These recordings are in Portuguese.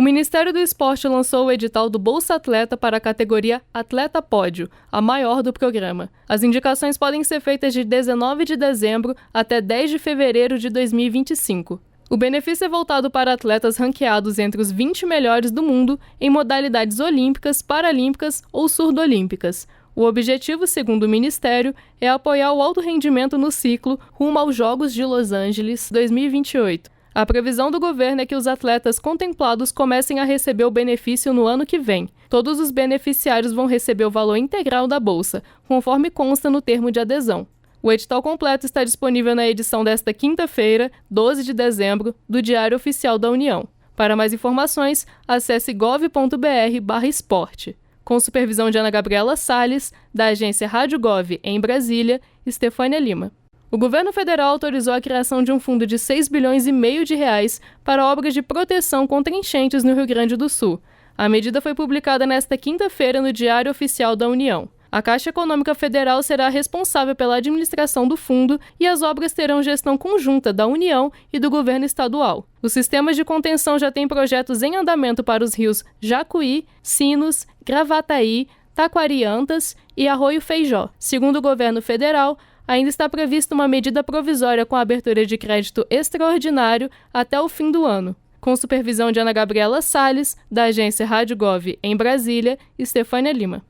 Ministério do Esporte lançou o edital do Bolsa Atleta para a categoria Atleta Pódio, a maior do programa. As indicações podem ser feitas de 19 de dezembro até 10 de fevereiro de 2025. O benefício é voltado para atletas ranqueados entre os 20 melhores do mundo em modalidades olímpicas, paralímpicas ou surdo-olímpicas. O objetivo, segundo o Ministério, é apoiar o alto rendimento no ciclo rumo aos Jogos de Los Angeles 2028. A previsão do governo é que os atletas contemplados comecem a receber o benefício no ano que vem. Todos os beneficiários vão receber o valor integral da bolsa, conforme consta no termo de adesão. O edital completo está disponível na edição desta quinta-feira, 12 de dezembro, do Diário Oficial da União. Para mais informações, acesse gov.br/esporte. Com supervisão de Ana Gabriela Salles, da agência Rádio Gov em Brasília, Estefânia Lima. O governo federal autorizou a criação de um fundo de 6,5 bilhões de reais para obras de proteção contra enchentes no Rio Grande do Sul. A medida foi publicada nesta quinta-feira no Diário Oficial da União. A Caixa Econômica Federal será responsável pela administração do fundo e as obras terão gestão conjunta da União e do governo estadual. Os sistemas de contenção já têm projetos em andamento para os rios Jacuí, Sinos, Gravataí, Taquariantas e Arroio Feijó. Segundo o governo federal, ainda está prevista uma medida provisória com abertura de crédito extraordinário até o fim do ano. Com supervisão de Ana Gabriela Salles, da agência Rádio Gov em Brasília, Estefânia Lima.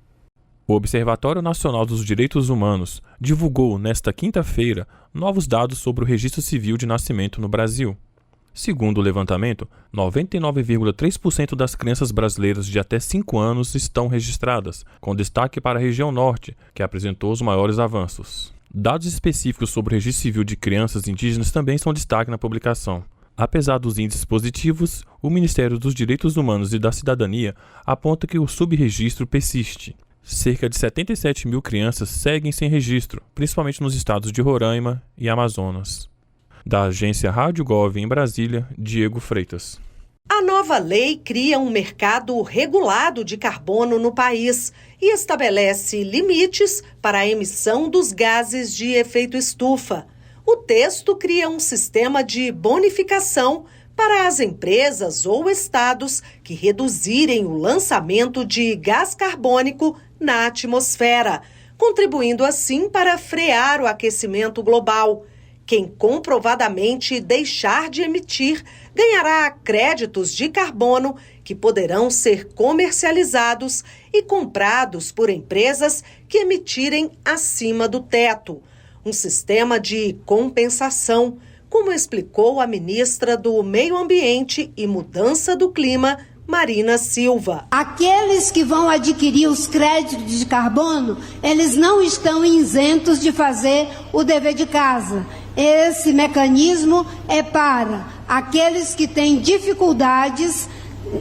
O Observatório Nacional dos Direitos Humanos divulgou, nesta quinta-feira, novos dados sobre o Registro Civil de Nascimento no Brasil. Segundo o levantamento, 99,3% das crianças brasileiras de até 5 anos estão registradas, com destaque para a região norte, que apresentou os maiores avanços. Dados específicos sobre o registro civil de crianças indígenas também são destaque na publicação. Apesar dos índices positivos, o Ministério dos Direitos Humanos e da Cidadania aponta que o subregistro persiste. Cerca de 77 mil crianças seguem sem registro, principalmente nos estados de Roraima e Amazonas. Da agência Rádio Gov em Brasília, Diego Freitas. A nova lei cria um mercado regulado de carbono no país e estabelece limites para a emissão dos gases de efeito estufa. O texto cria um sistema de bonificação para as empresas ou estados que reduzirem o lançamento de gás carbônico na atmosfera, contribuindo assim para frear o aquecimento global. Quem comprovadamente deixar de emitir ganhará créditos de carbono que poderão ser comercializados e comprados por empresas que emitirem acima do teto. Um sistema de compensação, como explicou a ministra do Meio Ambiente e Mudança do Clima, Marina Silva. Aqueles que vão adquirir os créditos de carbono, eles não estão isentos de fazer o dever de casa. Esse mecanismo é para aqueles que têm dificuldades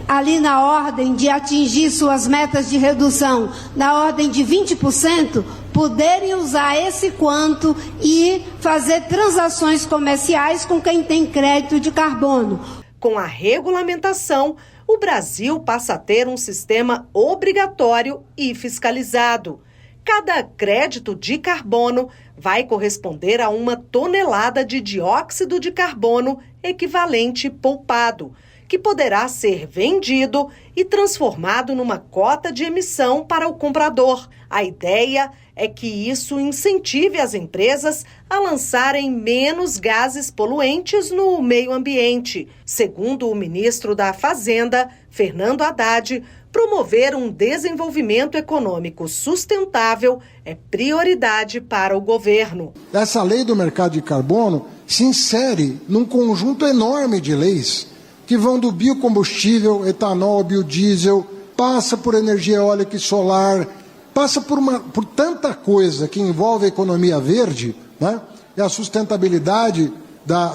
ali na ordem de atingir suas metas de redução, na ordem de 20%, poderem usar esse quanto e fazer transações comerciais com quem tem crédito de carbono. Com a regulamentação, o Brasil passa a ter um sistema obrigatório e fiscalizado. Cada crédito de carbono vai corresponder a 1 tonelada de dióxido de carbono equivalente poupado, que poderá ser vendido e transformado numa cota de emissão para o comprador. A ideia é que isso incentive as empresas a lançarem menos gases poluentes no meio ambiente. Segundo o ministro da Fazenda, Fernando Haddad, promover um desenvolvimento econômico sustentável é prioridade para o governo. Essa lei do mercado de carbono se insere num conjunto enorme de leis que vão do biocombustível, etanol, biodiesel, passa por energia eólica e solar, passa por tanta coisa que envolve a economia verde, né? E a sustentabilidade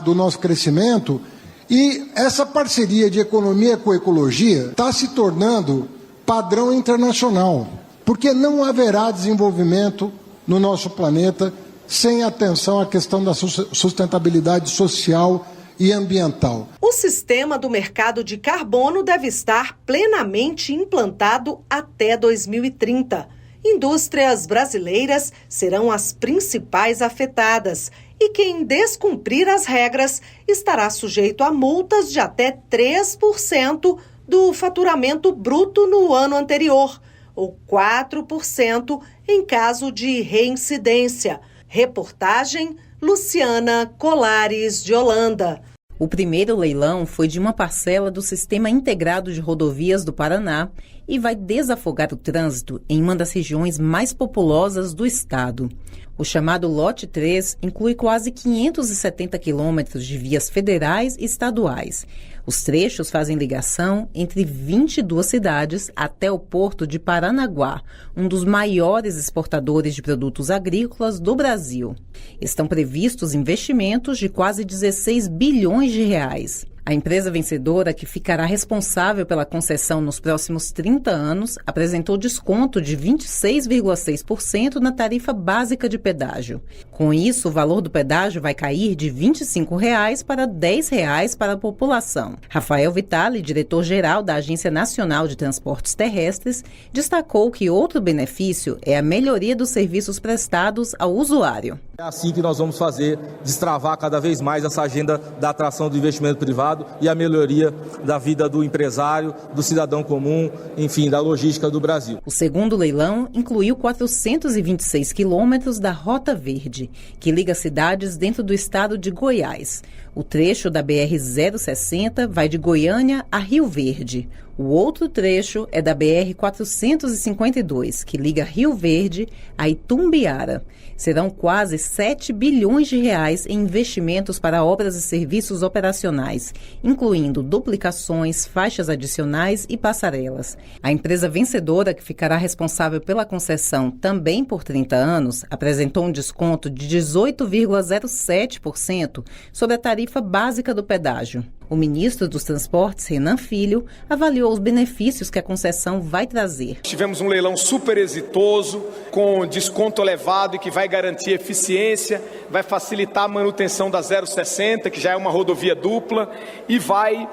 do nosso crescimento. E essa parceria de economia com ecologia está se tornando padrão internacional, porque não haverá desenvolvimento no nosso planeta sem atenção à questão da sustentabilidade social e ambiental. O sistema do mercado de carbono deve estar plenamente implantado até 2030. Indústrias brasileiras serão as principais afetadas e quem descumprir as regras estará sujeito a multas de até 3% do faturamento bruto no ano anterior, ou 4% em caso de reincidência. Reportagem Luciana Colares de Holanda. O primeiro leilão foi de uma parcela do Sistema Integrado de Rodovias do Paraná e vai desafogar o trânsito em uma das regiões mais populosas do estado. O chamado Lote 3 inclui quase 570 quilômetros de vias federais e estaduais. Os trechos fazem ligação entre 22 cidades até o porto de Paranaguá, um dos maiores exportadores de produtos agrícolas do Brasil. Estão previstos investimentos de quase 16 bilhões de reais. A empresa vencedora, que ficará responsável pela concessão nos próximos 30 anos, apresentou desconto de 26,6% na tarifa básica de pedágio. Com isso, o valor do pedágio vai cair de R$ 25,00 para R$ 10,00 para a população. Rafael Vitali, diretor-geral da Agência Nacional de Transportes Terrestres, destacou que outro benefício é a melhoria dos serviços prestados ao usuário. É assim que nós vamos fazer, destravar cada vez mais essa agenda da atração do investimento privado e a melhoria da vida do empresário, do cidadão comum, enfim, da logística do Brasil. O segundo leilão incluiu 426 quilômetros da Rota Verde, que liga cidades dentro do estado de Goiás. O trecho da BR-060 vai de Goiânia a Rio Verde. O outro trecho é da BR-452, que liga Rio Verde a Itumbiara. Serão quase 7 bilhões de reais em investimentos para obras e serviços operacionais, incluindo duplicações, faixas adicionais e passarelas. A empresa vencedora, que ficará responsável pela concessão também por 30 anos, apresentou um desconto de 18,07% sobre a tarifa básica do pedágio. O ministro dos Transportes, Renan Filho, avaliou os benefícios que a concessão vai trazer. Tivemos um leilão super exitoso, com desconto elevado e que vai garantir eficiência, vai facilitar a manutenção da 060, que já é uma rodovia dupla, e vai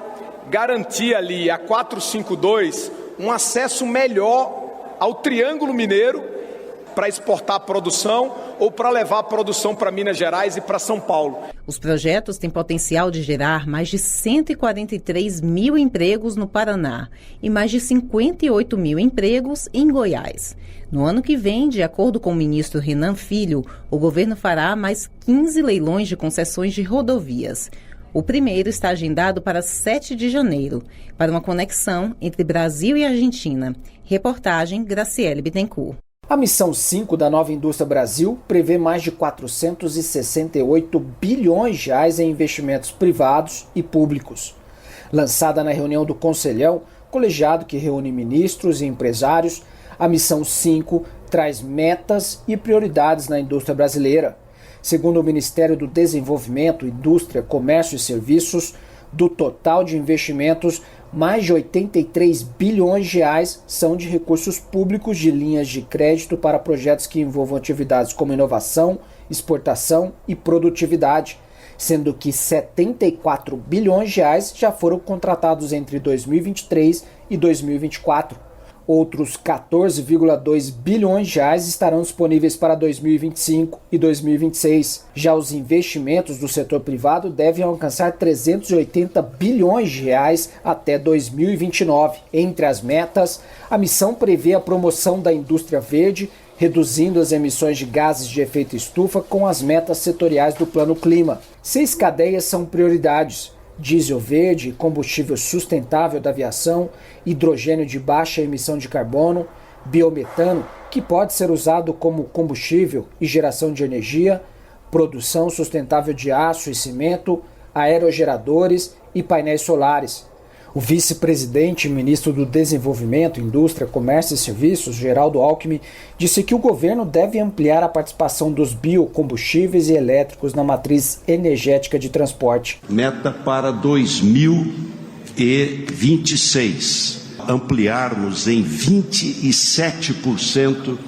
garantir ali a 452 um acesso melhor ao Triângulo Mineiro para exportar a produção ou para levar a produção para Minas Gerais e para São Paulo. Os projetos têm potencial de gerar mais de 143 mil empregos no Paraná e mais de 58 mil empregos em Goiás. No ano que vem, de acordo com o ministro Renan Filho, o governo fará mais 15 leilões de concessões de rodovias. O primeiro está agendado para 7 de janeiro, para uma conexão entre Brasil e Argentina. Reportagem Graciele Bittencourt. A missão 5 da Nova Indústria Brasil prevê mais de 468 bilhões de reais em investimentos privados e públicos. Lançada na reunião do Conselhão, colegiado que reúne ministros e empresários, a missão 5 traz metas e prioridades na indústria brasileira. Segundo o Ministério do Desenvolvimento, Indústria, Comércio e Serviços, do total de investimentos, mais de 83 bilhões de reais são de recursos públicos de linhas de crédito para projetos que envolvam atividades como inovação, exportação e produtividade, sendo que 74 bilhões de reais já foram contratados entre 2023 e 2024. Outros 14,2 bilhões de reais estarão disponíveis para 2025 e 2026. Já os investimentos do setor privado devem alcançar 380 bilhões de reais até 2029. Entre as metas, a missão prevê a promoção da indústria verde, reduzindo as emissões de gases de efeito estufa com as metas setoriais do Plano Clima. 6 cadeias são prioridades: diesel verde, combustível sustentável da aviação, hidrogênio de baixa emissão de carbono, biometano, que pode ser usado como combustível e geração de energia, produção sustentável de aço e cimento, aerogeradores e painéis solares. O vice-presidente e ministro do Desenvolvimento, Indústria, Comércio e Serviços, Geraldo Alckmin, disse que o governo deve ampliar a participação dos biocombustíveis e elétricos na matriz energética de transporte. Meta para 2026, ampliarmos em 27%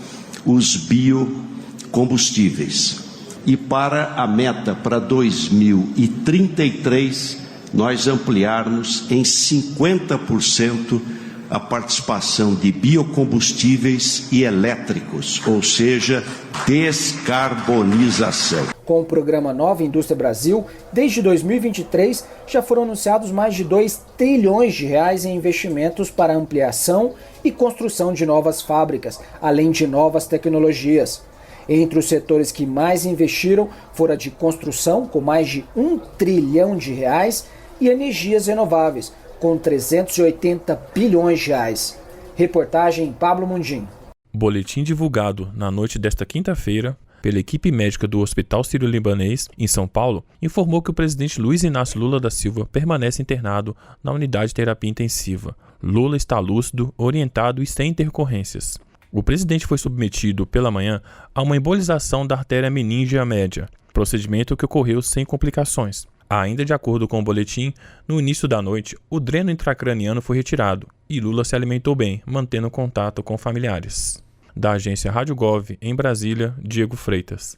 os biocombustíveis. E para a meta para 2033, nós ampliarmos em 50% a participação de biocombustíveis e elétricos, ou seja, descarbonização. Com o programa Nova Indústria Brasil, desde 2023 já foram anunciados mais de 2 trilhões de reais em investimentos para ampliação e construção de novas fábricas, além de novas tecnologias. Entre os setores que mais investiram foram a de construção, com mais de 1 trilhão de reais, e energias renováveis, com 380 bilhões de reais. Reportagem Pablo Mundim. Boletim divulgado na noite desta quinta-feira pela equipe médica do Hospital Sírio-Libanês, em São Paulo, informou que o presidente Luiz Inácio Lula da Silva permanece internado na unidade de terapia intensiva. Lula está lúcido, orientado e sem intercorrências. O presidente foi submetido pela manhã a uma embolização da artéria meníngea média, procedimento que ocorreu sem complicações. Ainda de acordo com o boletim, no início da noite, o dreno intracraniano foi retirado e Lula se alimentou bem, mantendo contato com familiares. Da agência Rádio Gov, em Brasília, Diego Freitas.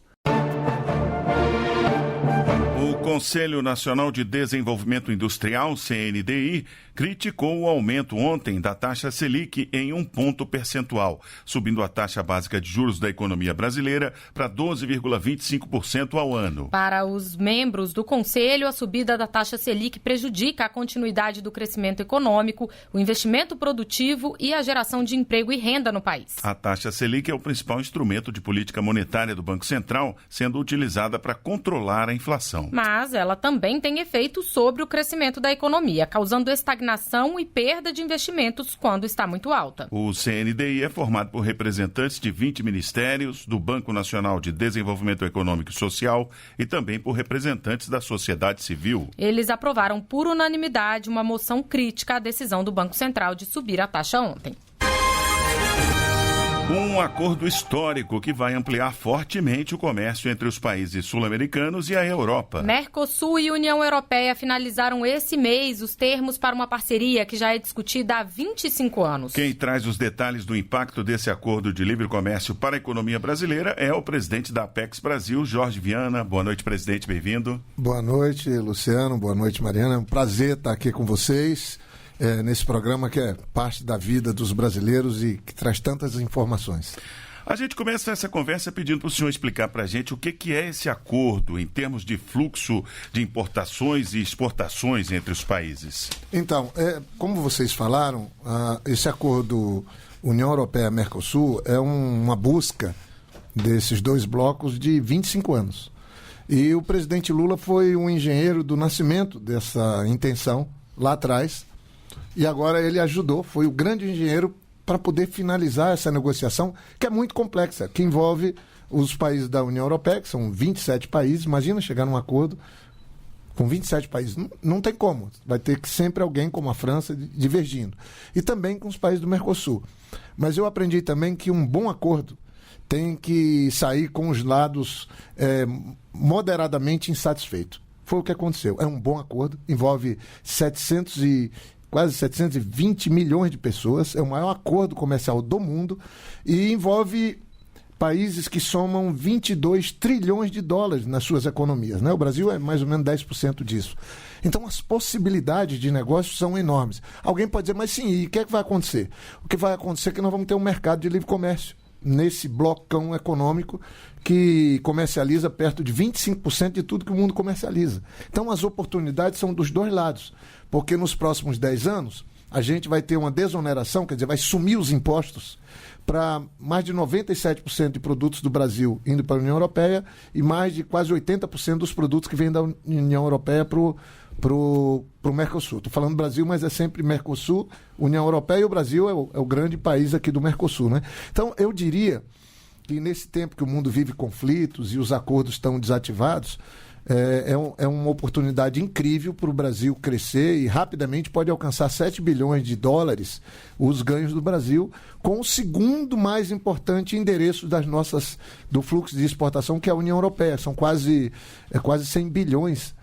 O Conselho Nacional de Desenvolvimento Industrial, CNDI, criticou o aumento ontem da taxa Selic em 1 ponto percentual, subindo a taxa básica de juros da economia brasileira para 12,25% ao ano. Para os membros do Conselho, a subida da taxa Selic prejudica a continuidade do crescimento econômico, o investimento produtivo e a geração de emprego e renda no país. A taxa Selic é o principal instrumento de política monetária do Banco Central, sendo utilizada para controlar a inflação. Mas ela também tem efeito sobre o crescimento da economia, causando estagnação e perda de investimentos quando está muito alta. O CNDI é formado por representantes de 20 ministérios, do Banco Nacional de Desenvolvimento Econômico e Social e também por representantes da sociedade civil. Eles aprovaram por unanimidade uma moção crítica à decisão do Banco Central de subir a taxa ontem. Um acordo histórico que vai ampliar fortemente o comércio entre os países sul-americanos e a Europa. Mercosul e União Europeia finalizaram esse mês os termos para uma parceria que já é discutida há 25 anos. Quem traz os detalhes do impacto desse acordo de livre comércio para a economia brasileira é o presidente da Apex Brasil, Jorge Viana. Boa noite, presidente, bem-vindo. Boa noite, Luciano. Boa noite, Mariana. É um prazer estar aqui com vocês. Nesse programa que é parte da vida dos brasileiros e que traz tantas informações. A gente começa essa conversa pedindo para o senhor explicar para a gente o que é esse acordo em termos de fluxo de importações e exportações entre os países. Então, como vocês falaram, esse acordo União Europeia-Mercosul é uma busca desses dois blocos de 25 anos. E o presidente Lula foi um engenheiro do nascimento dessa intenção lá atrás. E agora ele ajudou, foi o grande engenheiro para poder finalizar essa negociação, que é muito complexa, que envolve os países da União Europeia, que são 27 países. Imagina chegar num acordo com 27 países. Não tem como. Vai ter que sempre alguém, como a França, divergindo. E também com os países do Mercosul. Mas eu aprendi também que um bom acordo tem que sair com os lados moderadamente insatisfeitos. Foi o que aconteceu. É um bom acordo, envolve quase 720 milhões de pessoas, é o maior acordo comercial do mundo e envolve países que somam 22 trilhões de dólares nas suas economias, né? O Brasil é mais ou menos 10% disso. Então as possibilidades de negócio são enormes. Alguém pode dizer, mas sim, e o que é que vai acontecer? O que vai acontecer é que nós vamos ter um mercado de livre comércio nesse blocão econômico que comercializa perto de 25% de tudo que o mundo comercializa. Então as oportunidades são dos dois lados, porque nos próximos 10 anos a gente vai ter uma desoneração, quer dizer, vai sumir os impostos para mais de 97% de produtos do Brasil indo para a União Europeia e mais de quase 80% dos produtos que vêm da União Europeia para o Mercosul. Estou falando Brasil, mas é sempre Mercosul, União Europeia, e o Brasil é o grande país aqui do Mercosul, né? Então, eu diria que nesse tempo que o mundo vive conflitos e os acordos estão desativados, é uma oportunidade incrível para o Brasil crescer e rapidamente pode alcançar 7 bilhões de dólares os ganhos do Brasil, com o segundo mais importante endereço do fluxo de exportação, que é a União Europeia. São quase 100 bilhões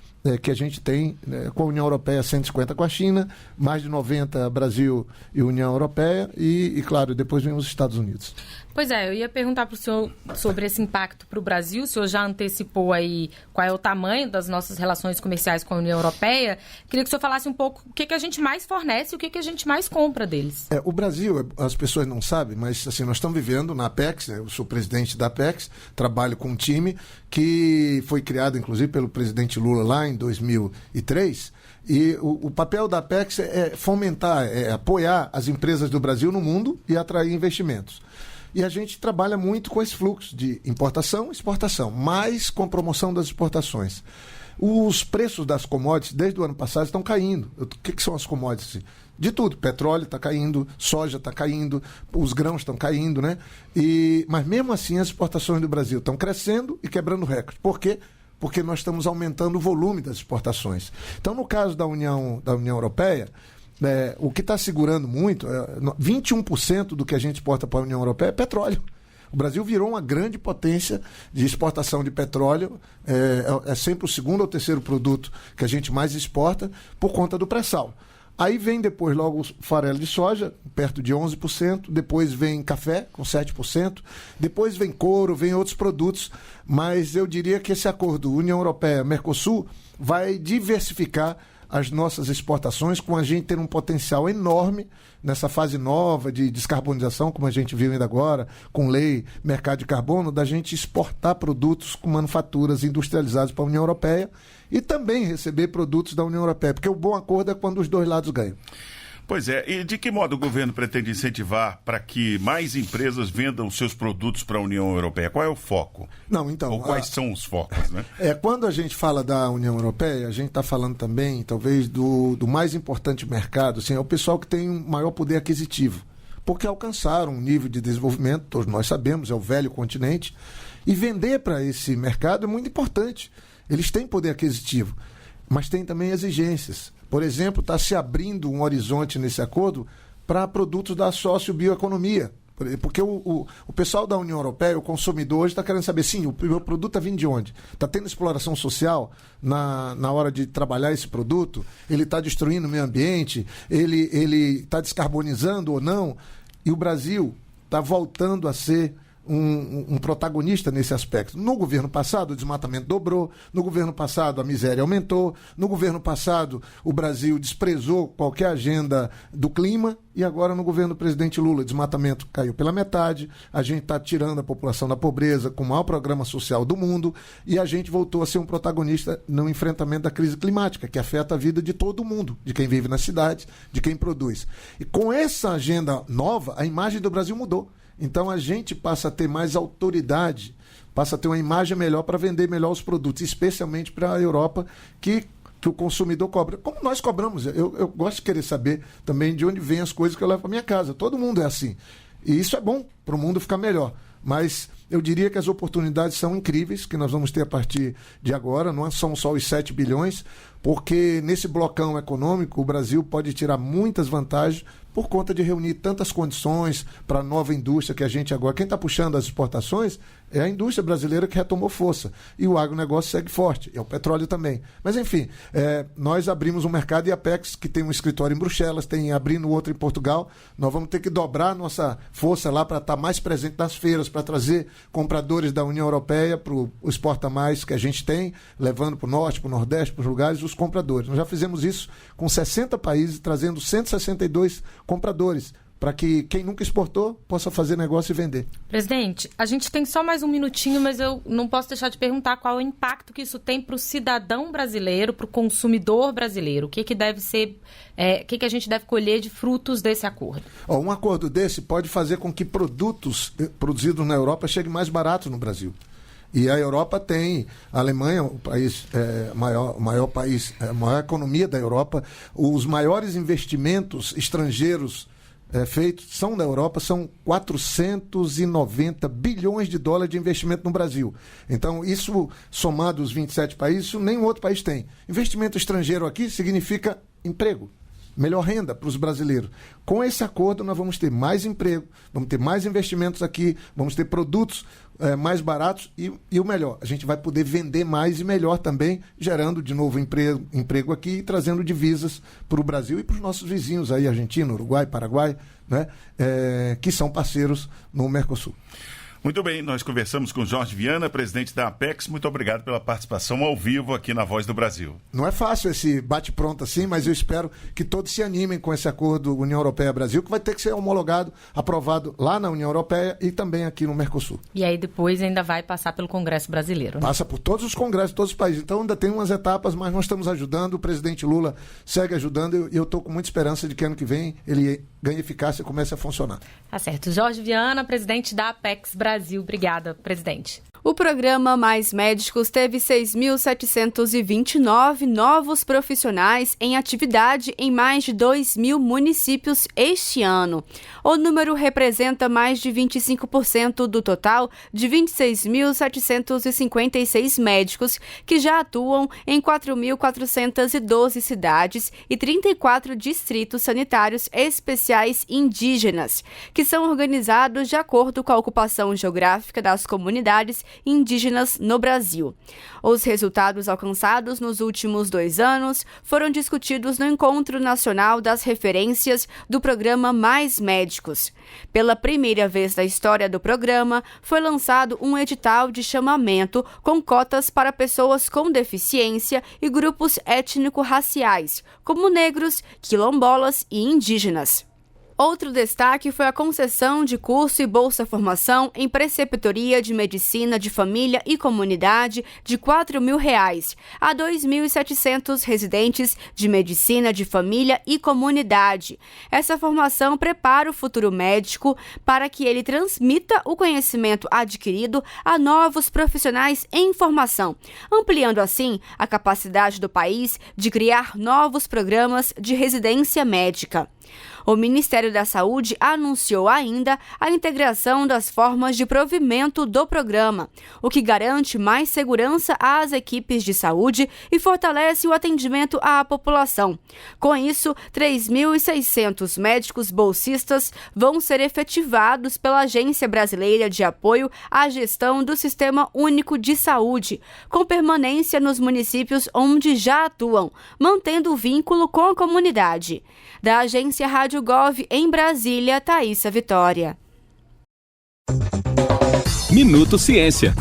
que a gente tem com a União Europeia, 150 com a China, mais de 90 Brasil e União Europeia e claro, depois vem os Estados Unidos. Pois é, eu ia perguntar para o senhor sobre esse impacto para o Brasil. O senhor já antecipou aí qual é o tamanho das nossas relações comerciais com a União Europeia. Queria que o senhor falasse um pouco o que a gente mais fornece e o que a gente mais compra deles. O Brasil, as pessoas não sabem, mas assim, nós estamos vivendo na Apex, eu sou presidente da Apex, trabalho com um time que foi criado, inclusive, pelo presidente Lula lá em 2003, e o papel da Apex é fomentar, apoiar as empresas do Brasil no mundo e atrair investimentos. E a gente trabalha muito com esse fluxo de importação e exportação, mais com promoção das exportações. Os preços das commodities, desde o ano passado, estão caindo. O que são as commodities? De tudo. Petróleo está caindo, soja está caindo, os grãos estão caindo, né? Mas mesmo assim as exportações do Brasil estão crescendo e quebrando recordes. Por quê? Porque nós estamos aumentando o volume das exportações. Então, no caso da União Europeia, o que está segurando muito, 21% do que a gente exporta para a União Europeia é petróleo. O Brasil virou uma grande potência de exportação de petróleo, é sempre o segundo ou terceiro produto que a gente mais exporta por conta do pré-sal. Aí vem depois logo o farelo de soja, perto de 11%, depois vem café, com 7%, depois vem couro, vem outros produtos, mas eu diria que esse acordo União Europeia-Mercosul vai diversificar as nossas exportações, com a gente ter um potencial enorme nessa fase nova de descarbonização, como a gente viu ainda agora, com lei mercado de carbono, da gente exportar produtos com manufaturas industrializadas para a União Europeia e também receber produtos da União Europeia, porque o bom acordo é quando os dois lados ganham. Pois é, e de que modo o governo pretende incentivar para que mais empresas vendam seus produtos para a União Europeia? Qual é o foco? Ou quais são os focos, né? Quando a gente fala da União Europeia, a gente está falando também, talvez, do mais importante mercado, assim, é o pessoal que tem um maior poder aquisitivo, porque alcançaram um nível de desenvolvimento, todos nós sabemos, é o velho continente, e vender para esse mercado é muito importante. Eles têm poder aquisitivo, mas tem também exigências. Por exemplo, está se abrindo um horizonte nesse acordo para produtos da sociobioeconomia. Porque o pessoal da União Europeia, o consumidor hoje está querendo saber, sim, o meu produto está vindo de onde? Está tendo exploração social na hora de trabalhar esse produto? Ele está destruindo o meio ambiente? Ele está descarbonizando ou não? E o Brasil está voltando a ser um protagonista nesse aspecto. No governo passado, o desmatamento dobrou, no governo passado, a miséria aumentou, no governo passado, o Brasil desprezou qualquer agenda do clima, e agora no governo do presidente Lula, o desmatamento caiu pela metade, a gente está tirando a população da pobreza com o maior programa social do mundo, e a gente voltou a ser um protagonista no enfrentamento da crise climática, que afeta a vida de todo mundo, de quem vive nas cidades, de quem produz. E com essa agenda nova, a imagem do Brasil mudou. Então a gente passa a ter mais autoridade, passa a ter uma imagem melhor para vender melhor os produtos, especialmente para a Europa, que o consumidor cobra. Como nós cobramos, eu gosto de querer saber também de onde vêm as coisas que eu levo para minha casa. Todo mundo é assim. E isso é bom para o mundo ficar melhor. Mas eu diria que as oportunidades são incríveis, que nós vamos ter a partir de agora, não são só os 7 bilhões, porque nesse blocão econômico o Brasil pode tirar muitas vantagens por conta de reunir tantas condições para a nova indústria que a gente agora... Quem está puxando as exportações é a indústria brasileira que retomou força. E o agronegócio segue forte, é o petróleo também. Mas, enfim, nós abrimos um mercado, e a Apex, que tem um escritório em Bruxelas, tem abrindo outro em Portugal, nós vamos ter que dobrar a nossa força lá para estar mais presente nas feiras, para trazer compradores da União Europeia para o Exporta Mais que a gente tem, levando para o Norte, para o Nordeste, para os lugares, os compradores. Nós já fizemos isso com 60 países, trazendo 162 compradores, para que quem nunca exportou possa fazer negócio e vender. Presidente, a gente tem só mais um minutinho, mas eu não posso deixar de perguntar qual é o impacto que isso tem para o cidadão brasileiro, para o consumidor brasileiro. O que deve ser, o que a gente deve colher de frutos desse acordo? Um acordo desse pode fazer com que produtos produzidos na Europa cheguem mais baratos no Brasil. E a Europa tem, a Alemanha, o país maior país, a maior economia da Europa, os maiores investimentos estrangeiros feitos são da Europa, são 490 bilhões de dólares de investimento no Brasil. Então, isso somado os 27 países, isso nenhum outro país tem. Investimento estrangeiro aqui significa emprego. melhor renda para os brasileiros. Com esse acordo, nós vamos ter mais emprego, vamos ter mais investimentos aqui, vamos ter produtos mais baratos e o melhor, a gente vai poder vender mais e melhor também, gerando de novo emprego aqui e trazendo divisas para o Brasil e para os nossos vizinhos aí, Argentina, Uruguai, Paraguai, né, que são parceiros no Mercosul. Muito bem, nós conversamos com Jorge Viana, presidente da Apex. Muito obrigado pela participação ao vivo aqui na Voz do Brasil. Não é fácil esse bate-pronto assim, mas eu espero que todos se animem com esse acordo União Europeia-Brasil, que vai ter que ser homologado, aprovado lá na União Europeia e também aqui no Mercosul. E aí depois ainda vai passar pelo Congresso brasileiro, né? Passa por todos os congressos, todos os países. Então ainda tem umas etapas, mas nós estamos ajudando, o presidente Lula segue ajudando e eu estou com muita esperança de que ano que vem ele ganhe eficácia e comece a funcionar. Tá certo. Jorge Viana, presidente da Apex Brasil. Obrigada, presidente. O programa Mais Médicos teve 6.729 novos profissionais em atividade em mais de 2.000 municípios este ano. O número representa mais de 25% do total de 26.756 médicos que já atuam em 4.412 cidades e 34 distritos sanitários especiais indígenas, que são organizados de acordo com a ocupação geográfica das comunidades indígenas no Brasil. Os resultados alcançados nos últimos 2 anos foram discutidos no Encontro Nacional das Referências do Programa Mais Médicos. Pela primeira vez da história do programa, foi lançado um edital de chamamento com cotas para pessoas com deficiência e grupos étnico-raciais, como negros, quilombolas e indígenas. Outro destaque foi a concessão de curso e bolsa-formação em preceptoria de medicina de família e comunidade de R$ 4.000 a 2.700 residentes de medicina de família e comunidade. Essa formação prepara o futuro médico para que ele transmita o conhecimento adquirido a novos profissionais em formação, ampliando assim a capacidade do país de criar novos programas de residência médica. O Ministério da Saúde anunciou ainda a integração das formas de provimento do programa, o que garante mais segurança às equipes de saúde e fortalece o atendimento à população. Com isso, 3.600 médicos bolsistas vão ser efetivados pela Agência Brasileira de Apoio à Gestão do Sistema Único de Saúde, com permanência nos municípios onde já atuam, mantendo o vínculo com a comunidade. Da Agência Rádio Gov em Brasília, Thaísa Vitória. Minuto Ciência.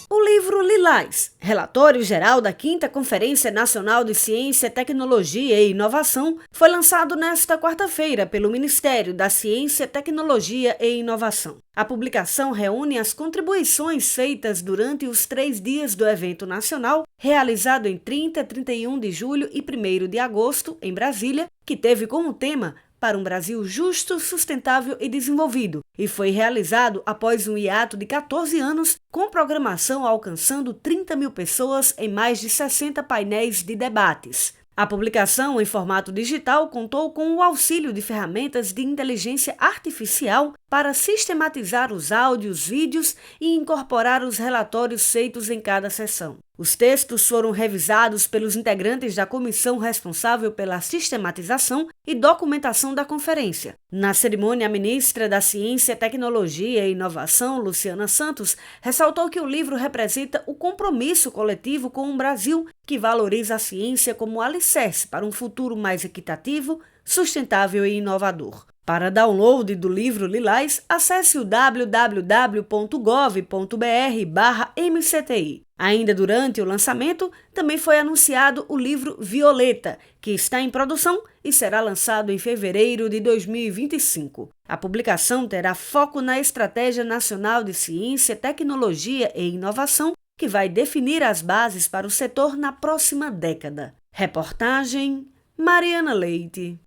O livro Lilás, relatório geral da 5ª Conferência Nacional de Ciência, Tecnologia e Inovação, foi lançado nesta quarta-feira pelo Ministério da Ciência, Tecnologia e Inovação. A publicação reúne as contribuições feitas durante os 3 dias do evento nacional, realizado em 30, 31 de julho e 1º de agosto, em Brasília, que teve como tema para um Brasil justo, sustentável e desenvolvido, e foi realizado após um hiato de 14 anos, com programação alcançando 30 mil pessoas em mais de 60 painéis de debates. A publicação em formato digital contou com o auxílio de ferramentas de inteligência artificial para sistematizar os áudios, vídeos e incorporar os relatórios feitos em cada sessão. Os textos foram revisados pelos integrantes da comissão responsável pela sistematização e documentação da conferência. Na cerimônia, a ministra da Ciência, Tecnologia e Inovação, Luciana Santos, ressaltou que o livro representa o compromisso coletivo com um Brasil que valoriza a ciência como alicerce para um futuro mais equitativo, sustentável e inovador. Para download do livro Lilás, acesse o www.gov.br/MCTI. Ainda durante o lançamento, também foi anunciado o livro Violeta, que está em produção e será lançado em fevereiro de 2025. A publicação terá foco na Estratégia Nacional de Ciência, Tecnologia e Inovação, que vai definir as bases para o setor na próxima década. Reportagem Mariana Leite.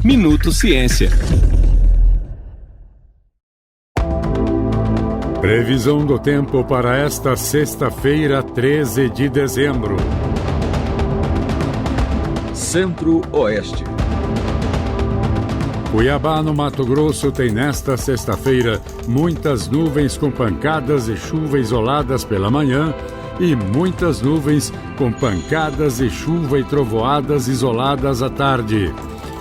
Minuto Ciência. Previsão do tempo para esta sexta-feira, 13 de dezembro. Centro-Oeste. Cuiabá, no Mato Grosso, tem nesta sexta-feira muitas nuvens com pancadas e chuva isoladas pela manhã e muitas nuvens com pancadas e chuva e trovoadas isoladas à tarde.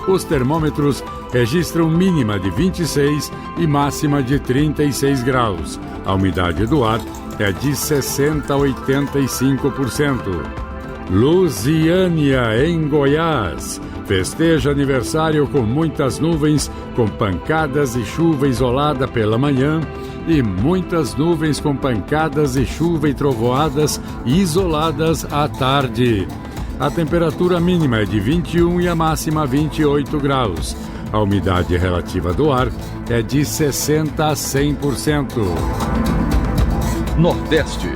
os termômetros registram mínima de 26 e máxima de 36 graus. A umidade do ar é de 60% a 85%. Lusiânia, em Goiás, festeja aniversário com muitas nuvens, com pancadas e chuva isolada pela manhã e muitas nuvens com pancadas e chuva e trovoadas isoladas à tarde. A temperatura mínima é de 21 e a máxima 28 graus. A umidade relativa do ar é de 60% a 100%. Nordeste.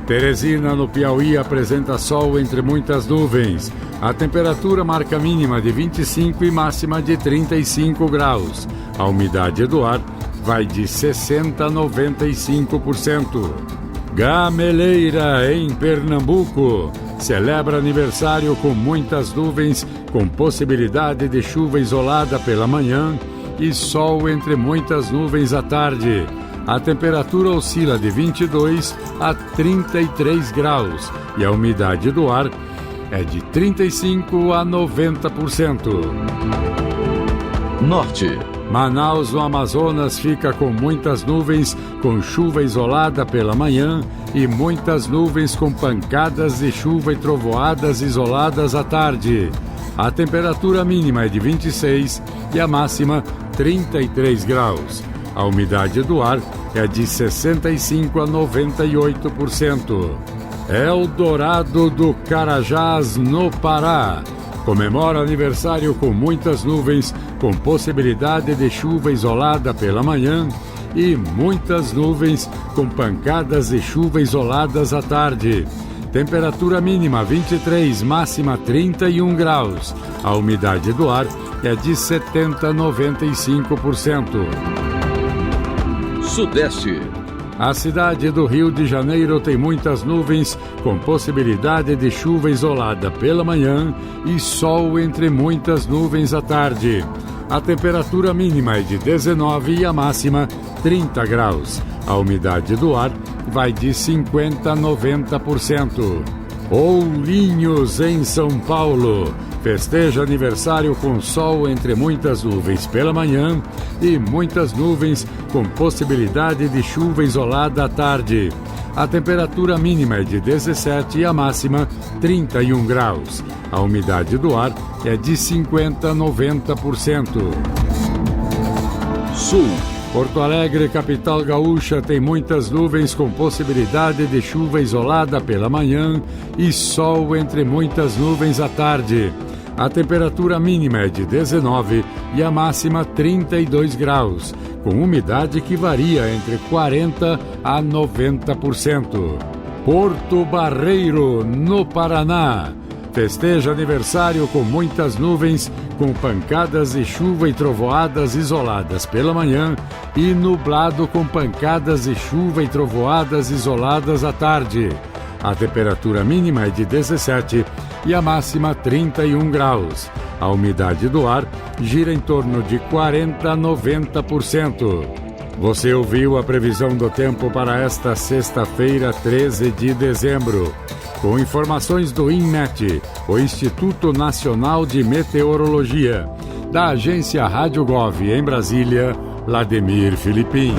Teresina, no Piauí, apresenta sol entre muitas nuvens. A temperatura marca mínima de 25 e máxima de 35 graus. A umidade do ar vai de 60% a 95%. Gameleira, em Pernambuco, celebra aniversário com muitas nuvens, com possibilidade de chuva isolada pela manhã e sol entre muitas nuvens à tarde. A temperatura oscila de 22 a 33 graus e a umidade do ar é de 35 a 90%. Norte. Manaus, no Amazonas, fica com muitas nuvens, com chuva isolada pela manhã e muitas nuvens com pancadas de chuva e trovoadas isoladas à tarde. A temperatura mínima é de 26 e a máxima 33 graus. A umidade do ar é de 65 a 98%. Eldorado do Carajás, no Pará, comemora aniversário com muitas nuvens, com possibilidade de chuva isolada pela manhã e muitas nuvens com pancadas de chuva isoladas à tarde. Temperatura mínima 23, máxima 31 graus. A umidade do ar é de 70 a 95%. Sudeste. A cidade do Rio de Janeiro tem muitas nuvens, com possibilidade de chuva isolada pela manhã e sol entre muitas nuvens à tarde. A temperatura mínima é de 19 e a máxima 30 graus. A umidade do ar vai de 50% a 90%. Ourinhos, em São Paulo, festeja aniversário com sol entre muitas nuvens pela manhã e muitas nuvens com possibilidade de chuva isolada à tarde. A temperatura mínima é de 17 e a máxima 31 graus. A umidade do ar é de 50% a 90%. Sul. Porto Alegre, capital gaúcha, tem muitas nuvens com possibilidade de chuva isolada pela manhã e sol entre muitas nuvens à tarde. A temperatura mínima é de 19 e a máxima 32 graus, com umidade que varia entre 40% a 90%. Porto Barreiro, no Paraná, festeja aniversário com muitas nuvens, com pancadas de chuva e trovoadas isoladas pela manhã e nublado com pancadas de chuva e trovoadas isoladas à tarde. A temperatura mínima é de 17 e a máxima 31 graus. A umidade do ar gira em torno de 40% a 90%. Você ouviu a previsão do tempo para esta sexta-feira, 13 de dezembro. Com informações do INMET, o Instituto Nacional de Meteorologia, da agência Rádio Gov em Brasília, Lademir Filipim.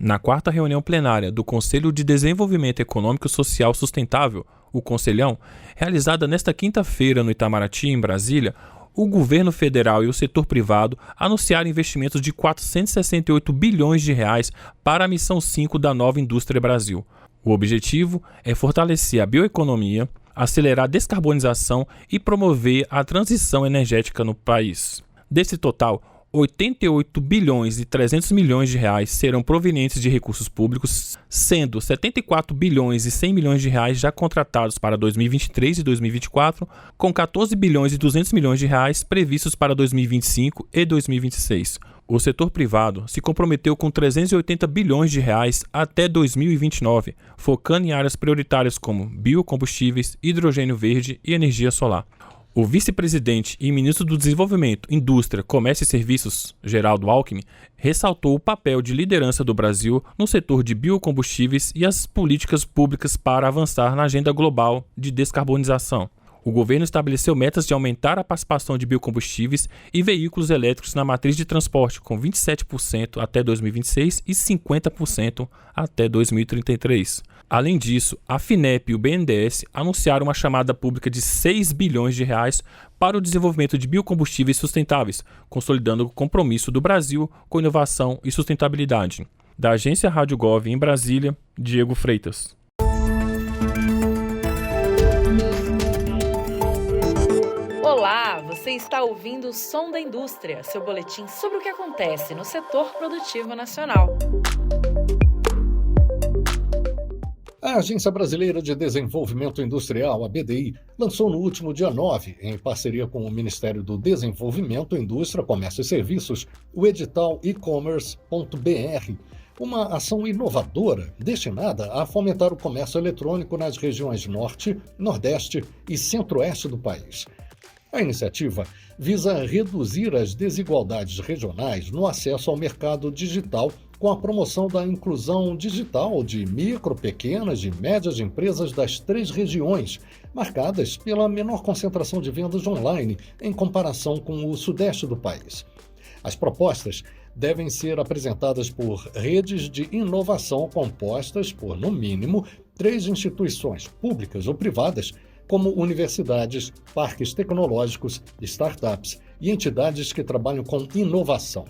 Na quarta reunião plenária do Conselho de Desenvolvimento Econômico e Social Sustentável, o Conselhão, realizada nesta quinta-feira no Itamaraty, em Brasília, o governo federal e o setor privado anunciaram investimentos de 468 bilhões de reais para a Missão 5 da Nova Indústria Brasil. O objetivo é fortalecer a bioeconomia, acelerar a descarbonização e promover a transição energética no país. Desse total, 88 bilhões e 300 milhões de reais serão provenientes de recursos públicos, sendo 74 bilhões e 100 milhões de reais já contratados para 2023 e 2024, com 14 bilhões e 200 milhões de reais previstos para 2025 e 2026. O setor privado se comprometeu com 380 bilhões de reais até 2029, focando em áreas prioritárias como biocombustíveis, hidrogênio verde e energia solar. O vice-presidente e ministro do Desenvolvimento, Indústria, Comércio e Serviços, Geraldo Alckmin, ressaltou o papel de liderança do Brasil no setor de biocombustíveis e as políticas públicas para avançar na agenda global de descarbonização. O governo estabeleceu metas de aumentar a participação de biocombustíveis e veículos elétricos na matriz de transporte, com 27% até 2026 e 50% até 2033. Além disso, a FINEP e o BNDES anunciaram uma chamada pública de 6 bilhões de reais para o desenvolvimento de biocombustíveis sustentáveis, consolidando o compromisso do Brasil com inovação e sustentabilidade. Da Agência Rádio Gov em Brasília, Diego Freitas. Olá, você está ouvindo o Som da Indústria, seu boletim sobre o que acontece no setor produtivo nacional. A Agência Brasileira de Desenvolvimento Industrial, a BDI, lançou no último dia 9, em parceria com o Ministério do Desenvolvimento, Indústria, Comércio e Serviços, o edital e-commerce.br, uma ação inovadora destinada a fomentar o comércio eletrônico nas regiões Norte, Nordeste e Centro-Oeste do país. A iniciativa visa reduzir as desigualdades regionais no acesso ao mercado digital com a promoção da inclusão digital de micro, pequenas e médias empresas das 3 regiões, marcadas pela menor concentração de vendas online em comparação com o sudeste do país. As propostas devem ser apresentadas por redes de inovação compostas por, no mínimo, 3 instituições públicas ou privadas, como universidades, parques tecnológicos, startups e entidades que trabalham com inovação.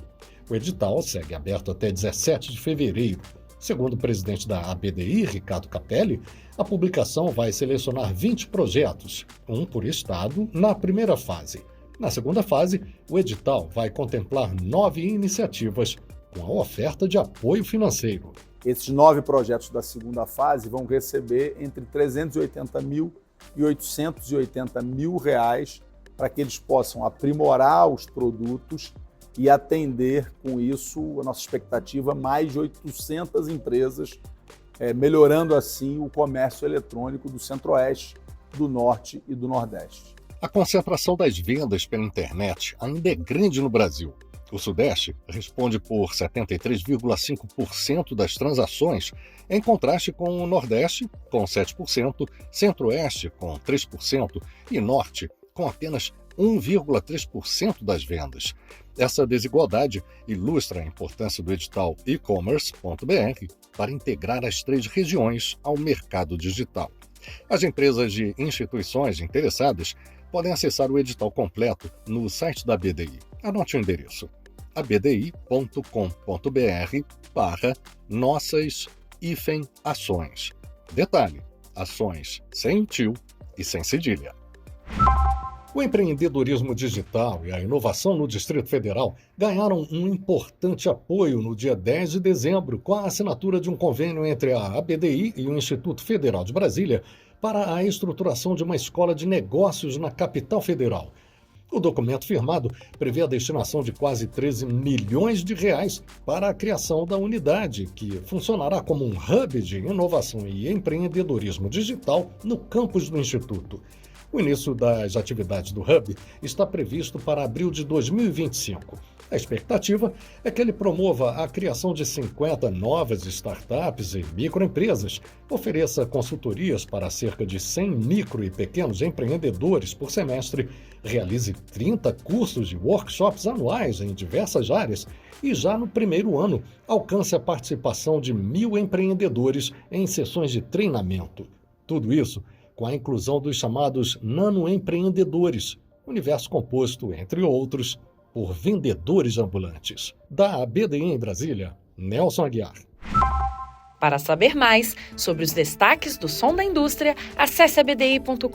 O edital segue aberto até 17 de fevereiro. Segundo o presidente da ABDI, Ricardo Capelli, a publicação vai selecionar 20 projetos, um por estado, na primeira fase. Na segunda fase, o edital vai contemplar 9 iniciativas com a oferta de apoio financeiro. Esses 9 projetos da segunda fase vão receber entre 380 mil e 880 mil reais para que eles possam aprimorar os produtos e atender com isso, a nossa expectativa, mais de 800 empresas, melhorando assim o comércio eletrônico do Centro-Oeste, do Norte e do Nordeste. A concentração das vendas pela internet ainda é grande no Brasil. O Sudeste responde por 73,5% das transações, em contraste com o Nordeste, com 7%, Centro-Oeste, com 3% e Norte, com apenas 1,3% das vendas. Essa desigualdade ilustra a importância do edital e-commerce.br para integrar as 3 regiões ao mercado digital. As empresas e instituições interessadas podem acessar o edital completo no site da BDI. Anote o endereço: abdi.com.br/nossas-ações. Detalhe: ações sem o tio e sem cedilha. O empreendedorismo digital e a inovação no Distrito Federal ganharam um importante apoio no dia 10 de dezembro, com a assinatura de um convênio entre a ABDI e o Instituto Federal de Brasília para a estruturação de uma escola de negócios na capital federal. O documento firmado prevê a destinação de quase 13 milhões de reais para a criação da unidade, que funcionará como um hub de inovação e empreendedorismo digital no campus do Instituto. O início das atividades do Hub está previsto para abril de 2025. A expectativa é que ele promova a criação de 50 novas startups e microempresas, ofereça consultorias para cerca de 100 micro e pequenos empreendedores por semestre, realize 30 cursos e workshops anuais em diversas áreas e, já no primeiro ano, alcance a participação de 1.000 empreendedores em sessões de treinamento. Tudo isso com a inclusão dos chamados nanoempreendedores, universo composto, entre outros, por vendedores ambulantes. Da ABDI em Brasília, Nelson Aguiar. Para saber mais sobre os destaques do Som da Indústria, acesse abdi.com.br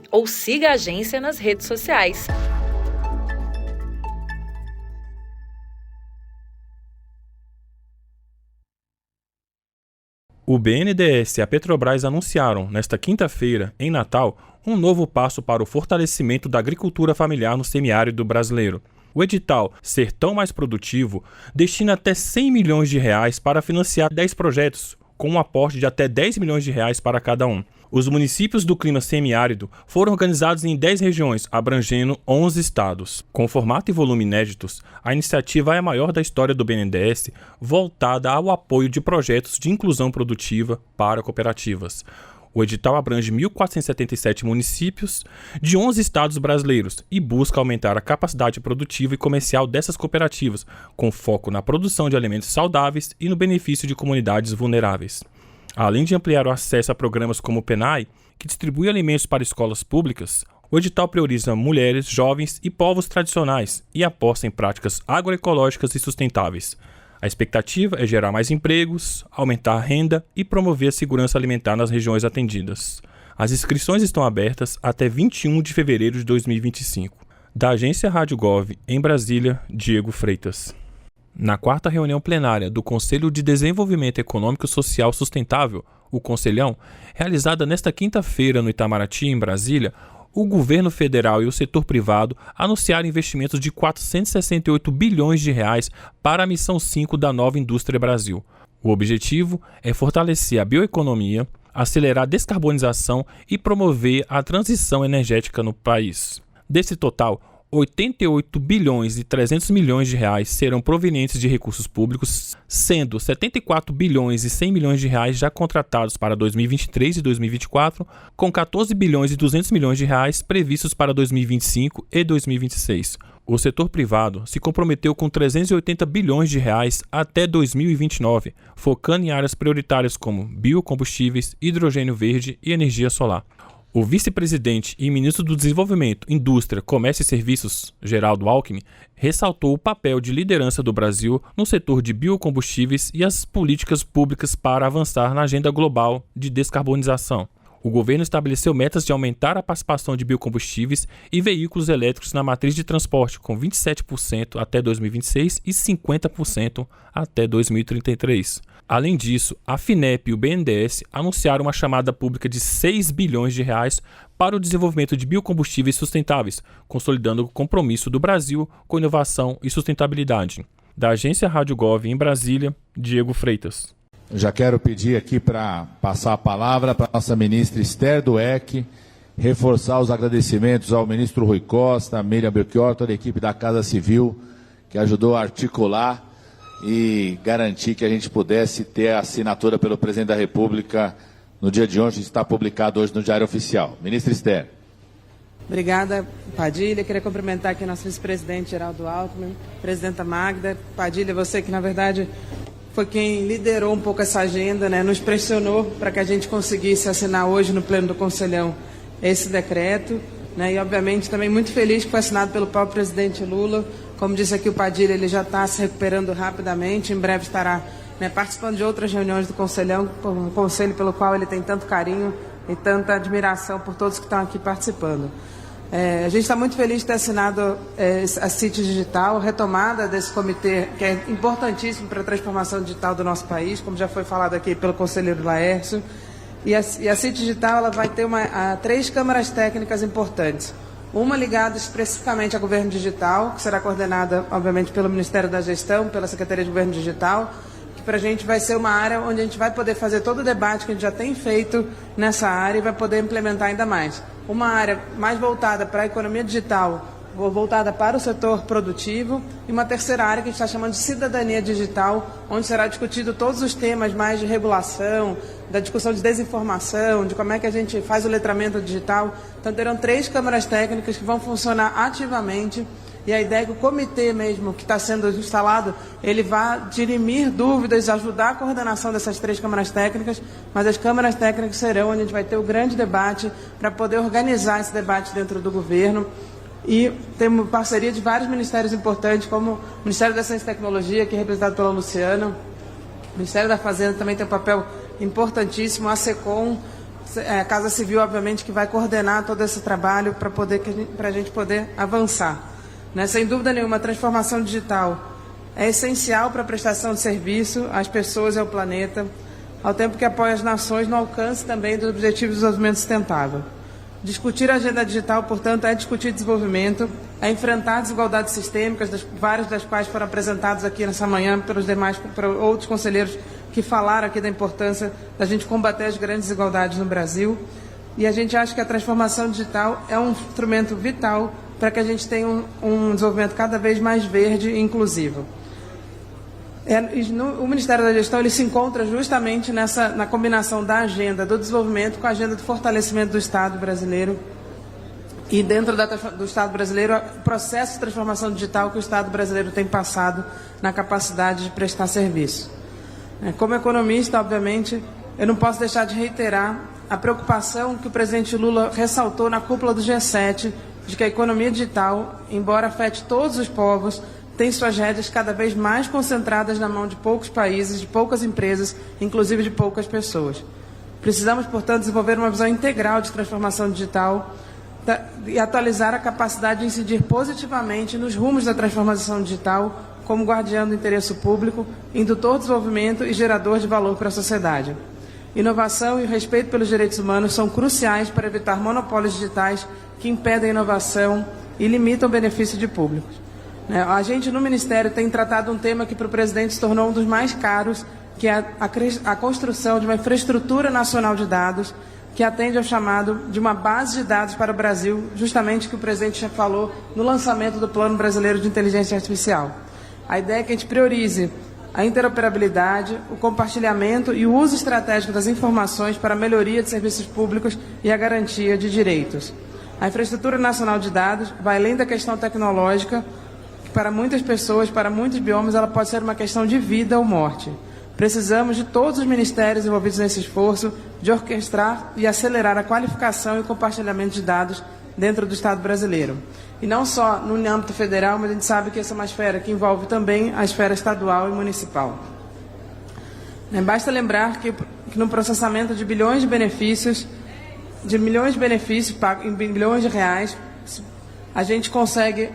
ou siga a agência nas redes sociais. O BNDES e a Petrobras anunciaram, nesta quinta-feira, em Natal, um novo passo para o fortalecimento da agricultura familiar no semiárido brasileiro. O edital Sertão Mais Produtivo destina até 100 milhões de reais para financiar 10 projetos, com um aporte de até 10 milhões de reais para cada um. Os municípios do clima semiárido foram organizados em 10 regiões, abrangendo 11 estados. Com formato e volume inéditos, a iniciativa é a maior da história do BNDES, voltada ao apoio de projetos de inclusão produtiva para cooperativas. O edital abrange 1.477 municípios de 11 estados brasileiros e busca aumentar a capacidade produtiva e comercial dessas cooperativas, com foco na produção de alimentos saudáveis e no benefício de comunidades vulneráveis. Além de ampliar o acesso a programas como o PENAI, que distribui alimentos para escolas públicas, o edital prioriza mulheres, jovens e povos tradicionais e aposta em práticas agroecológicas e sustentáveis. A expectativa é gerar mais empregos, aumentar a renda e promover a segurança alimentar nas regiões atendidas. As inscrições estão abertas até 21 de fevereiro de 2025. Da Agência Rádio Gov, em Brasília, Diego Freitas. Na 4ª reunião plenária do Conselho de Desenvolvimento Econômico e Social Sustentável, o Conselhão, realizada nesta quinta-feira no Itamaraty, em Brasília, o governo federal e o setor privado anunciaram investimentos de R$ 468 bilhões para a Missão 5 da Nova Indústria Brasil. O objetivo é fortalecer a bioeconomia, acelerar a descarbonização e promover a transição energética no país. Desse total, 88 bilhões e 300 milhões de reais serão provenientes de recursos públicos, sendo 74 bilhões e 100 milhões de reais já contratados para 2023 e 2024, com 14 bilhões e 200 milhões de reais previstos para 2025 e 2026. O setor privado se comprometeu com 380 bilhões de reais até 2029, focando em áreas prioritárias como biocombustíveis, hidrogênio verde e energia solar. O vice-presidente e ministro do Desenvolvimento, Indústria, Comércio e Serviços, Geraldo Alckmin, ressaltou o papel de liderança do Brasil no setor de biocombustíveis e as políticas públicas para avançar na agenda global de descarbonização. O governo estabeleceu metas de aumentar a participação de biocombustíveis e veículos elétricos na matriz de transporte, com 27% até 2026 e 50% até 2033. Além disso, a FINEP e o BNDES anunciaram uma chamada pública de 6 bilhões de reais para o desenvolvimento de biocombustíveis sustentáveis, consolidando o compromisso do Brasil com inovação e sustentabilidade. Da Agência Rádio Gov, em Brasília, Diego Freitas. Já quero pedir aqui para passar a palavra para a nossa ministra Esther Dweck, reforçar os agradecimentos ao ministro Rui Costa, a Miriam Belchior, toda a equipe da Casa Civil, que ajudou a articular e garantir que a gente pudesse ter a assinatura pelo presidente da República no dia de hoje, está publicado hoje no Diário Oficial. Ministra Esther. Obrigada, Padilha. Queria cumprimentar aqui nosso vice-presidente Geraldo Alckmin, presidenta Magda. Padilha, você que, na verdade, foi quem liderou um pouco essa agenda, né? Nos pressionou para que a gente conseguisse assinar hoje no Pleno do Conselhão esse decreto, né? E, obviamente, também muito feliz que foi assinado pelo próprio presidente Lula. Como disse aqui o Padilha, ele já está se recuperando rapidamente, em breve estará, né, participando de outras reuniões do Conselhão, um conselho pelo qual ele tem tanto carinho e tanta admiração por todos que estão aqui participando. A gente está muito feliz de ter assinado a CIT Digital, retomada desse comitê, que é importantíssimo para a transformação digital do nosso país, como já foi falado aqui pelo conselheiro Laércio. E a CIT Digital ela vai ter 3 câmaras técnicas importantes. Uma ligada especificamente ao governo digital, que será coordenada, obviamente, pelo Ministério da Gestão, pela Secretaria de Governo Digital, que para a gente vai ser uma área onde a gente vai poder fazer todo o debate que a gente já tem feito nessa área e vai poder implementar ainda mais. Uma área mais voltada para a economia digital, voltada para o setor produtivo, e uma terceira área que a gente está chamando de cidadania digital, onde será discutido todos os temas mais de regulação, da discussão de desinformação, de como é que a gente faz o letramento digital. Então terão 3 câmaras técnicas que vão funcionar ativamente, e a ideia é que o comitê mesmo que está sendo instalado, ele vai dirimir dúvidas, ajudar a coordenação dessas 3 câmaras técnicas, mas as câmaras técnicas serão onde a gente vai ter o grande debate para poder organizar esse debate dentro do governo. E temos parceria de vários ministérios importantes, como o Ministério da Ciência e Tecnologia, que é representado pela Luciana, o Ministério da Fazenda também tem um papel importantíssimo, a SECOM, a Casa Civil, obviamente, que vai coordenar todo esse trabalho para a gente poder avançar. Né? Sem dúvida nenhuma, a transformação digital é essencial para a prestação de serviço às pessoas e ao planeta, ao tempo que apoia as nações no alcance também dos Objetivos de Desenvolvimento Sustentável. Discutir a agenda digital, portanto, é discutir desenvolvimento, é enfrentar desigualdades sistêmicas, várias das quais foram apresentadas aqui nessa manhã por outros conselheiros que falaram aqui da importância da gente combater as grandes desigualdades no Brasil. E a gente acha que a transformação digital é um instrumento vital para que a gente tenha um desenvolvimento cada vez mais verde e inclusivo. O Ministério da Gestão ele se encontra justamente na combinação da agenda do desenvolvimento com a agenda do fortalecimento do Estado brasileiro e dentro do Estado brasileiro o processo de transformação digital que o Estado brasileiro tem passado na capacidade de prestar serviço. Como economista, obviamente, eu não posso deixar de reiterar a preocupação que o presidente Lula ressaltou na cúpula do G7 de que a economia digital, embora afete todos os povos, tem suas rédeas cada vez mais concentradas na mão de poucos países, de poucas empresas, inclusive de poucas pessoas. Precisamos, portanto, desenvolver uma visão integral de transformação digital e atualizar a capacidade de incidir positivamente nos rumos da transformação digital como guardião do interesse público, indutor do desenvolvimento e gerador de valor para a sociedade. Inovação e o respeito pelos direitos humanos são cruciais para evitar monopólios digitais que impedem a inovação e limitam o benefício de públicos. A gente, no Ministério, tem tratado um tema que para o presidente se tornou um dos mais caros, que é a construção de uma infraestrutura nacional de dados que atende ao chamado de uma base de dados para o Brasil, justamente que o presidente já falou no lançamento do Plano Brasileiro de Inteligência Artificial. A ideia é que a gente priorize a interoperabilidade, o compartilhamento e o uso estratégico das informações para a melhoria de serviços públicos e a garantia de direitos. A infraestrutura nacional de dados vai além da questão tecnológica, que para muitas pessoas, para muitos biomas, ela pode ser uma questão de vida ou morte. Precisamos de todos os ministérios envolvidos nesse esforço de orquestrar e acelerar a qualificação e compartilhamento de dados dentro do Estado brasileiro. E não só no âmbito federal, mas a gente sabe que essa é uma esfera que envolve também a esfera estadual e municipal. Basta lembrar que no processamento de bilhões de benefícios pagos em bilhões de reais, a gente consegue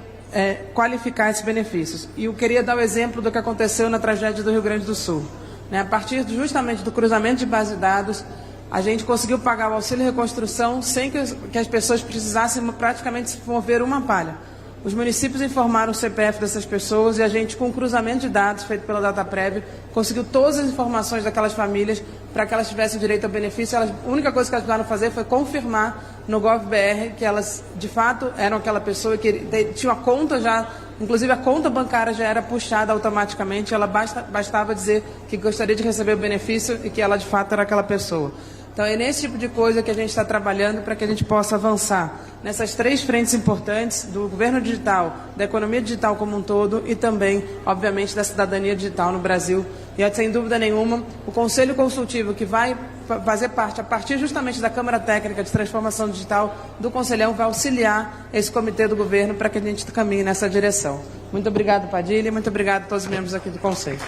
qualificar esses benefícios. E eu queria dar o exemplo do que aconteceu na tragédia do Rio Grande do Sul. A partir justamente do cruzamento de base de dados, a gente conseguiu pagar o auxílio reconstrução sem que as pessoas precisassem praticamente se mover uma palha. Os municípios informaram o CPF dessas pessoas e a gente, com o cruzamento de dados feito pela DataPrev, conseguiu todas as informações daquelas famílias para que elas tivessem direito ao benefício. A única coisa que elas precisaram fazer foi confirmar no GovBR que elas, de fato, eram aquela pessoa que tinha uma conta já, inclusive a conta bancária já era puxada automaticamente, ela bastava dizer que gostaria de receber o benefício e que ela, de fato, era aquela pessoa. Então, é nesse tipo de coisa que a gente está trabalhando para que a gente possa avançar nessas três frentes importantes do governo digital, da economia digital como um todo e também, obviamente, da cidadania digital no Brasil. E, sem dúvida nenhuma, o Conselho Consultivo, que vai fazer parte, a partir justamente da Câmara Técnica de Transformação Digital do Conselhão, vai auxiliar esse comitê do governo para que a gente caminhe nessa direção. Muito obrigado, Padilha, muito obrigado a todos os membros aqui do Conselho.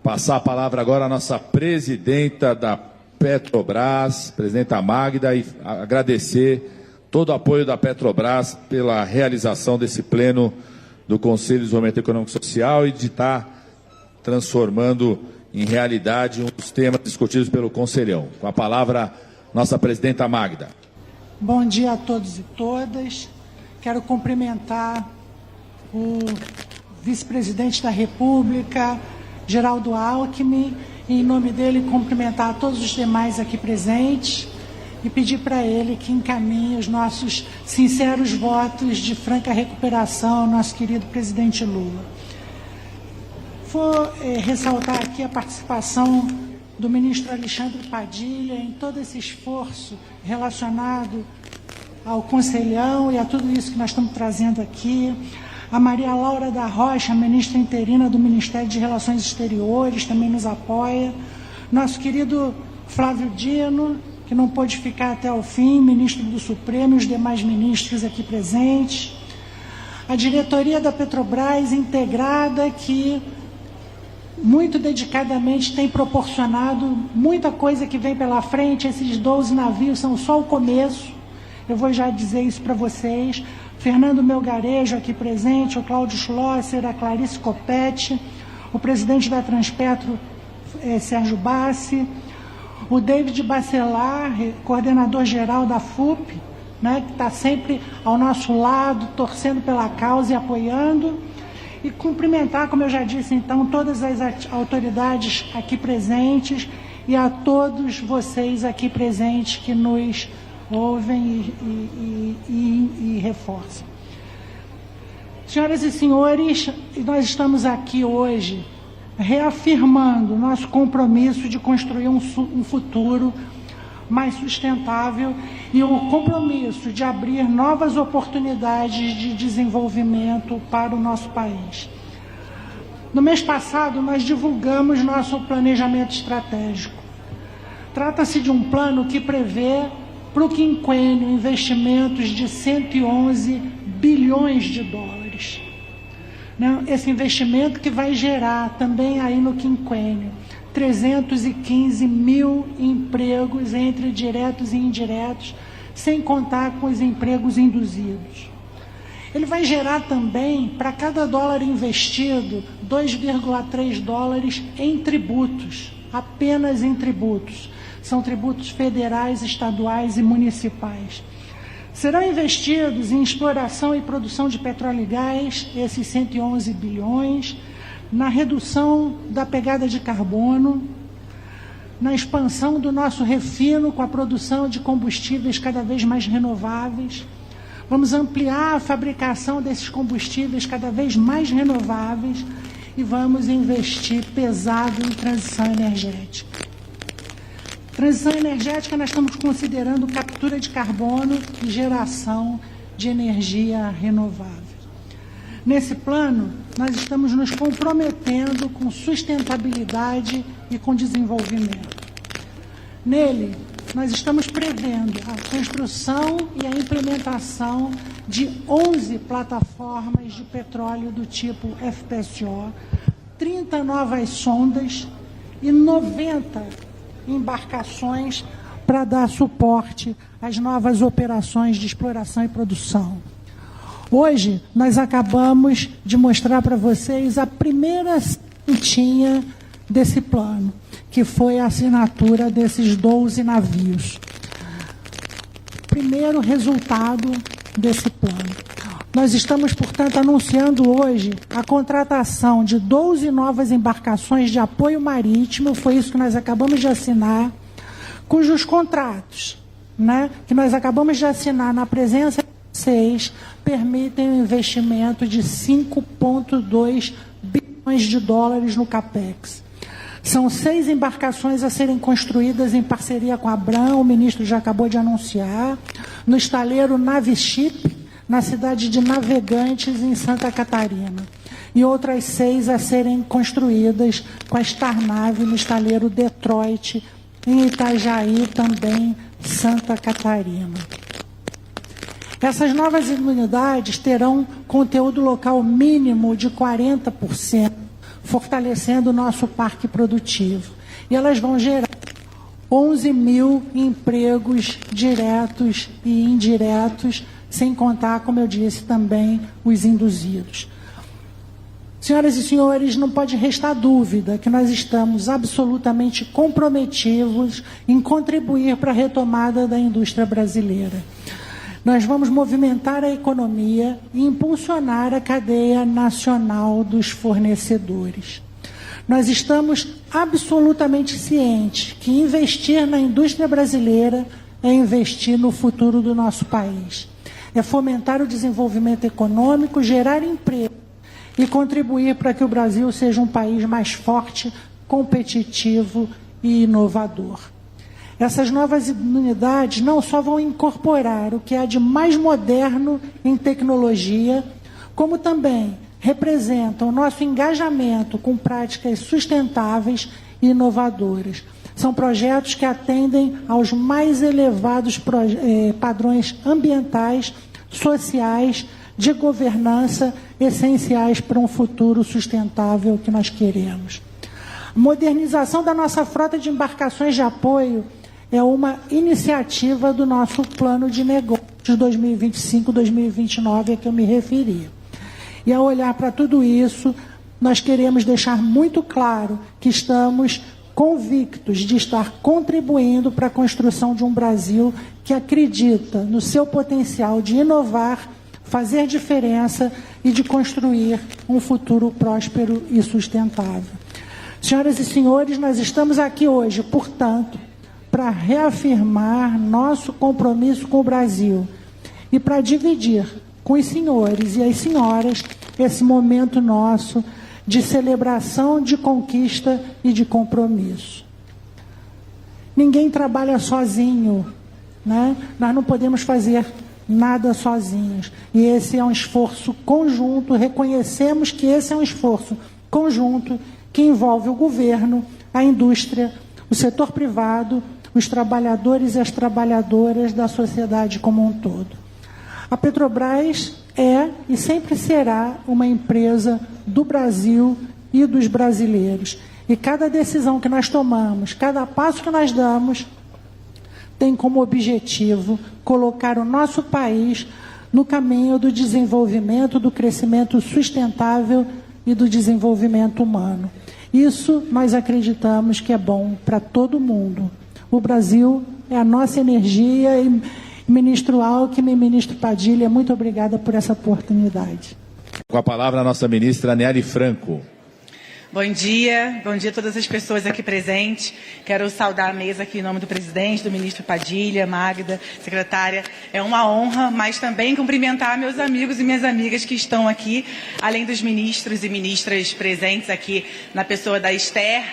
Passar a palavra agora à nossa presidenta da Petrobras, presidenta Magda, e agradecer todo o apoio da Petrobras pela realização desse pleno do Conselho de Desenvolvimento Econômico e Social e de estar transformando em realidade um dos temas discutidos pelo Conselhão. Com a palavra, nossa presidenta Magda. Bom dia a todos e todas. Quero cumprimentar o vice-presidente da República, Geraldo Alckmin, e, em nome dele, cumprimentar todos os demais aqui presentes e pedir para ele que encaminhe os nossos sinceros votos de franca recuperação ao nosso querido presidente Lula. Vou ressaltar aqui a participação do ministro Alexandre Padilha em todo esse esforço relacionado ao Conselhão e a tudo isso que nós estamos trazendo aqui. A Maria Laura da Rocha, ministra interina do Ministério de Relações Exteriores, também nos apoia. Nosso querido Flávio Dino, que não pôde ficar até o fim, ministro do Supremo, e os demais ministros aqui presentes. A diretoria da Petrobras integrada, que muito dedicadamente tem proporcionado muita coisa que vem pela frente. Esses 12 navios são só o começo. Eu vou já dizer isso para vocês. Fernando Melgarejo aqui presente, o Cláudio Schlosser, a Clarice Copete, o presidente da Transpetro, Sérgio Bassi, o David Bacelar, coordenador-geral da FUP, né, que está sempre ao nosso lado, torcendo pela causa e apoiando, e cumprimentar, como eu já disse, então, todas as autoridades aqui presentes e a todos vocês aqui presentes que nos ouvem e reforçam. Senhoras e senhores, nós estamos aqui hoje reafirmando nosso compromisso de construir um futuro mais sustentável e o compromisso de abrir novas oportunidades de desenvolvimento para o nosso país. No mês passado, nós divulgamos nosso planejamento estratégico. Trata-se de um plano que prevê para o quinquênio investimentos de 111 bilhões de dólares. Esse investimento que vai gerar também aí no quinquênio 315 mil empregos entre diretos e indiretos, sem contar com os empregos induzidos. Ele vai gerar também, para cada dólar investido, 2,3 dólares em tributos, apenas em tributos. São tributos federais, estaduais e municipais. Serão investidos em exploração e produção de petróleo e gás, esses 111 bilhões, na redução da pegada de carbono, na expansão do nosso refino com a produção de combustíveis cada vez mais renováveis. Vamos ampliar a fabricação desses combustíveis cada vez mais renováveis e vamos investir pesado em transição energética. Transição energética, nós estamos considerando captura de carbono e geração de energia renovável. Nesse plano, nós estamos nos comprometendo com sustentabilidade e com desenvolvimento. Nele, nós estamos prevendo a construção e a implementação de 11 plataformas de petróleo do tipo FPSO, 30 novas sondas e 90 embarcações para dar suporte às novas operações de exploração e produção. Hoje, nós acabamos de mostrar para vocês a primeira sementinha desse plano, que foi a assinatura desses 12 navios. Primeiro resultado desse plano. Nós estamos, portanto, anunciando hoje a contratação de 12 novas embarcações de apoio marítimo, foi isso que nós acabamos de assinar, cujos contratos, que nós acabamos de assinar na presença de vocês, permitem um investimento de 5,2 bilhões de dólares no CAPEX. São 6 embarcações a serem construídas em parceria com a Abram, o ministro já acabou de anunciar, no estaleiro Naviship, na cidade de Navegantes, em Santa Catarina. E outras 6 a serem construídas com a Starnave no estaleiro Detroit, em Itajaí, também Santa Catarina. Essas novas unidades terão conteúdo local mínimo de 40%, fortalecendo o nosso parque produtivo. E elas vão gerar 11 mil empregos diretos e indiretos, sem contar, como eu disse, também os induzidos. Senhoras e senhores, não pode restar dúvida que nós estamos absolutamente comprometidos em contribuir para a retomada da indústria brasileira. Nós vamos movimentar a economia e impulsionar a cadeia nacional dos fornecedores. Nós estamos absolutamente cientes que investir na indústria brasileira é investir no futuro do nosso país. É fomentar o desenvolvimento econômico, gerar emprego e contribuir para que o Brasil seja um país mais forte, competitivo e inovador. Essas novas unidades não só vão incorporar o que há de mais moderno em tecnologia, como também representam o nosso engajamento com práticas sustentáveis e inovadoras. São projetos que atendem aos mais elevados padrões ambientais, sociais, de governança, essenciais para um futuro sustentável que nós queremos. A modernização da nossa frota de embarcações de apoio é uma iniciativa do nosso plano de negócios 2025-2029 a que eu me referi. E ao olhar para tudo isso, nós queremos deixar muito claro que estamos convictos de estar contribuindo para a construção de um Brasil que acredita no seu potencial de inovar, fazer diferença e de construir um futuro próspero e sustentável. Senhoras e senhores, nós estamos aqui hoje, portanto, para reafirmar nosso compromisso com o Brasil e para dividir com os senhores e as senhoras esse momento nosso de celebração, de conquista e de compromisso. Ninguém trabalha sozinho, né? Nós não podemos fazer nada sozinhos. E esse é um esforço conjunto, reconhecemos que esse é um esforço conjunto que envolve o governo, a indústria, o setor privado, os trabalhadores e as trabalhadoras da sociedade como um todo. A Petrobras é e sempre será uma empresa do Brasil e dos brasileiros. E cada decisão que nós tomamos, cada passo que nós damos, tem como objetivo colocar o nosso país no caminho do desenvolvimento, do crescimento sustentável e do desenvolvimento humano. Isso nós acreditamos que é bom para todo mundo. O Brasil é a nossa energia e, ministro Alckmin, ministro Padilha, muito obrigada por essa oportunidade. Com a palavra a nossa ministra Nery Franco. Bom dia a todas as pessoas aqui presentes. Quero saudar a mesa aqui em nome do presidente, do ministro Padilha, Magda, secretária. É uma honra, mas também cumprimentar meus amigos e minhas amigas que estão aqui, além dos ministros e ministras presentes aqui na pessoa da Esther,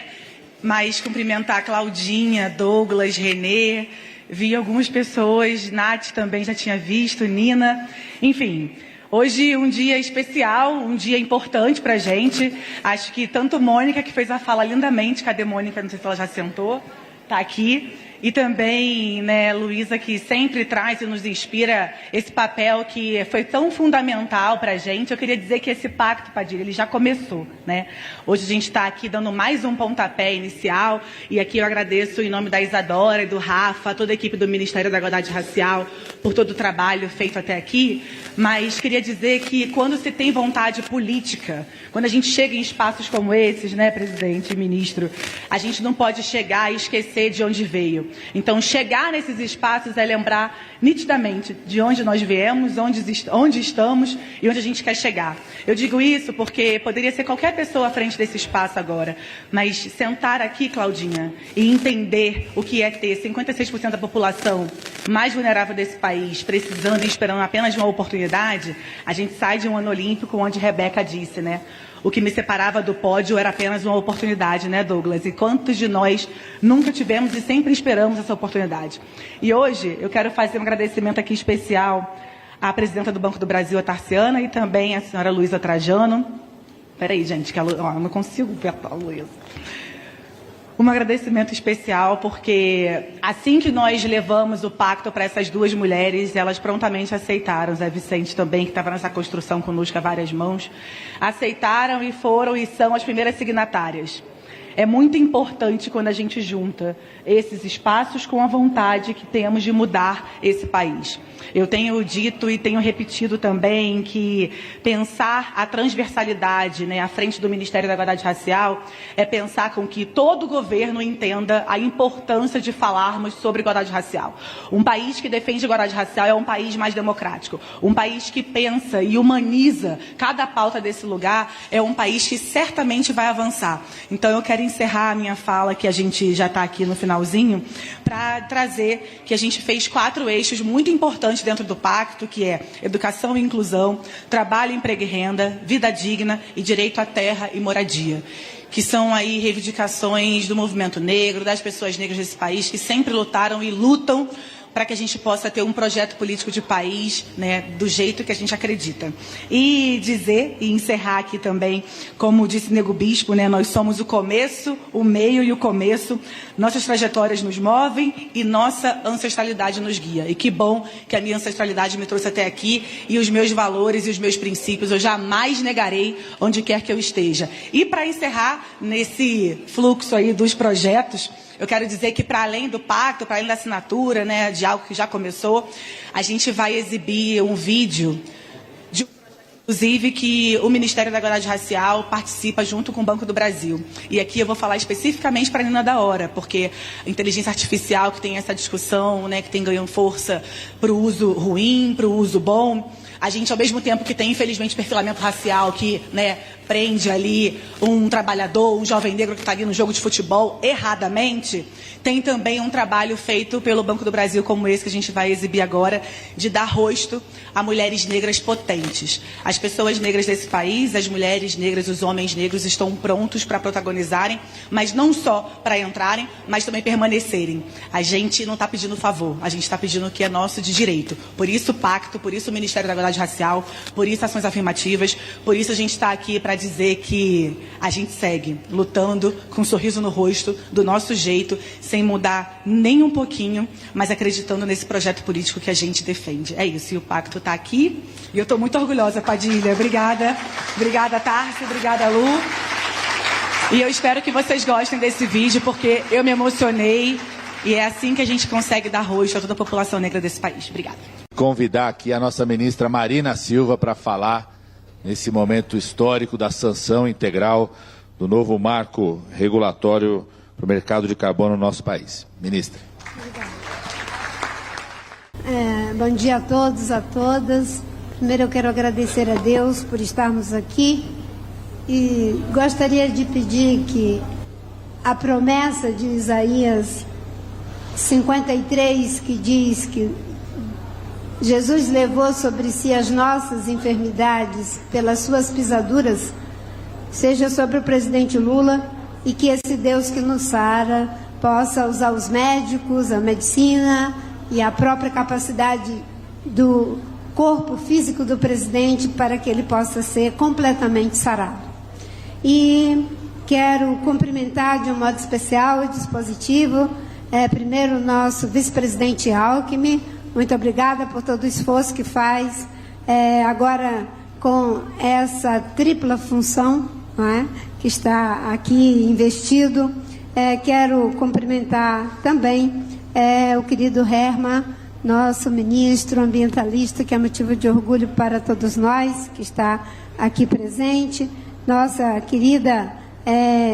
mas cumprimentar a Claudinha, Douglas, Renê, vi algumas pessoas, Nath também já tinha visto, Nina, enfim. Hoje um dia especial, um dia importante para a gente. Acho que tanto Mônica, que fez a fala lindamente, cadê Mônica? Não sei se ela já sentou, está aqui. E também, né, Luísa, que sempre traz e nos inspira esse papel que foi tão fundamental para a gente. Eu queria dizer que esse pacto, Padilha, ele já começou, né? Hoje a gente está aqui dando mais um pontapé inicial, e aqui eu agradeço em nome da Isadora e do Rafa, toda a equipe do Ministério da Igualdade Racial, por todo o trabalho feito até aqui. Mas queria dizer que quando se tem vontade política, quando a gente chega em espaços como esses, né, presidente e ministro, a gente não pode chegar e esquecer de onde veio. Então, chegar nesses espaços é lembrar nitidamente de onde nós viemos, onde estamos e onde a gente quer chegar. Eu digo isso porque poderia ser qualquer pessoa à frente desse espaço agora, mas sentar aqui, Claudinha, e entender o que é ter 56% da população mais vulnerável desse país, precisando e esperando apenas de uma oportunidade, a gente sai de um ano olímpico onde Rebeca disse, né? O que me separava do pódio era apenas uma oportunidade, né, Douglas? E quantos de nós nunca tivemos e sempre esperamos essa oportunidade? E hoje eu quero fazer um agradecimento aqui especial à presidenta do Banco do Brasil, a Tarciana, e também à senhora Luísa Trajano. Peraí, gente, que eu não consigo ver a Luísa. Um agradecimento especial, porque assim que nós levamos o pacto para essas duas mulheres, elas prontamente aceitaram. Zé Vicente também, que estava nessa construção conosco a várias mãos, aceitaram e foram e são as primeiras signatárias. É muito importante quando a gente junta esses espaços com a vontade que temos de mudar esse país. Eu tenho dito e tenho repetido também que pensar a transversalidade, né, à frente do Ministério da Igualdade Racial é pensar com que todo governo entenda a importância de falarmos sobre igualdade racial. Um país que defende igualdade racial é um país mais democrático. Um país que pensa e humaniza cada pauta desse lugar é um país que certamente vai avançar. Então eu quero encerrar a minha fala, que a gente já está aqui no finalzinho, para trazer que a gente fez 4 eixos muito importantes dentro do pacto, que é educação e inclusão, trabalho, emprego e renda, vida digna e direito à terra e moradia, que são aí reivindicações do movimento negro, das pessoas negras desse país, que sempre lutaram e lutam para que a gente possa ter um projeto político de país, né, do jeito que a gente acredita. E dizer, e encerrar aqui também, como disse Nego Bispo, né, nós somos o começo, o meio e o começo. Nossas trajetórias nos movem e nossa ancestralidade nos guia. E que bom que a minha ancestralidade me trouxe até aqui, e os meus valores e os meus princípios eu jamais negarei onde quer que eu esteja. E para encerrar nesse fluxo aí dos projetos, eu quero dizer que, para além do pacto, para além da assinatura, né, de algo que já começou, a gente vai exibir um vídeo, inclusive, que o Ministério da Igualdade Racial participa junto com o Banco do Brasil. E aqui eu vou falar especificamente para a Nina da Hora, porque a inteligência artificial que tem essa discussão, né, que tem ganhando força para o uso ruim, para o uso bom, a gente, ao mesmo tempo que tem, infelizmente, perfilamento racial que, né, prende ali um trabalhador, um jovem negro que está ali no jogo de futebol erradamente, tem também um trabalho feito pelo Banco do Brasil, como esse que a gente vai exibir agora, de dar rosto a mulheres negras potentes. As pessoas negras desse país, as mulheres negras, os homens negros estão prontos para protagonizarem, mas não só para entrarem, mas também permanecerem. A gente não está pedindo favor, a gente está pedindo o que é nosso de direito. Por isso o pacto, por isso o Ministério da Igualdade Racial, por isso ações afirmativas, por isso a gente está aqui para dizer que a gente segue lutando com um sorriso no rosto, do nosso jeito, sem mudar nem um pouquinho, mas acreditando nesse projeto político que a gente defende. É isso, e o pacto está aqui, e eu estou muito orgulhosa, Padilha. Obrigada. Obrigada, Tarso. Obrigada, Lu. E eu espero que vocês gostem desse vídeo, porque eu me emocionei, e é assim que a gente consegue dar rosto a toda a população negra desse país. Obrigada. Convidar aqui a nossa ministra Marina Silva para falar nesse momento histórico da sanção integral do novo marco regulatório para o mercado de carbono no nosso país. Ministra. Bom dia a todos, a todas. Primeiro eu quero agradecer a Deus por estarmos aqui e gostaria de pedir que a promessa de Isaías 53, que diz que Jesus levou sobre si as nossas enfermidades pelas suas pisaduras, seja sobre o presidente Lula, e que esse Deus que nos sara possa usar os médicos, a medicina e a própria capacidade do corpo físico do presidente para que ele possa ser completamente sarado. E quero cumprimentar de um modo especial e dispositivo, primeiro o nosso vice-presidente Alckmin. Muito obrigada por todo o esforço que faz, agora com essa tripla função, não é, que está aqui investido. Quero cumprimentar também o querido Herman, nosso ministro ambientalista, que é motivo de orgulho para todos nós, que está aqui presente. Nossa querida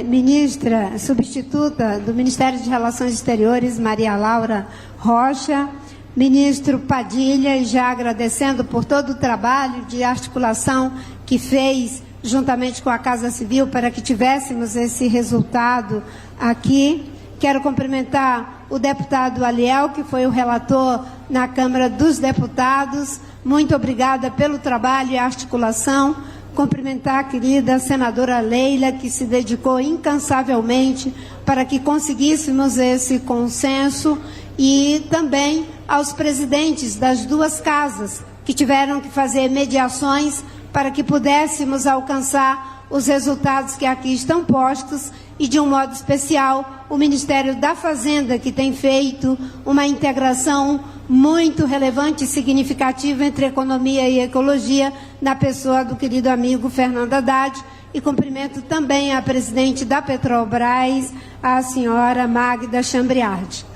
ministra substituta do Ministério de Relações Exteriores, Maria Laura Rocha. Ministro Padilha, e já agradecendo por todo o trabalho de articulação que fez juntamente com a Casa Civil para que tivéssemos esse resultado aqui. Quero cumprimentar o deputado Aliel, que foi o relator na Câmara dos Deputados. Muito obrigada pelo trabalho e articulação. Cumprimentar a querida senadora Leila, que se dedicou incansavelmente para que conseguíssemos esse consenso, e também aos presidentes das duas casas, que tiveram que fazer mediações para que pudéssemos alcançar os resultados que aqui estão postos, e de um modo especial o Ministério da Fazenda, que tem feito uma integração muito relevante e significativa entre economia e ecologia, na pessoa do querido amigo Fernando Haddad. E cumprimento também a presidente da Petrobras, a senhora Magda Chambriard.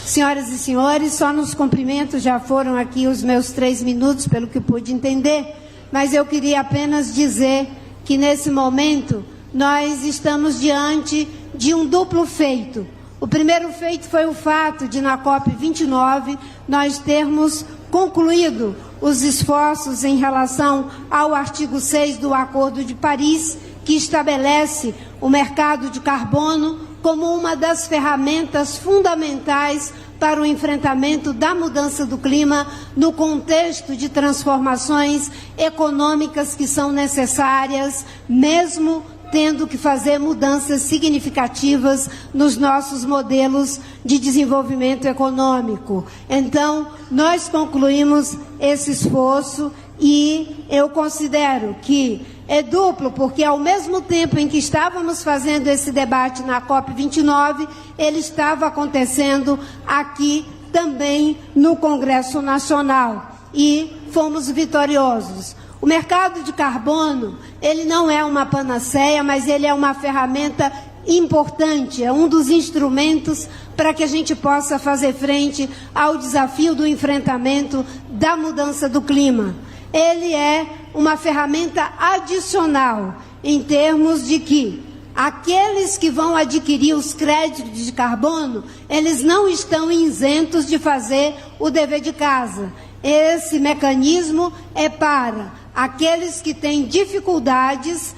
Senhoras e senhores, só nos cumprimentos, já foram aqui os meus 3 minutos, pelo que pude entender, mas eu queria apenas dizer que nesse momento nós estamos diante de um duplo feito. O primeiro feito foi o fato de, na COP29, nós termos concluído os esforços em relação ao artigo 6 do Acordo de Paris, que estabelece o mercado de carbono como uma das ferramentas fundamentais para o enfrentamento da mudança do clima no contexto de transformações econômicas que são necessárias, mesmo tendo que fazer mudanças significativas nos nossos modelos de desenvolvimento econômico. Então, nós concluímos esse esforço e eu considero que é duplo, porque ao mesmo tempo em que estávamos fazendo esse debate na COP29, ele estava acontecendo aqui também no Congresso Nacional e fomos vitoriosos. O mercado de carbono, ele não é uma panaceia, mas ele é uma ferramenta importante, é um dos instrumentos para que a gente possa fazer frente ao desafio do enfrentamento da mudança do clima. Ele é uma ferramenta adicional, em termos de que aqueles que vão adquirir os créditos de carbono, eles não estão isentos de fazer o dever de casa. Esse mecanismo é para aqueles que têm dificuldades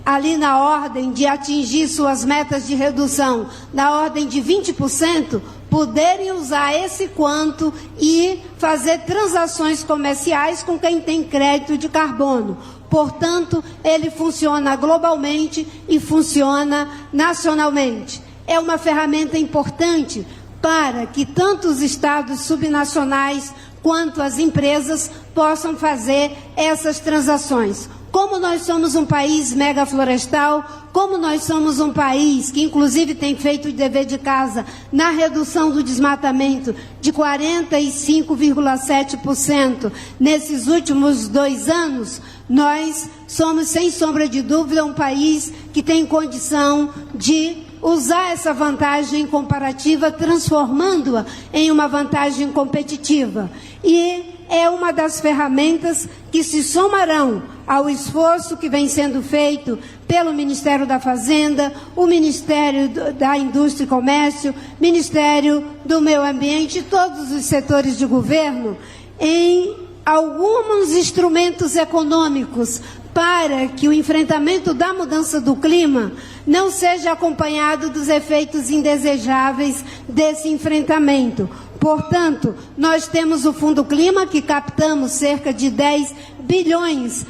ali na ordem de atingir suas metas de redução, na ordem de 20%, poderem usar esse quanto e fazer transações comerciais com quem tem crédito de carbono. Portanto, ele funciona globalmente e funciona nacionalmente. É uma ferramenta importante para que tanto os estados subnacionais quanto as empresas possam fazer essas transações. Como nós somos um país megaflorestal, como nós somos um país que inclusive tem feito o dever de casa na redução do desmatamento de 45,7% nesses últimos 2 anos, nós somos, sem sombra de dúvida, um país que tem condição de usar essa vantagem comparativa, transformando-a em uma vantagem competitiva. E é uma das ferramentas que se somarão ao esforço que vem sendo feito pelo Ministério da Fazenda, o Ministério da Indústria e Comércio, Ministério do Meio Ambiente e todos os setores de governo em alguns instrumentos econômicos para que o enfrentamento da mudança do clima não seja acompanhado dos efeitos indesejáveis desse enfrentamento. Portanto, nós temos o Fundo Clima, que captamos cerca de 10 bilhões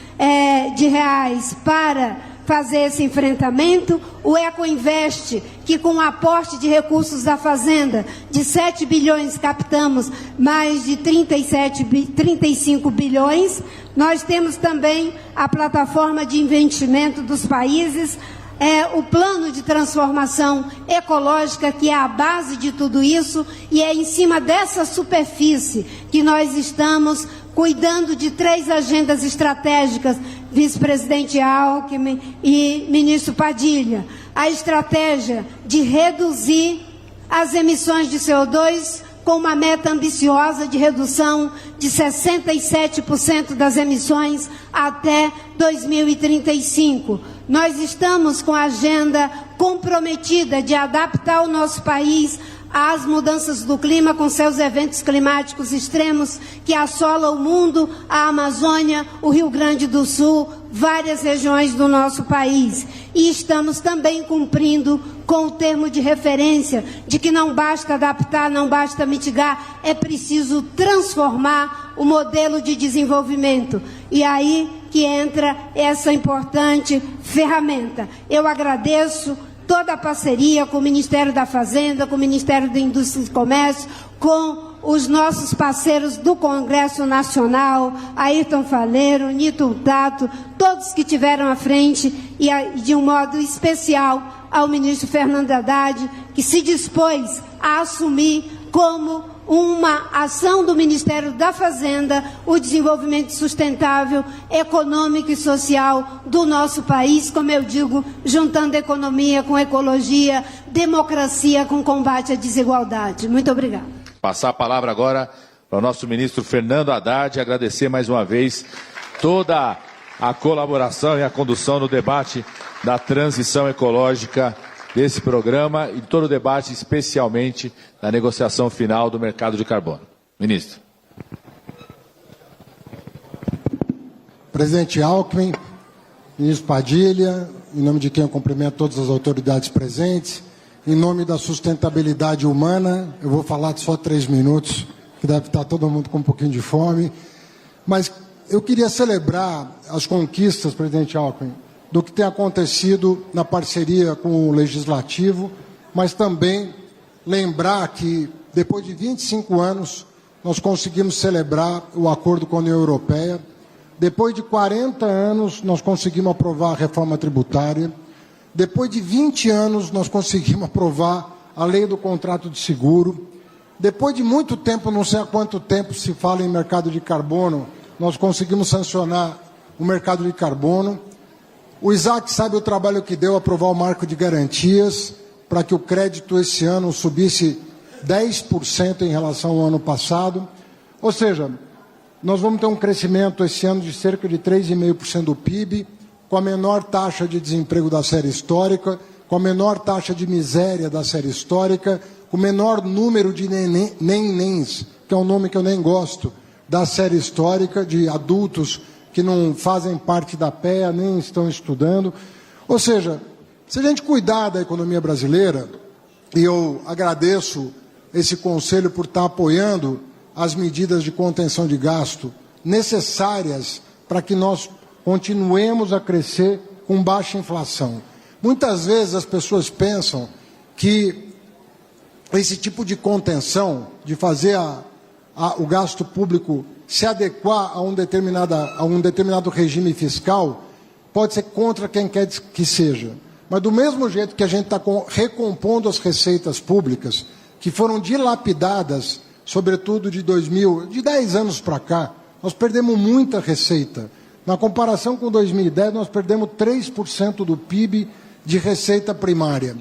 de reais para fazer esse enfrentamento, o Ecoinvest, que com o aporte de recursos da Fazenda de 7 bilhões captamos mais de 35 bilhões. Nós temos também a plataforma de investimento dos países, o plano de transformação ecológica, que é a base de tudo isso, e é em cima dessa superfície que nós estamos cuidando de 3 agendas estratégicas, vice-presidente Alckmin e ministro Padilha. A estratégia de reduzir as emissões de CO2 com uma meta ambiciosa de redução de 67% das emissões até 2035. Nós estamos com a agenda comprometida de adaptar o nosso país às mudanças do clima, com seus eventos climáticos extremos que assolam o mundo, a Amazônia, o Rio Grande do Sul, várias regiões do nosso país. E estamos também cumprindo com o termo de referência de que não basta adaptar, não basta mitigar, é preciso transformar o modelo de desenvolvimento. E aí que entra essa importante ferramenta. Eu agradeço toda a parceria com o Ministério da Fazenda, com o Ministério da Indústria e Comércio, com os nossos parceiros do Congresso Nacional, Ayrton Faleiro, Nito Tato, todos que tiveram à frente, e de um modo especial ao ministro Fernando Haddad, que se dispôs a assumir como uma ação do Ministério da Fazenda o desenvolvimento sustentável, econômico e social do nosso país, como eu digo, juntando economia com ecologia, democracia com combate à desigualdade. Muito obrigada. Passar a palavra agora para o nosso ministro Fernando Haddad, agradecer mais uma vez toda a colaboração e a condução no debate da transição ecológica desse programa e todo o debate, especialmente na negociação final do mercado de carbono. Ministro. Presidente Alckmin, ministro Padilha, em nome de quem eu cumprimento todas as autoridades presentes, em nome da sustentabilidade humana, eu vou falar só 3 minutos, que deve estar todo mundo com um pouquinho de fome, mas eu queria celebrar as conquistas, presidente Alckmin, do que tem acontecido na parceria com o Legislativo, mas também lembrar que, depois de 25 anos, nós conseguimos celebrar o acordo com a União Europeia. Depois de 40 anos, nós conseguimos aprovar a reforma tributária. Depois de 20 anos, nós conseguimos aprovar a lei do contrato de seguro. Depois de muito tempo, não sei há quanto tempo se fala em mercado de carbono, nós conseguimos sancionar o mercado de carbono. O Isaac sabe o trabalho que deu aprovar o marco de garantias para que o crédito esse ano subisse 10% em relação ao ano passado. Ou seja, nós vamos ter um crescimento esse ano de cerca de 3,5% do PIB, com a menor taxa de desemprego da série histórica, com a menor taxa de miséria da série histórica, com o menor número de nenéns, que é um nome que eu nem gosto, da série histórica, de adultos que não fazem parte da PEA, nem estão estudando. Ou seja, se a gente cuidar da economia brasileira, e eu agradeço esse conselho por estar apoiando as medidas de contenção de gasto necessárias para que nós continuemos a crescer com baixa inflação. Muitas vezes as pessoas pensam que esse tipo de contenção, de fazer o gasto público se adequar a um determinado regime fiscal, pode ser contra quem quer que seja. Mas do mesmo jeito que a gente está recompondo as receitas públicas, que foram dilapidadas, sobretudo de 10 anos para cá, nós perdemos muita receita. Na comparação com 2010, nós perdemos 3% do PIB de receita primária.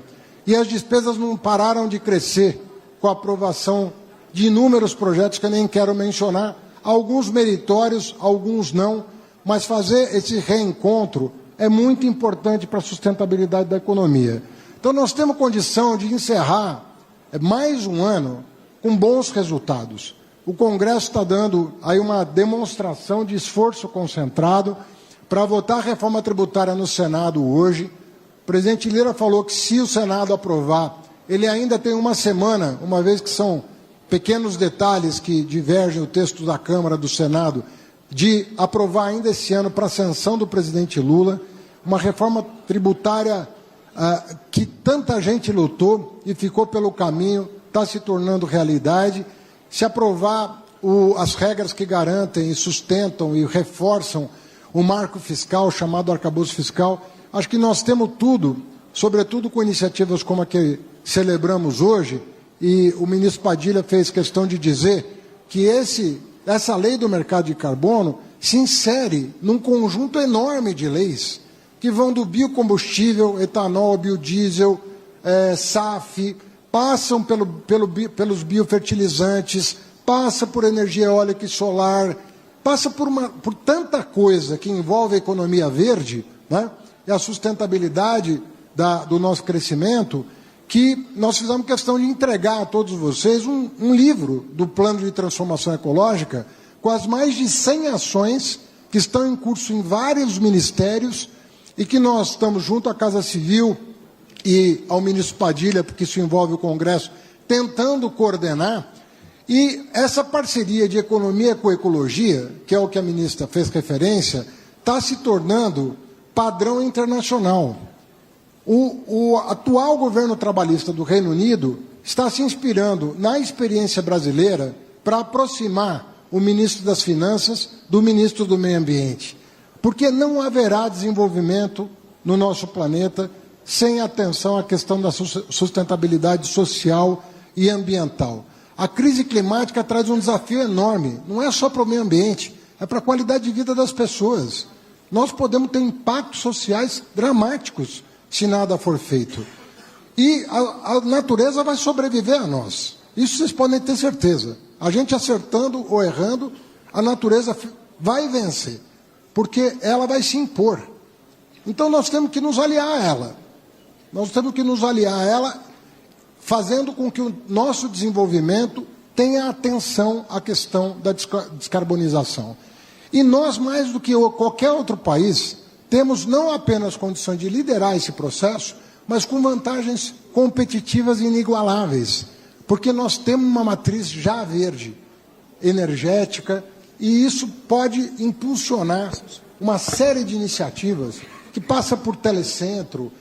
E as despesas não pararam de crescer com a aprovação de inúmeros projetos que eu nem quero mencionar, alguns meritórios, alguns não, mas fazer esse reencontro é muito importante para a sustentabilidade da economia. Então, nós temos condição de encerrar mais um ano com bons resultados. O Congresso está dando aí uma demonstração de esforço concentrado para votar a reforma tributária no Senado hoje. O presidente Lira falou que, se o Senado aprovar, ele ainda tem uma semana, uma vez que são pequenos detalhes que divergem o texto da Câmara do Senado, de aprovar ainda esse ano para a sanção do presidente Lula, uma reforma tributária que tanta gente lutou e ficou pelo caminho, está se tornando realidade. Se aprovar as regras que garantem e sustentam e reforçam o marco fiscal, chamado arcabouço fiscal, acho que nós temos tudo, sobretudo com iniciativas como a que celebramos hoje, e o ministro Padilha fez questão de dizer que essa lei do mercado de carbono se insere num conjunto enorme de leis que vão do biocombustível, etanol, biodiesel, SAF, passam pelos biofertilizantes, passa por energia eólica e solar, passa por tanta coisa que envolve a economia verde, né, e a sustentabilidade do nosso crescimento, que nós fizemos questão de entregar a todos vocês um livro do Plano de Transformação Ecológica com as mais de 100 ações que estão em curso em vários ministérios e que nós estamos junto à Casa Civil e ao ministro Padilha, porque isso envolve o Congresso, tentando coordenar. E essa parceria de economia com ecologia, que é o que a ministra fez referência, está se tornando padrão internacional. O atual governo trabalhista do Reino Unido está se inspirando na experiência brasileira para aproximar o ministro das Finanças do ministro do Meio Ambiente. Porque não haverá desenvolvimento no nosso planeta sem atenção à questão da sustentabilidade social e ambiental. A crise climática traz um desafio enorme, não é só para o meio ambiente, é para a qualidade de vida das pessoas. Nós podemos ter impactos sociais dramáticos se nada for feito. E a natureza vai sobreviver a nós. Isso vocês podem ter certeza. A gente acertando ou errando, a natureza vai vencer, porque ela vai se impor. Então nós temos que nos aliar a ela. Nós temos que nos aliar a ela, fazendo com que o nosso desenvolvimento tenha atenção à questão da descarbonização. E nós, mais do que qualquer outro país, temos não apenas condições de liderar esse processo, mas com vantagens competitivas inigualáveis, porque nós temos uma matriz já verde, energética, e isso pode impulsionar uma série de iniciativas que passa por telecentro,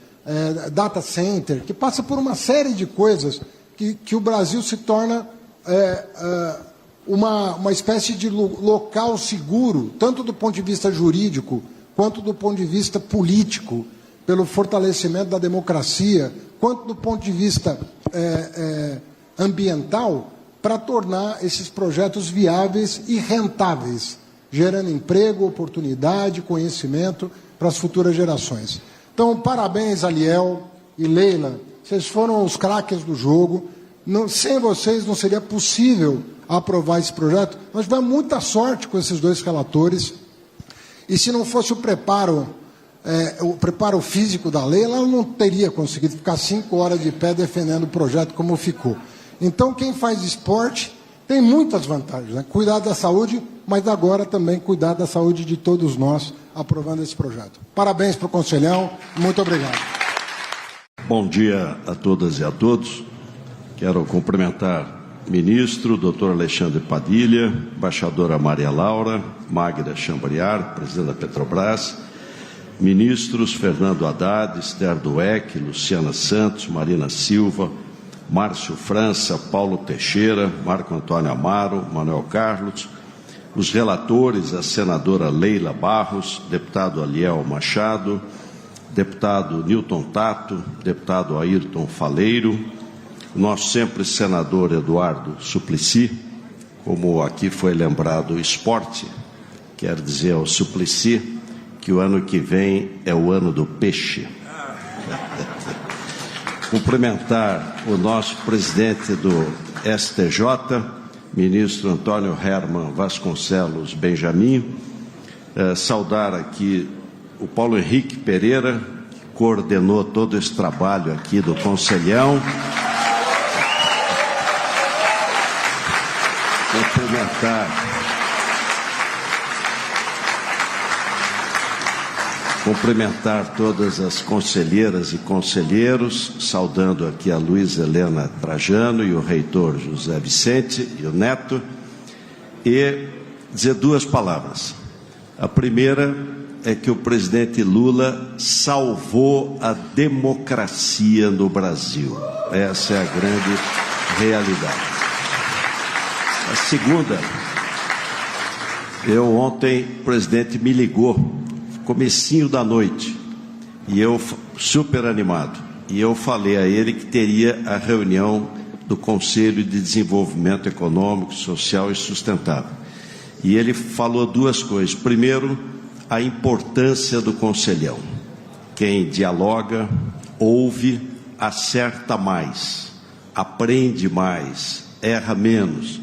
data center, que passa por uma série de coisas que o Brasil se torna uma espécie de local seguro, tanto do ponto de vista jurídico, quanto do ponto de vista político, pelo fortalecimento da democracia, quanto do ponto de vista ambiental, para tornar esses projetos viáveis e rentáveis, gerando emprego, oportunidade, conhecimento para as futuras gerações. Então, parabéns, Aliel e Leila, vocês foram os craques do jogo. Sem vocês não seria possível aprovar esse projeto. Nós tivemos muita sorte com esses dois relatores. E se não fosse o preparo físico da Leila, ela não teria conseguido ficar 5 horas de pé defendendo o projeto como ficou. Então, quem faz esporte tem muitas vantagens, né? Cuidar da saúde, mas agora também cuidar da saúde de todos nós, aprovando esse projeto. Parabéns para o Conselhão, muito obrigado. Bom dia a todas e a todos. Quero cumprimentar ministro, doutor Alexandre Padilha, embaixadora Maria Laura, Magda Chambriard, presidente da Petrobras, ministros Fernando Haddad, Esther Dweck, Luciana Santos, Marina Silva, Márcio França, Paulo Teixeira, Marco Antônio Amaro, Manuel Carlos, os relatores, a senadora Leila Barros, deputado Aliel Machado, deputado Newton Tato, deputado Ayrton Faleiro, nosso sempre senador Eduardo Suplicy, como aqui foi lembrado o esporte, quer dizer ao Suplicy que o ano que vem é o ano do peixe. Cumprimentar o nosso presidente do STJ, ministro Antônio Herman Vasconcelos Benjamin, saudar aqui o Paulo Henrique Pereira, que coordenou todo esse trabalho aqui do Conselhão. Cumprimentar todas as conselheiras e conselheiros, saudando aqui a Luísa Helena Trajano e o reitor José Vicente e o neto, e dizer duas palavras. A primeira é que o presidente Lula salvou a democracia no Brasil. Essa é a grande realidade. A segunda, ontem o presidente me ligou, comecinho da noite, e eu super animado, e eu falei a ele que teria a reunião do Conselho de Desenvolvimento Econômico, Social e Sustentável. E ele falou duas coisas. Primeiro, a importância do Conselhão. Quem dialoga, ouve, acerta mais, aprende mais, erra menos.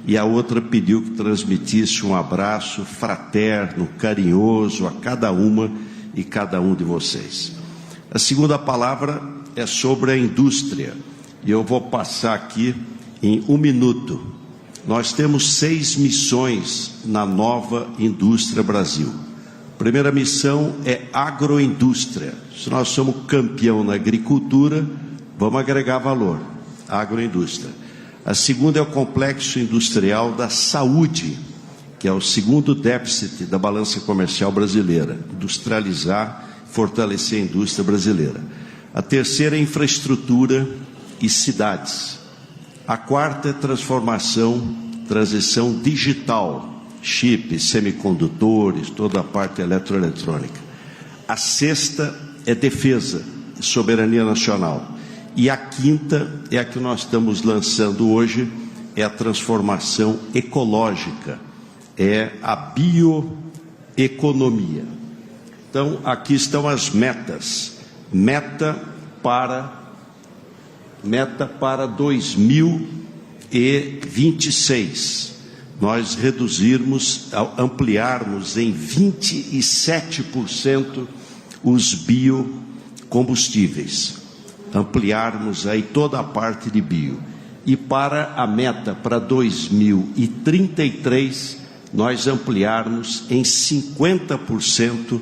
E a outra pediu que transmitisse um abraço fraterno, carinhoso a cada uma e cada um de vocês. A segunda palavra é sobre a indústria, e eu vou passar aqui em 1 minuto. Nós temos 6 missões na nova Indústria Brasil. A primeira missão é agroindústria. Se nós somos campeão na agricultura, vamos agregar valor, agroindústria. A segunda é o complexo industrial da saúde, que é o segundo déficit da balança comercial brasileira, industrializar, fortalecer a indústria brasileira. A terceira é infraestrutura e cidades. A quarta é transição digital, chips, semicondutores, toda a parte eletroeletrônica. A sexta é defesa, soberania nacional. E a quinta é a que nós estamos lançando hoje, é a transformação ecológica, é a bioeconomia. Então, aqui estão as metas. Meta para 2026. Nós reduzirmos, ampliarmos em 27% os biocombustíveis. Ampliarmos aí toda a parte de bio. E para a meta para 2033, nós ampliarmos em 50%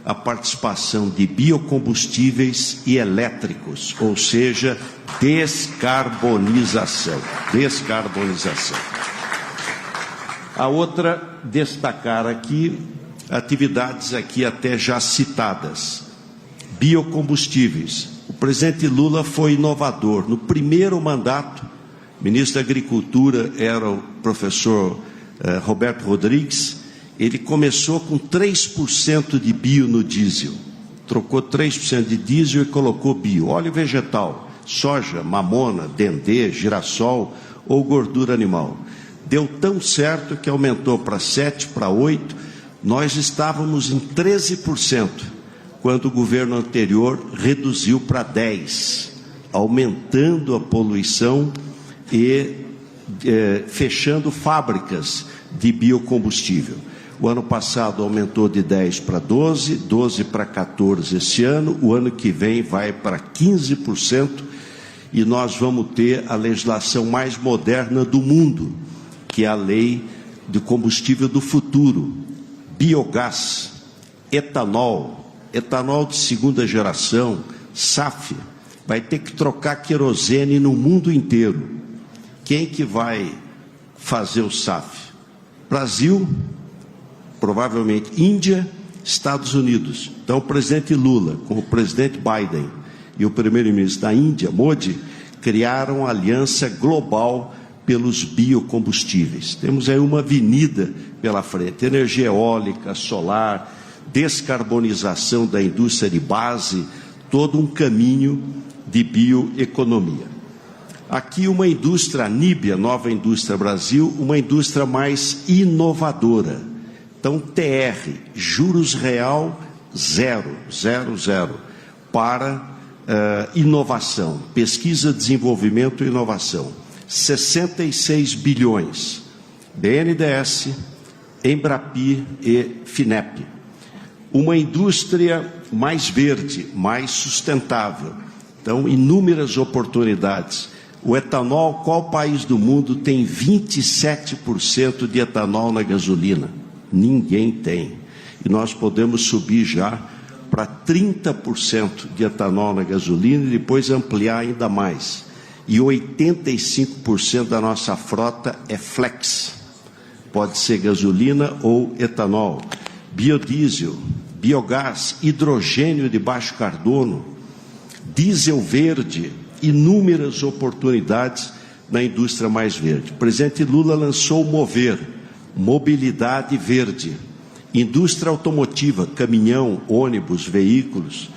a participação de biocombustíveis e elétricos, ou seja, descarbonização. A outra, destacar aqui, atividades aqui até já citadas. Biocombustíveis. O presidente Lula foi inovador. No primeiro mandato, o ministro da Agricultura era o professor Roberto Rodrigues. Ele começou com 3% de bio no diesel. Trocou 3% de diesel e colocou bio. Óleo vegetal, soja, mamona, dendê, girassol ou gordura animal. Deu tão certo que aumentou para 7%, para 8%. Nós estávamos em 13%. Quando o governo anterior reduziu para 10%, aumentando a poluição e fechando fábricas de biocombustível. O ano passado aumentou de 10% para 12%, 12% para 14% esse ano, o ano que vem vai para 15%, e nós vamos ter a legislação mais moderna do mundo, que é a lei de combustível do futuro, biogás, etanol de segunda geração, SAF, vai ter que trocar querosene no mundo inteiro. quem que vai fazer o SAF? Brasil, provavelmente Índia, Estados Unidos. Então, o presidente Lula, com o presidente Biden e o primeiro-ministro da Índia, Modi, criaram a aliança global pelos biocombustíveis. Temos aí uma avenida pela frente: energia eólica, solar, descarbonização da indústria de base, todo um caminho de bioeconomia. Aqui uma indústria, a Níbia, Nova Indústria Brasil, uma indústria mais inovadora. Então, TR, juros real, 0, para inovação, pesquisa, desenvolvimento e inovação. 66 bilhões, BNDES, Embrapi e FINEP. Uma indústria mais verde, mais sustentável. Então, inúmeras oportunidades. O etanol, qual país do mundo tem 27% de etanol na gasolina? Ninguém tem. E nós podemos subir já para 30% de etanol na gasolina e depois ampliar ainda mais. E 85% da nossa frota é flex. Pode ser gasolina ou etanol. Biodiesel, biogás, hidrogênio de baixo carbono, diesel verde, inúmeras oportunidades na indústria mais verde. O presidente Lula lançou o Mover, mobilidade verde, indústria automotiva, caminhão, ônibus, veículos.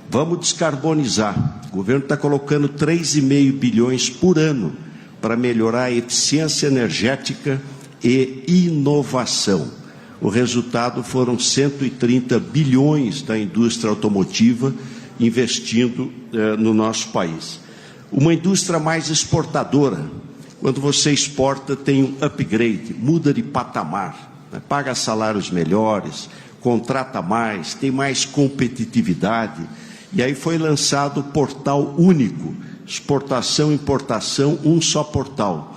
Vamos descarbonizar. O governo está colocando 3,5 bilhões por ano para melhorar a eficiência energética e inovação. O resultado foram 130 bilhões da indústria automotiva investindo no nosso país. Uma indústria mais exportadora. Quando você exporta, tem um upgrade, muda de patamar, né? Paga salários melhores, contrata mais, tem mais competitividade. E aí foi lançado o portal único, exportação e importação, um só portal.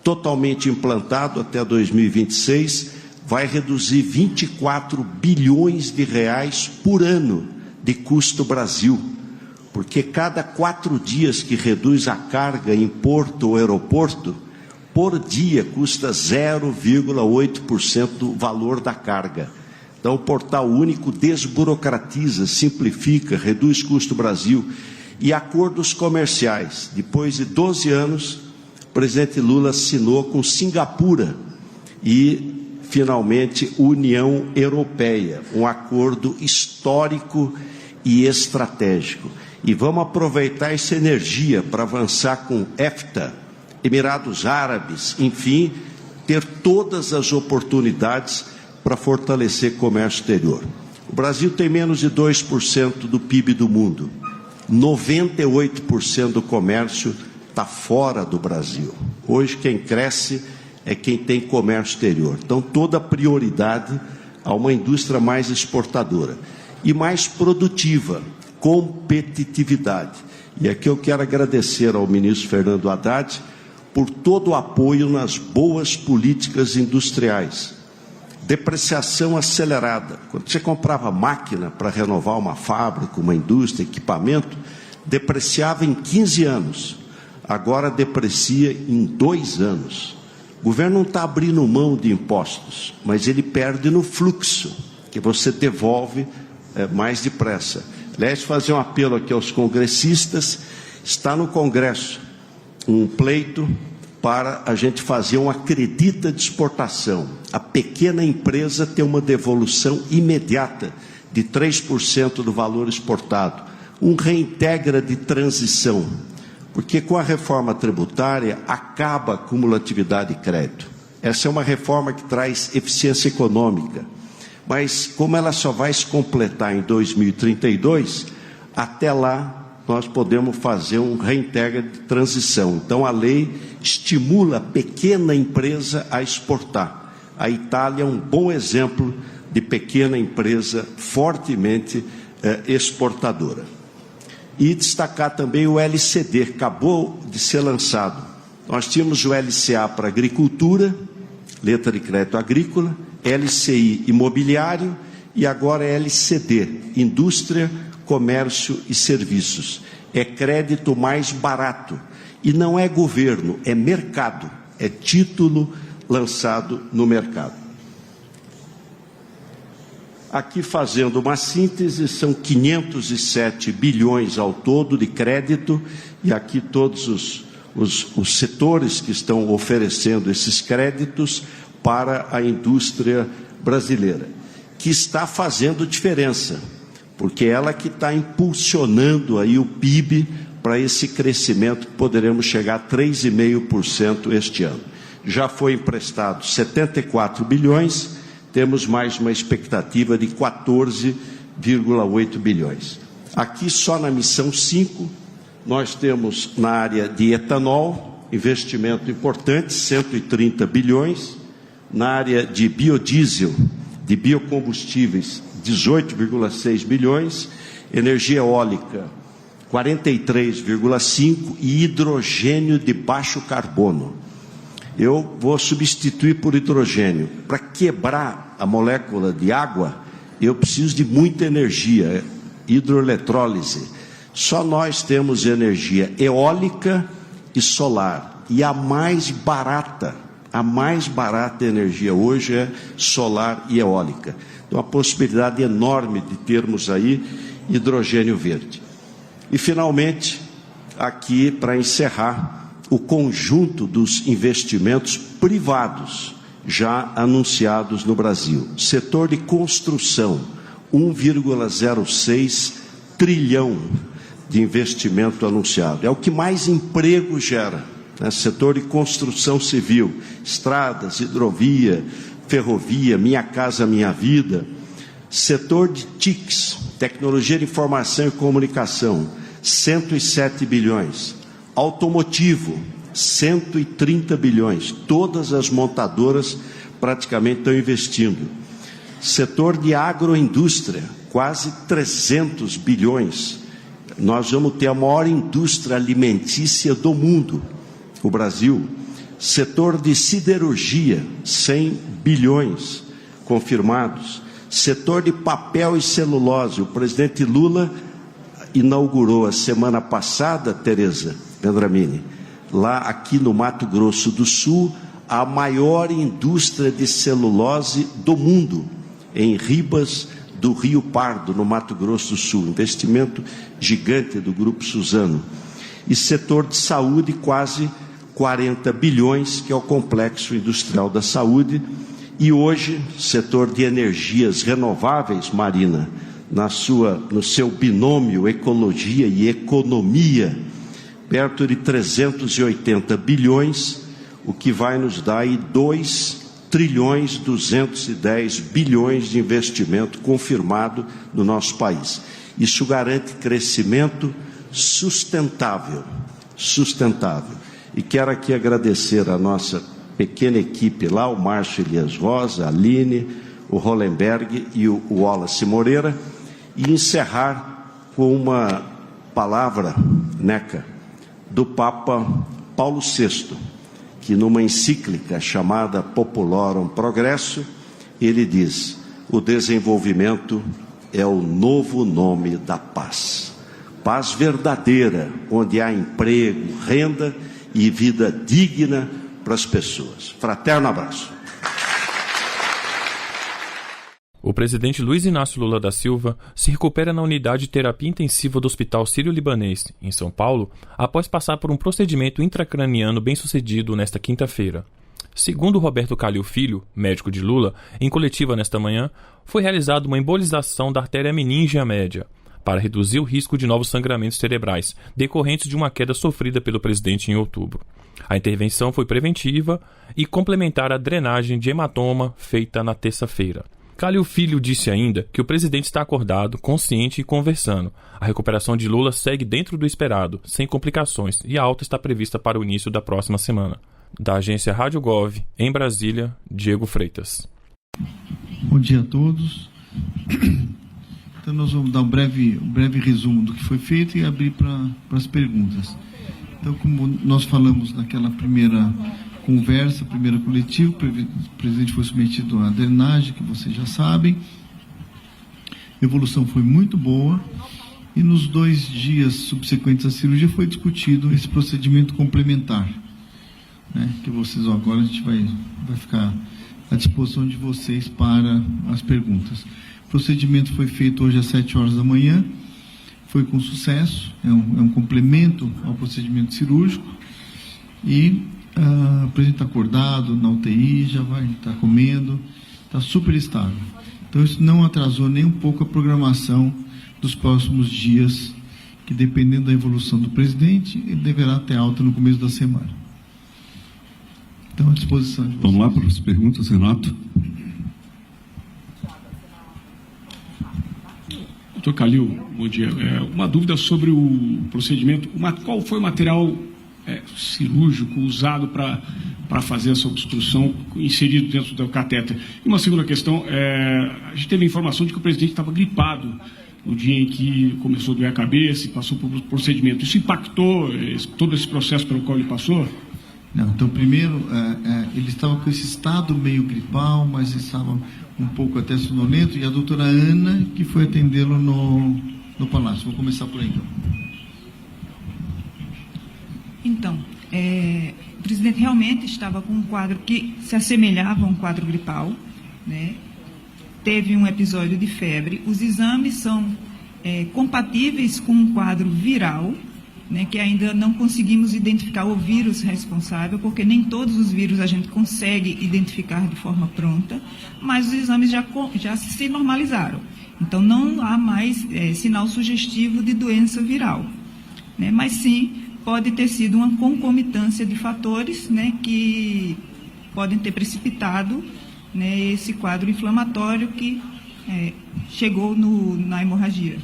Totalmente implantado até 2026, vai reduzir 24 bilhões de reais por ano de custo Brasil. Porque cada 4 dias que reduz a carga em porto ou aeroporto, por dia custa 0,8% do valor da carga. Então, o portal único desburocratiza, simplifica, reduz custo Brasil. E acordos comerciais. Depois de 12 anos, o presidente Lula assinou com Singapura e, finalmente, União Europeia, um acordo histórico e estratégico. E vamos aproveitar essa energia para avançar com EFTA, Emirados Árabes, enfim, ter todas as oportunidades para fortalecer o comércio exterior. O Brasil tem menos de 2% do PIB do mundo. 98% do comércio está fora do Brasil. Hoje quem cresce é quem tem comércio exterior. Então toda a prioridade a uma indústria mais exportadora e mais produtiva, competitividade. E aqui eu quero agradecer ao ministro Fernando Haddad por todo o apoio nas boas políticas industriais. Depreciação acelerada. Quando você comprava máquina para renovar uma fábrica, uma indústria, equipamento, depreciava em 15 anos. Agora deprecia em 2 anos. O governo não está abrindo mão de impostos, mas ele perde no fluxo, que você devolve mais depressa. Aliás, fazer um apelo aqui aos congressistas, está no Congresso um pleito para a gente fazer um acredita de exportação. A pequena empresa tem uma devolução imediata de 3% do valor exportado. Um reintegra de transição, porque com a reforma tributária acaba a cumulatividade de crédito. Essa é uma reforma que traz eficiência econômica. Mas como ela só vai se completar em 2032, até lá nós podemos fazer um reintegra de transição. Então a lei estimula a pequena empresa a exportar. A Itália é um bom exemplo de pequena empresa fortemente exportadora. E destacar também o LCD, que acabou de ser lançado. Nós tínhamos o LCA para agricultura, letra de crédito agrícola, LCI imobiliário e agora LCD, indústria, comércio e serviços. É crédito mais barato E não é governo, é mercado, é título lançado no mercado. Aqui, fazendo uma síntese, são 507 bilhões ao todo de crédito, e aqui todos os setores que estão oferecendo esses créditos para a indústria brasileira, que está fazendo diferença, porque ela que está impulsionando aí o PIB para esse crescimento que poderemos chegar a 3,5% este ano. Já foi emprestado 74 bilhões, temos mais uma expectativa de 14,8 bilhões. Aqui, só na missão 5, nós temos na área de etanol, investimento importante, 130 bilhões, na área de biodiesel, de biocombustíveis, 18,6 bilhões, energia eólica, 43,5 e hidrogênio de baixo carbono. Eu vou substituir por hidrogênio. Para quebrar a molécula de água, eu preciso de muita energia, hidroeletrólise. Só nós temos energia eólica e solar. E a mais barata energia hoje é solar e eólica. Então, uma possibilidade enorme de termos aí hidrogênio verde. E, finalmente, aqui, para encerrar, o conjunto dos investimentos privados já anunciados no Brasil. Setor de construção, 1,06 trilhão de investimento anunciado. É o que mais emprego gera, né? Setor de construção civil, estradas, hidrovia, ferrovia, Minha Casa Minha Vida. Setor de TICs, tecnologia de informação e comunicação, 107 bilhões. Automotivo, 130 bilhões. Todas as montadoras praticamente estão investindo. Setor de agroindústria, quase 300 bilhões. Nós vamos ter a maior indústria alimentícia do mundo, o Brasil. Setor de siderurgia, 100 bilhões confirmados. Setor de papel e celulose, o presidente Lula inaugurou a semana passada, Tereza Vendramini, lá aqui no Mato Grosso do Sul, a maior indústria de celulose do mundo, em Ribas do Rio Pardo, no Mato Grosso do Sul. Investimento gigante do Grupo Suzano. E setor de saúde, quase 40 bilhões, que é o Complexo Industrial da Saúde. E hoje, setor de energias renováveis, Marina, no seu binômio ecologia e economia, perto de 380 bilhões, o que vai nos dar aí 2,210 trilhões de investimento confirmado no nosso país. Isso garante crescimento sustentável. E quero aqui agradecer a nossa pequena equipe lá, o Márcio Elias Rosa, a Aline, o Hollenberg e o Wallace Moreira, e encerrar com uma palavra, Neca, do Papa Paulo VI, que numa encíclica chamada Populorum Progresso, ele diz: o desenvolvimento é o novo nome da paz. Paz verdadeira, onde há emprego, renda e vida digna para as pessoas. Fraterno abraço. O presidente Luiz Inácio Lula da Silva se recupera na unidade de terapia intensiva do Hospital Sírio-Libanês, em São Paulo, após passar por um procedimento intracraniano bem-sucedido nesta quinta-feira. Segundo Roberto Calil Filho, médico de Lula, em coletiva nesta manhã, foi realizada uma embolização da artéria meníngea média, para reduzir o risco de novos sangramentos cerebrais, decorrentes de uma queda sofrida pelo presidente em outubro. A intervenção foi preventiva e complementar à drenagem de hematoma feita na terça-feira. Calil Filho disse ainda que o presidente está acordado, consciente e conversando. A recuperação de Lula segue dentro do esperado, sem complicações, e a alta está prevista para o início da próxima semana. Da agência Rádio Gov, em Brasília, Diego Freitas. Bom dia a todos. Então nós vamos dar um breve resumo do que foi feito e abrir para as perguntas. Então, como nós falamos naquela primeira conversa, primeira coletiva, o presidente foi submetido à drenagem, que vocês já sabem. A evolução foi muito boa E nos 2 dias subsequentes à cirurgia foi discutido esse procedimento complementar, né, que vocês agora a gente vai ficar à disposição de vocês para as perguntas. O procedimento foi feito hoje às 7 horas da manhã, foi com sucesso, é um complemento ao procedimento cirúrgico, e o presidente está acordado na UTI, já vai estar comendo, está super estável. Então isso não atrasou nem um pouco a programação dos próximos dias, que dependendo da evolução do presidente, ele deverá ter alta no começo da semana. Então, à disposição de vocês. Vamos lá para as perguntas, Renato. Doutor Calil, bom dia. Uma dúvida sobre o procedimento. Qual foi o material cirúrgico usado para fazer essa obstrução inserido dentro do catéter? E uma segunda questão, a gente teve a informação de que o presidente estava gripado no dia em que começou a doer a cabeça e passou por procedimento. Isso impactou todo esse processo pelo qual ele passou? Não, então primeiro, ele estava com esse estado meio gripal, mas estava um pouco até sonolento, e a doutora Ana que foi atendê-lo no Palácio. Vou começar por aí, então. Então, o presidente realmente estava com um quadro que se assemelhava a um quadro gripal, né? Teve um episódio de febre. Os exames são compatíveis com um quadro viral, né, que ainda não conseguimos identificar o vírus responsável, porque nem todos os vírus a gente consegue identificar de forma pronta, mas os exames já se normalizaram. Então, não há mais sinal sugestivo de doença viral, né, mas sim pode ter sido uma concomitância de fatores, né, que podem ter precipitado, né, esse quadro inflamatório que chegou na hemorragia.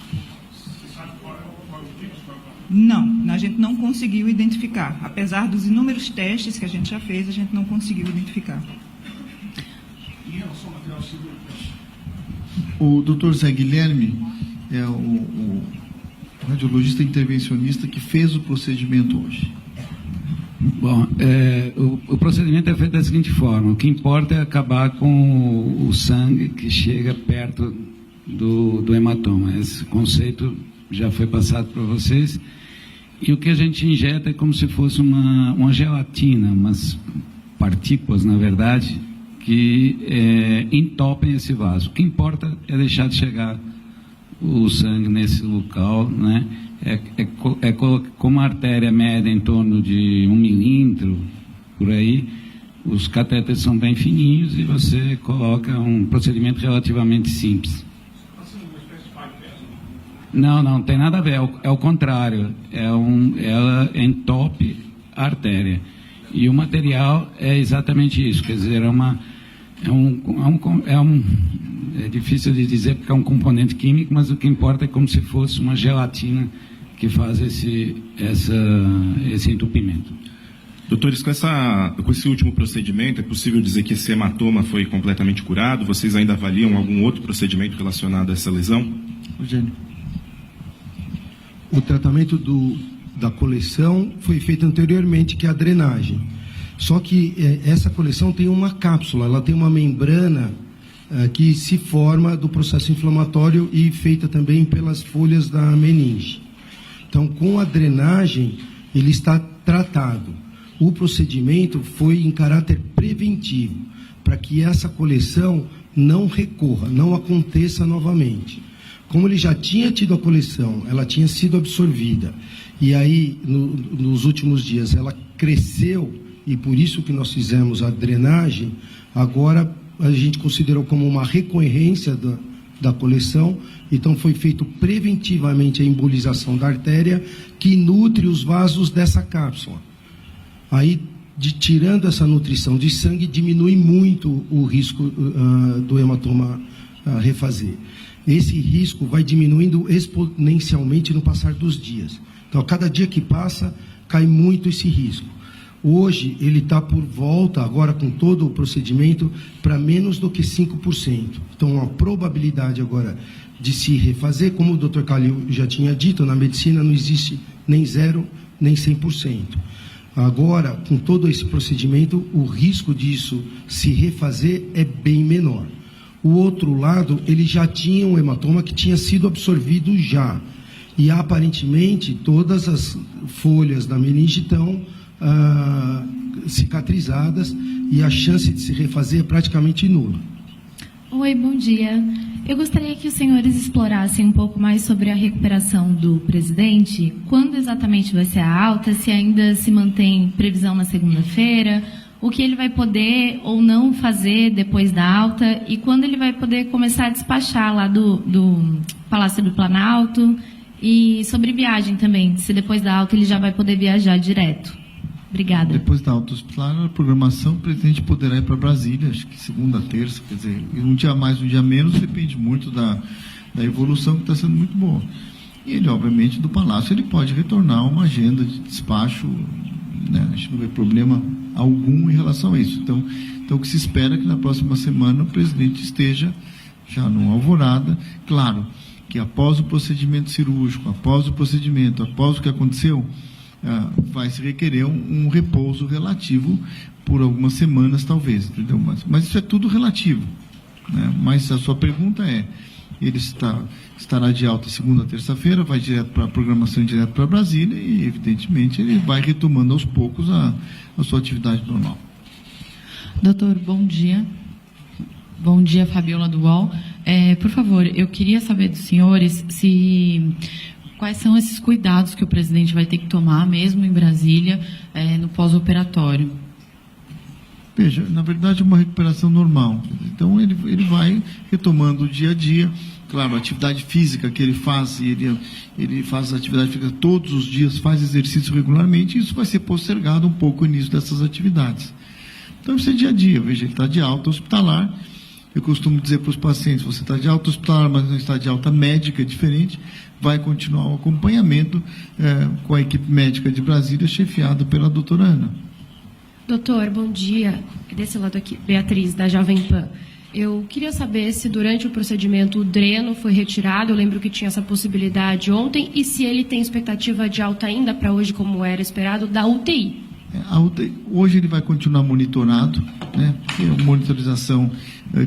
Não, a gente não conseguiu identificar. Apesar dos inúmeros testes que a gente já fez, a gente não conseguiu identificar. Em relação ao material cirúrgico? O Dr. Zé Guilherme é o radiologista intervencionista que fez o procedimento hoje. Bom, o procedimento é feito da seguinte forma: o que importa é acabar com o sangue que chega perto do hematoma. Esse conceito já foi passado para vocês. E o que a gente injeta é como se fosse uma gelatina, umas partículas, na verdade, que entopem esse vaso. O que importa é deixar de chegar o sangue nesse local, né? Como a artéria mede em torno de 1 milímetro, por aí, os catéteres são bem fininhos e você coloca um procedimento relativamente simples. Não tem nada a ver, é o contrário, ela entope a artéria. E o material é exatamente isso, quer dizer, é difícil de dizer porque é um componente químico, mas o que importa é como se fosse uma gelatina que faz esse entupimento. Doutores, com esse último procedimento, é possível dizer que esse hematoma foi completamente curado? Vocês ainda avaliam algum outro procedimento relacionado a essa lesão? Eugênio. O tratamento da coleção foi feito anteriormente, que é a drenagem. Só que essa coleção tem uma cápsula, ela tem uma membrana que se forma do processo inflamatório e feita também pelas folhas da meninge. Então, com a drenagem, ele está tratado. O procedimento foi em caráter preventivo, para que essa coleção não recorra, não aconteça novamente. Como ele já tinha tido a coleção, ela tinha sido absorvida, e aí, nos últimos dias, ela cresceu, e por isso que nós fizemos a drenagem, agora a gente considerou como uma recorrência da coleção, então foi feito preventivamente a embolização da artéria, que nutre os vasos dessa cápsula. Aí, tirando essa nutrição de sangue, diminui muito o risco do hematoma refazer. Esse risco vai diminuindo exponencialmente no passar dos dias. Então, a cada dia que passa, cai muito esse risco. Hoje, ele está por volta, agora com todo o procedimento, para menos do que 5%. Então, a probabilidade agora de se refazer, como o Dr. Calil já tinha dito, na medicina não existe nem 0, nem 100%. Agora, com todo esse procedimento, o risco disso se refazer é bem menor. O outro lado, ele já tinha um hematoma que tinha sido absorvido já. E aparentemente todas as folhas da meninge estão cicatrizadas e a chance de se refazer é praticamente nula. Oi, bom dia. Eu gostaria que os senhores explorassem um pouco mais sobre a recuperação do presidente. Quando exatamente vai ser a alta? Se ainda se mantém previsão na segunda-feira? O que ele vai poder ou não fazer depois da alta? E quando ele vai poder começar a despachar lá do Palácio do Planalto? E sobre viagem também, se depois da alta ele já vai poder viajar direto. Obrigada. Depois da alta hospitalar, a programação, o presidente poderá ir para Brasília, acho que segunda, terça, quer dizer, um dia mais, um dia menos, depende muito da evolução, que está sendo muito boa. E ele, obviamente, do Palácio, ele pode retornar uma agenda de despacho, né? A gente não vê problema algum em relação a isso. Então o que se espera é que na próxima semana o presidente esteja já no Alvorada. Claro que após o procedimento cirúrgico, após o que aconteceu, vai se requerer um repouso relativo por algumas semanas, talvez, entendeu? Mas isso é tudo relativo, né? Mas a sua pergunta é, ele estará de alta segunda, terça-feira, vai direto para a programação, direto para Brasília e, evidentemente, ele vai retomando aos poucos a sua atividade normal. Doutor, bom dia. Bom dia, Fabiola do UOL. Por favor, eu queria saber dos senhores quais são esses cuidados que o presidente vai ter que tomar, mesmo em Brasília, no pós-operatório. Veja, na verdade é uma recuperação normal. Então ele vai retomando o dia a dia. Claro, a atividade física que ele faz, ele faz atividade física todos os dias, faz exercício regularmente, e isso vai ser postergado um pouco o início dessas atividades. Então isso é dia a dia. Veja, ele está de alta hospitalar. Eu costumo dizer para os pacientes, você está de alta hospitalar, mas não está de alta médica, é diferente. Vai continuar o acompanhamento com a equipe médica de Brasília, chefiada pela doutora Ana. Doutor, bom dia. Desse lado aqui, Beatriz, da Jovem Pan. Eu queria saber se durante o procedimento o dreno foi retirado, eu lembro que tinha essa possibilidade ontem, e se ele tem expectativa de alta ainda para hoje, como era esperado, da UTI. Hoje ele vai continuar monitorado, né? Monitorização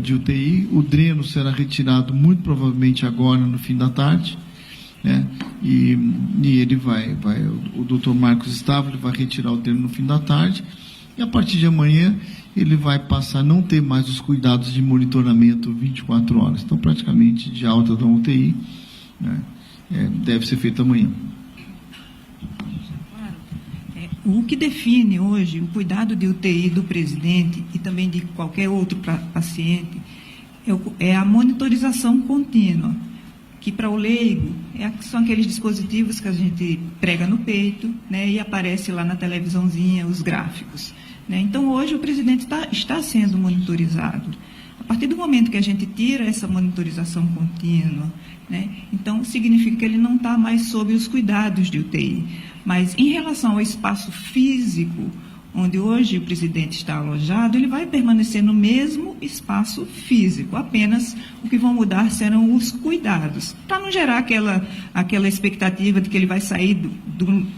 de UTI. O dreno será retirado muito provavelmente agora no fim da tarde, né? E ele o doutor Marcos Estávao vai retirar o dreno no fim da tarde, e a partir de amanhã ele vai passar a não ter mais os cuidados de monitoramento 24 horas. Então, praticamente de alta da UTI, né? Deve ser feito amanhã. O que define hoje o cuidado de UTI do presidente e também de qualquer outro paciente é a monitorização contínua, que para o leigo são aqueles dispositivos que a gente prega no peito, né, e aparece lá na televisãozinha os gráficos, né? Então, hoje o presidente está sendo monitorizado. A partir do momento que a gente tira essa monitorização contínua, né, então significa que ele não está mais sob os cuidados de UTI. Mas, em relação ao espaço físico, onde hoje o presidente está alojado, ele vai permanecer no mesmo espaço físico, apenas o que vão mudar serão os cuidados, para não gerar aquela expectativa de que ele vai sair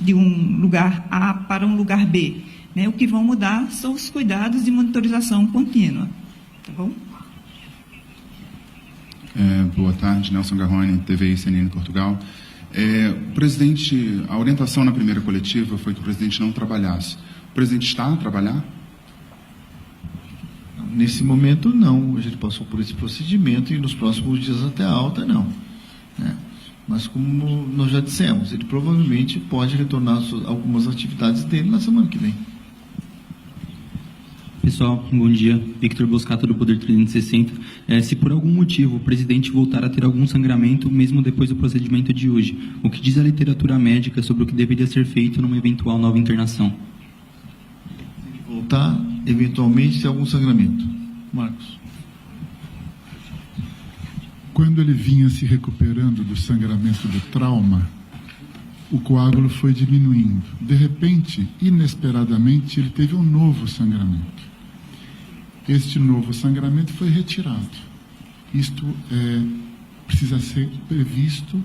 de um lugar A para um lugar B, né? O que vão mudar são os cuidados de monitorização contínua. Tá bom? Boa tarde, Nelson Garrone, TVI CNN Portugal. O presidente, a orientação na primeira coletiva foi que o presidente não trabalhasse. O presidente está a trabalhar? Nesse momento, não. Hoje ele passou por esse procedimento e nos próximos dias até a alta, não. Mas, como nós já dissemos, ele provavelmente pode retornar algumas atividades dele na semana que vem. Pessoal, bom dia. Victor Boscato, do Poder 360. Se por algum motivo o presidente voltar a ter algum sangramento, mesmo depois do procedimento de hoje, o que diz a literatura médica sobre o que deveria ser feito numa eventual nova internação? Voltar, eventualmente, ter algum sangramento. Marcos. Quando ele vinha se recuperando do sangramento do trauma, o coágulo foi diminuindo. De repente, inesperadamente, ele teve um novo sangramento. Este novo sangramento foi retirado. Isto precisa ser previsto,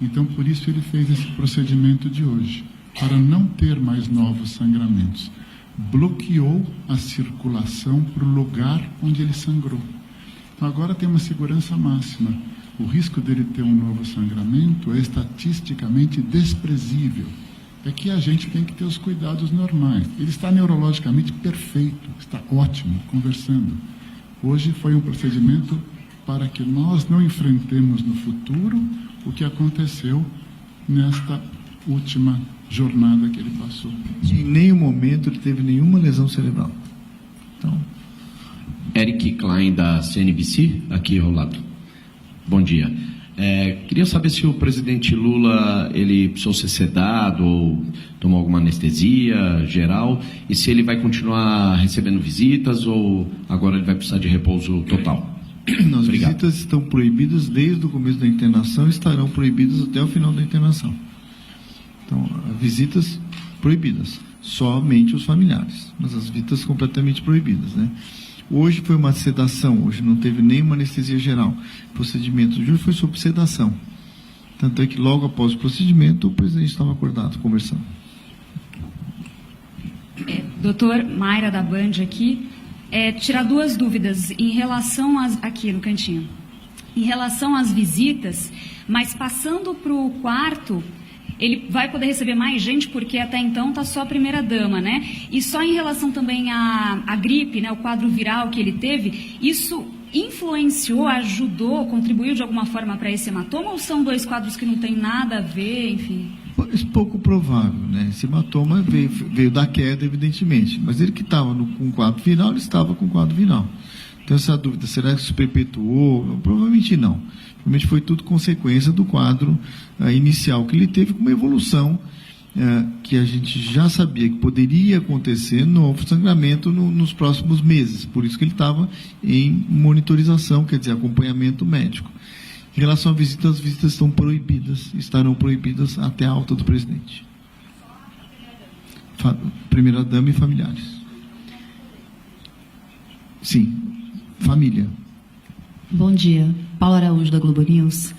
então por isso ele fez esse procedimento de hoje, para não ter mais novos sangramentos. Bloqueou a circulação para o lugar onde ele sangrou. Então agora tem uma segurança máxima. o risco dele ter um novo sangramento é estatisticamente desprezível. É que a gente tem que ter os cuidados normais. Ele está neurologicamente perfeito, está ótimo, conversando. Hoje foi um procedimento para que nós não enfrentemos no futuro o que aconteceu nesta última jornada que ele passou. Em nenhum momento ele teve nenhuma lesão cerebral. Então... Eric Klein, da CNBC, aqui ao lado. Bom dia. Queria saber se o presidente Lula ele precisou ser sedado ou tomou alguma anestesia geral e se ele vai continuar recebendo visitas ou agora ele vai precisar de repouso total. As visitas estão proibidas desde o começo da internação e estarão proibidas até o final da internação. Então, visitas proibidas, somente os familiares, mas as visitas completamente proibidas, né? Hoje foi uma sedação, hoje não teve nenhuma anestesia geral. O procedimento de hoje foi sob sedação. Tanto é que logo após o procedimento, o presidente estava acordado, conversando. Doutor Mayra da Band aqui, tirar duas dúvidas em relação aqui no cantinho. Em relação às visitas, mas passando para o quarto, ele vai poder receber mais gente, porque até então está só a primeira-dama, né? E só em relação também à gripe, né, o quadro viral que ele teve, isso influenciou, ajudou, contribuiu de alguma forma para esse hematoma, ou são dois quadros que não tem nada a ver, enfim? É pouco provável, né? Esse hematoma veio da queda, evidentemente, mas ele que estava com quadro viral, ele estava com quadro viral. Então, essa dúvida, será que se perpetuou? Provavelmente não. Provavelmente foi tudo consequência do quadro inicial que ele teve, com uma evolução que a gente já sabia que poderia acontecer novo sangramento nos próximos meses. Por isso que ele estava em monitorização, quer dizer, acompanhamento médico. Em relação à visita, as visitas estão proibidas, estarão proibidas até a alta do presidente. Primeira-dama e familiares. Sim, família. Bom dia, Paula Araújo, da Globo News.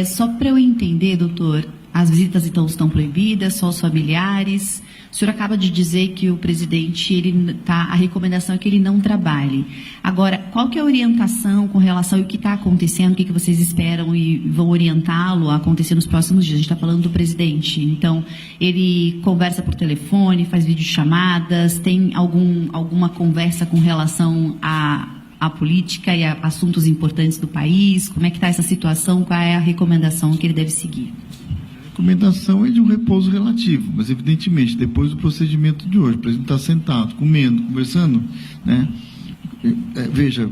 Só para eu entender, doutor, as visitas então estão proibidas, só os familiares. O senhor acaba de dizer que o presidente, a recomendação é que ele não trabalhe. Agora, qual que é a orientação com relação ao que está acontecendo, o que vocês esperam e vão orientá-lo a acontecer nos próximos dias? A gente está falando do presidente, então ele conversa por telefone, faz videochamadas, tem alguma conversa com relação à política e a assuntos importantes do país? Como é que está essa situação? Qual é a recomendação que ele deve seguir? A recomendação é de um repouso relativo, mas evidentemente, depois do procedimento de hoje, o presidente está sentado, comendo, conversando, né? Veja,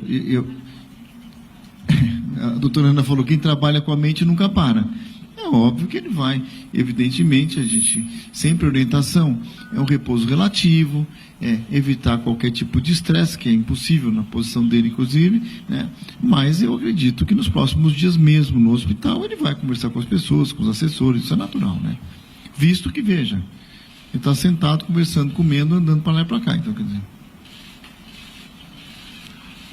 a doutora Ana falou, quem trabalha com a mente nunca para. É óbvio que ele vai. Evidentemente, a gente, sempre orientação, é um repouso relativo, evitar qualquer tipo de estresse, que é impossível na posição dele, inclusive, né? Mas eu acredito que nos próximos dias mesmo, no hospital, ele vai conversar com as pessoas, com os assessores, isso é natural, né? Visto que, veja, ele está sentado, conversando, comendo, andando para lá e para cá, então, quer dizer...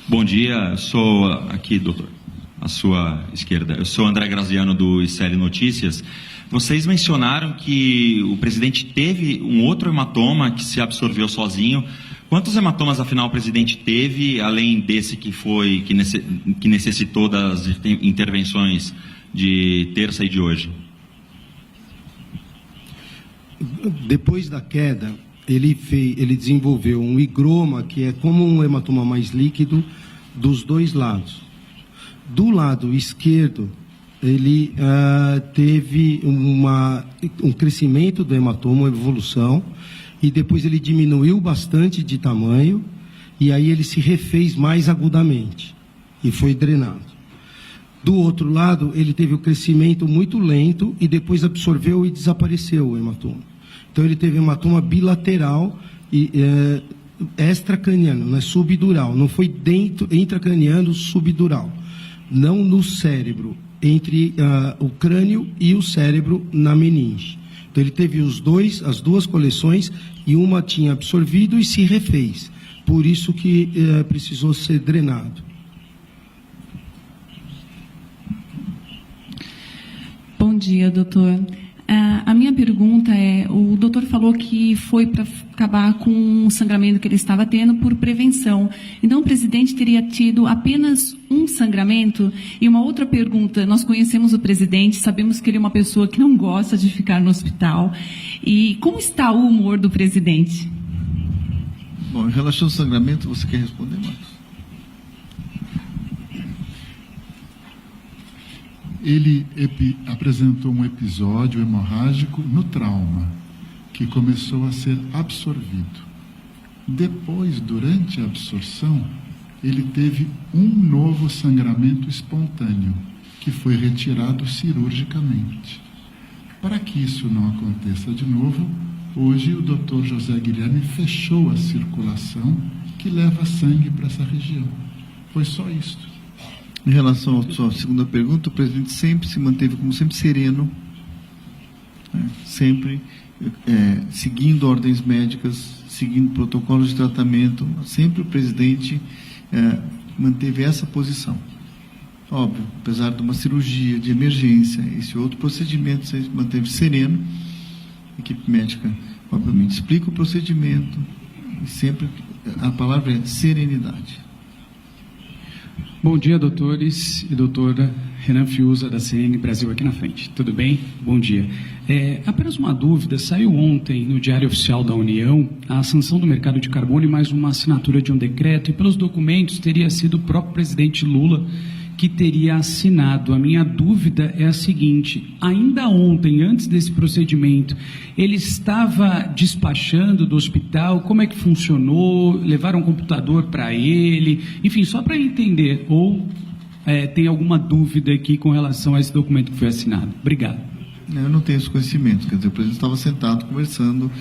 Bom dia, eu sou aqui, doutor, à sua esquerda. Eu sou André Graziano, do ICL Notícias. Vocês mencionaram que o presidente teve um outro hematoma que se absorveu sozinho. Quantos hematomas, afinal, o presidente teve, além desse que necessitou das intervenções de terça e de hoje? Depois da queda, ele desenvolveu um higroma, que é como um hematoma mais líquido, dos dois lados. Do lado esquerdo, ele teve um crescimento do hematoma, uma evolução, e depois ele diminuiu bastante de tamanho, e aí ele se refez mais agudamente, e foi drenado. Do outro lado, ele teve um crescimento muito lento, e depois absorveu e desapareceu o hematoma. Então ele teve hematoma bilateral e extracraniano, não é subdural, não foi intracraniano subdural, não no cérebro, entre o crânio e o cérebro na meninge. Então ele teve as duas coleções, e uma tinha absorvido e se refez, por isso que precisou ser drenado. Bom dia, doutor. A minha pergunta é, o doutor falou que foi para acabar com o sangramento que ele estava tendo por prevenção. Então, o presidente teria tido apenas um sangramento? E uma outra pergunta, nós conhecemos o presidente, sabemos que ele é uma pessoa que não gosta de ficar no hospital. E como está o humor do presidente? Bom, em relação ao sangramento, você quer responder, Marcos? Ele apresentou um episódio hemorrágico no trauma, que começou a ser absorvido. Depois, durante a absorção, ele teve um novo sangramento espontâneo, que foi retirado cirurgicamente. Para que isso não aconteça de novo, hoje o Dr. José Guilherme fechou a circulação que leva sangue para essa região. Foi só isso. Em relação à sua segunda pergunta, o presidente sempre se manteve, como sempre, sereno, sempre seguindo ordens médicas, seguindo protocolos de tratamento. Sempre o presidente manteve essa posição. Óbvio, apesar de uma cirurgia de emergência, esse outro procedimento, sempre manteve sereno. A equipe médica, obviamente, explica o procedimento e sempre a palavra é serenidade. Bom dia, doutores e doutora. Renan Fiuza, da CN Brasil, aqui na frente. Tudo bem? Bom dia. Apenas uma dúvida. Saiu ontem no Diário Oficial da União a sanção do mercado de carbono e mais uma assinatura de um decreto, e pelos documentos teria sido o próprio presidente Lula que teria assinado. A minha dúvida é a seguinte: ainda ontem, antes desse procedimento, ele estava despachando do hospital? Como é que funcionou? Levaram um computador para ele? Enfim, só para entender. Ou tem alguma dúvida aqui com relação a esse documento que foi assinado? Obrigado. Eu não tenho esse conhecimento. Quer dizer, o presidente estava sentado conversando.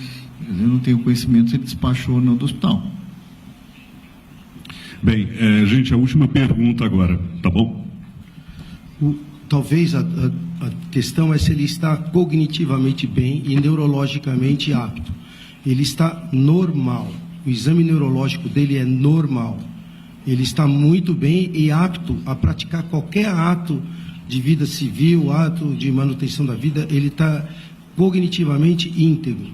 Eu não tenho conhecimento se ele despachou ou não do hospital. Bem, gente, a última pergunta agora, tá bom? Talvez a questão é se ele está cognitivamente bem e neurologicamente apto. Ele está normal. O exame neurológico dele é normal. Ele está muito bem e apto a praticar qualquer ato de vida civil, ato de manutenção da vida. Ele está cognitivamente íntegro.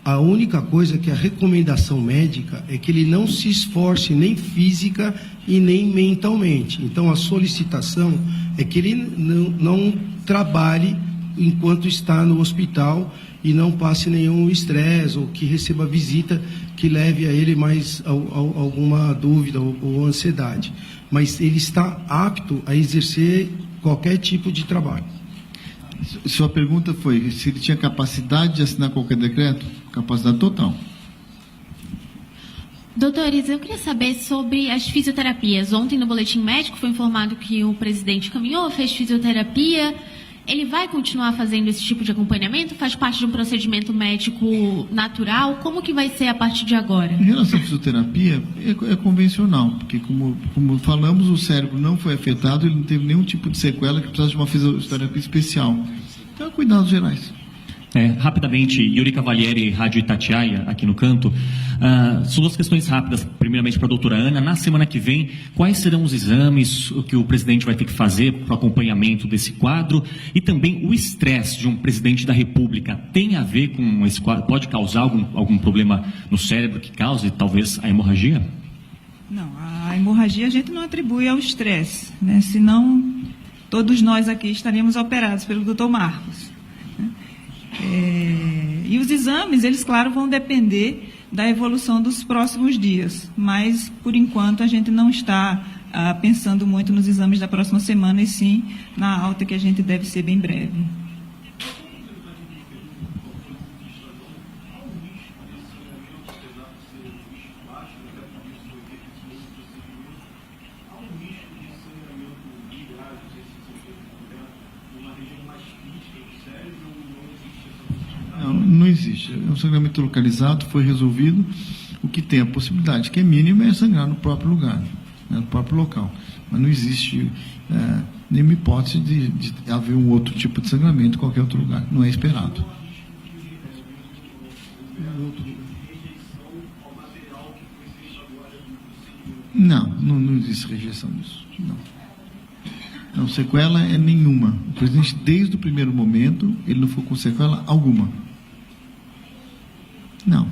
A única coisa que a recomendação médica é que ele não se esforce nem física e nem mentalmente. Então, a solicitação é que ele não trabalhe enquanto está no hospital e não passe nenhum estresse ou que receba visita que leve a ele mais alguma dúvida ou ansiedade. Mas ele está apto a exercer qualquer tipo de trabalho. Sua pergunta foi se ele tinha capacidade de assinar qualquer decreto? Capacidade total. Doutores, eu queria saber sobre as fisioterapias. Ontem no boletim médico foi informado que o presidente caminhou, fez fisioterapia. Ele vai continuar fazendo esse tipo de acompanhamento? Faz parte de um procedimento médico natural? Como que vai ser a partir de agora? Em relação à fisioterapia, é convencional, porque como falamos, o cérebro não foi afetado, ele não teve nenhum tipo de sequela que precisasse de uma fisioterapia especial. Então, cuidados gerais. Rapidamente, Yuri Cavalieri, Rádio Itatiaia, aqui no canto. São duas questões rápidas. Primeiramente para a doutora Ana. Na semana que vem, quais serão os exames que o presidente vai ter que fazer para o acompanhamento desse quadro? E também o estresse de um presidente da República tem a ver com esse quadro? Pode causar algum problema no cérebro que cause, talvez, a hemorragia? Não, a hemorragia a gente não atribui ao estresse, né? Senão todos nós aqui estaríamos operados pelo doutor Marcos. E os exames, eles, claro, vão depender da evolução dos próximos dias, mas, por enquanto, a gente não está pensando muito nos exames da próxima semana, e sim na alta que a gente deve ser bem breve. Não existe. É um sangramento localizado, foi resolvido. O que tem a possibilidade, que é mínima, é sangrar no próprio lugar, né, no próprio local. Mas não existe nenhuma hipótese de haver um outro tipo de sangramento em qualquer outro lugar. Não é esperado. Não existe rejeição disso. Não. Não, sequela é nenhuma. O presidente, desde o primeiro momento, ele não ficou com sequela alguma. Não.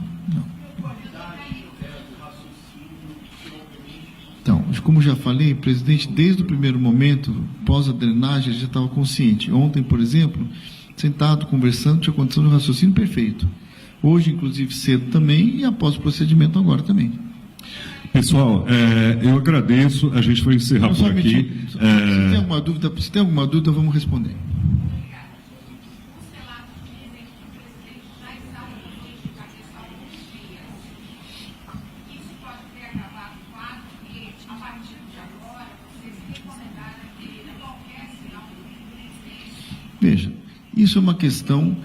Então, como já falei, o presidente, desde o primeiro momento, pós a drenagem, ele já estava consciente. Ontem, por exemplo, sentado, conversando, tinha condição de raciocínio perfeito. Hoje, inclusive, cedo também, e após o procedimento agora também. Pessoal, eu agradeço, a gente vai encerrar por aqui. Se tem alguma dúvida, vamos responder. Veja, isso é uma questão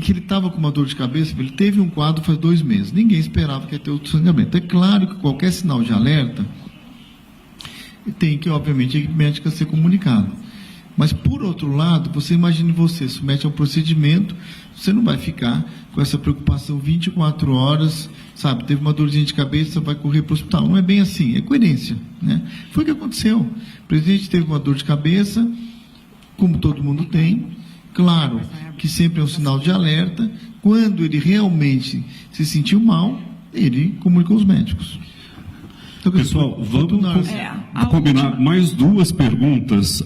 que ele estava com uma dor de cabeça, ele teve um quadro faz 2 meses, ninguém esperava que ia ter outro sangramento. É claro que qualquer sinal de alerta tem que, obviamente, a equipe médica ser comunicado. Mas, por outro lado, você imagine você submete a um procedimento, você não vai ficar com essa preocupação 24 horas, sabe, teve uma dorzinha de cabeça, vai correr para o hospital. Não é bem assim, é coerência, né? Foi o que aconteceu. O presidente teve uma dor de cabeça, como todo mundo tem, claro que sempre é um sinal de alerta. Quando ele realmente se sentiu mal, ele comunicou aos médicos. Então, pessoal, vamos combinar mais 2 perguntas,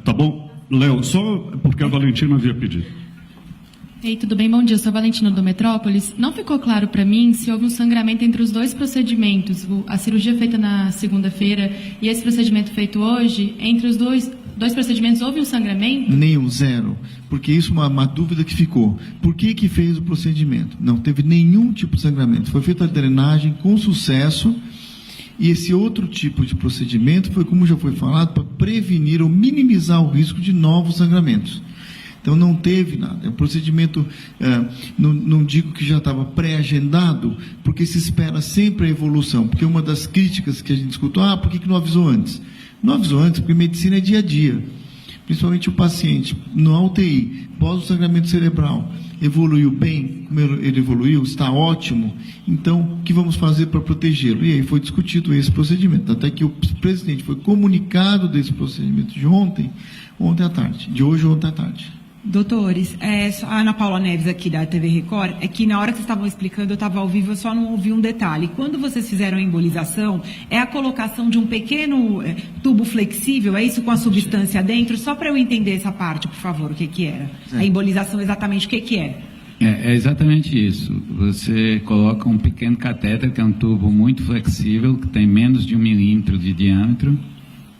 tá bom? Léo, só porque a Valentina havia pedido. Ei, tudo bem? Bom dia, eu sou a Valentina do Metrópolis. Não ficou claro para mim se houve um sangramento entre os 2 procedimentos, a cirurgia feita na segunda-feira e esse procedimento feito hoje. Entre os dois procedimentos houve um sangramento? Nenhum, 0. Porque isso é uma dúvida que ficou. Por que fez o procedimento? Não teve nenhum tipo de sangramento. Foi feita a drenagem com sucesso. E esse outro tipo de procedimento foi, como já foi falado, para prevenir ou minimizar o risco de novos sangramentos. Então, não teve nada. É um procedimento, não digo que já estava pré-agendado, porque se espera sempre a evolução. Porque uma das críticas que a gente escutou, por que não avisou antes? Não avisou antes, porque medicina é dia a dia. Principalmente o paciente, no UTI, pós o sangramento cerebral, evoluiu bem, como ele evoluiu, está ótimo, então, o que vamos fazer para protegê-lo? E aí foi discutido esse procedimento, até que o presidente foi comunicado desse procedimento de ontem à tarde, de hoje ontem à tarde. Doutores, a Ana Paula Neves aqui da TV Record, é que na hora que vocês estavam explicando, eu estava ao vivo, eu só não ouvi um detalhe. Quando vocês fizeram a embolização, é a colocação de um pequeno tubo flexível, é isso, com a substância dentro? Só para eu entender essa parte, por favor, o que era. A embolização, exatamente o que é? É exatamente isso. Você coloca um pequeno catéter, que é um tubo muito flexível, que tem menos de 1 milímetro de diâmetro,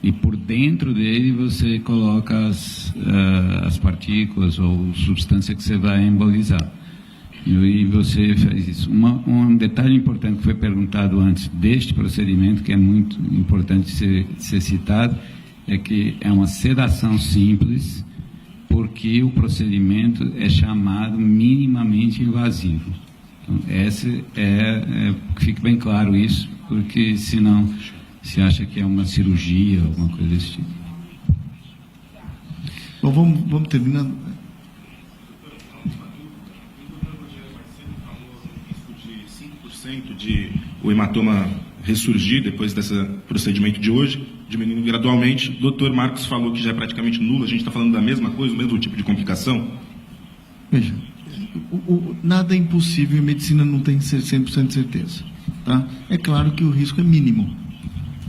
e por dentro dele você coloca as partículas ou substância que você vai embolizar. E você faz isso. Um detalhe importante que foi perguntado antes deste procedimento, que é muito importante ser citado, é que é uma sedação simples, porque o procedimento é chamado minimamente invasivo. Então, que fique bem claro isso, porque senão se acha que é uma cirurgia, alguma coisa desse tipo. Bom, vamos terminando. De o hematoma ressurgir depois desse procedimento de hoje, diminuindo gradualmente. O doutor Marcos falou que já é praticamente nulo. A gente está falando da mesma coisa, o mesmo tipo de complicação? Veja, nada é impossível e medicina não tem 100% de certeza. Tá? É claro que o risco é mínimo,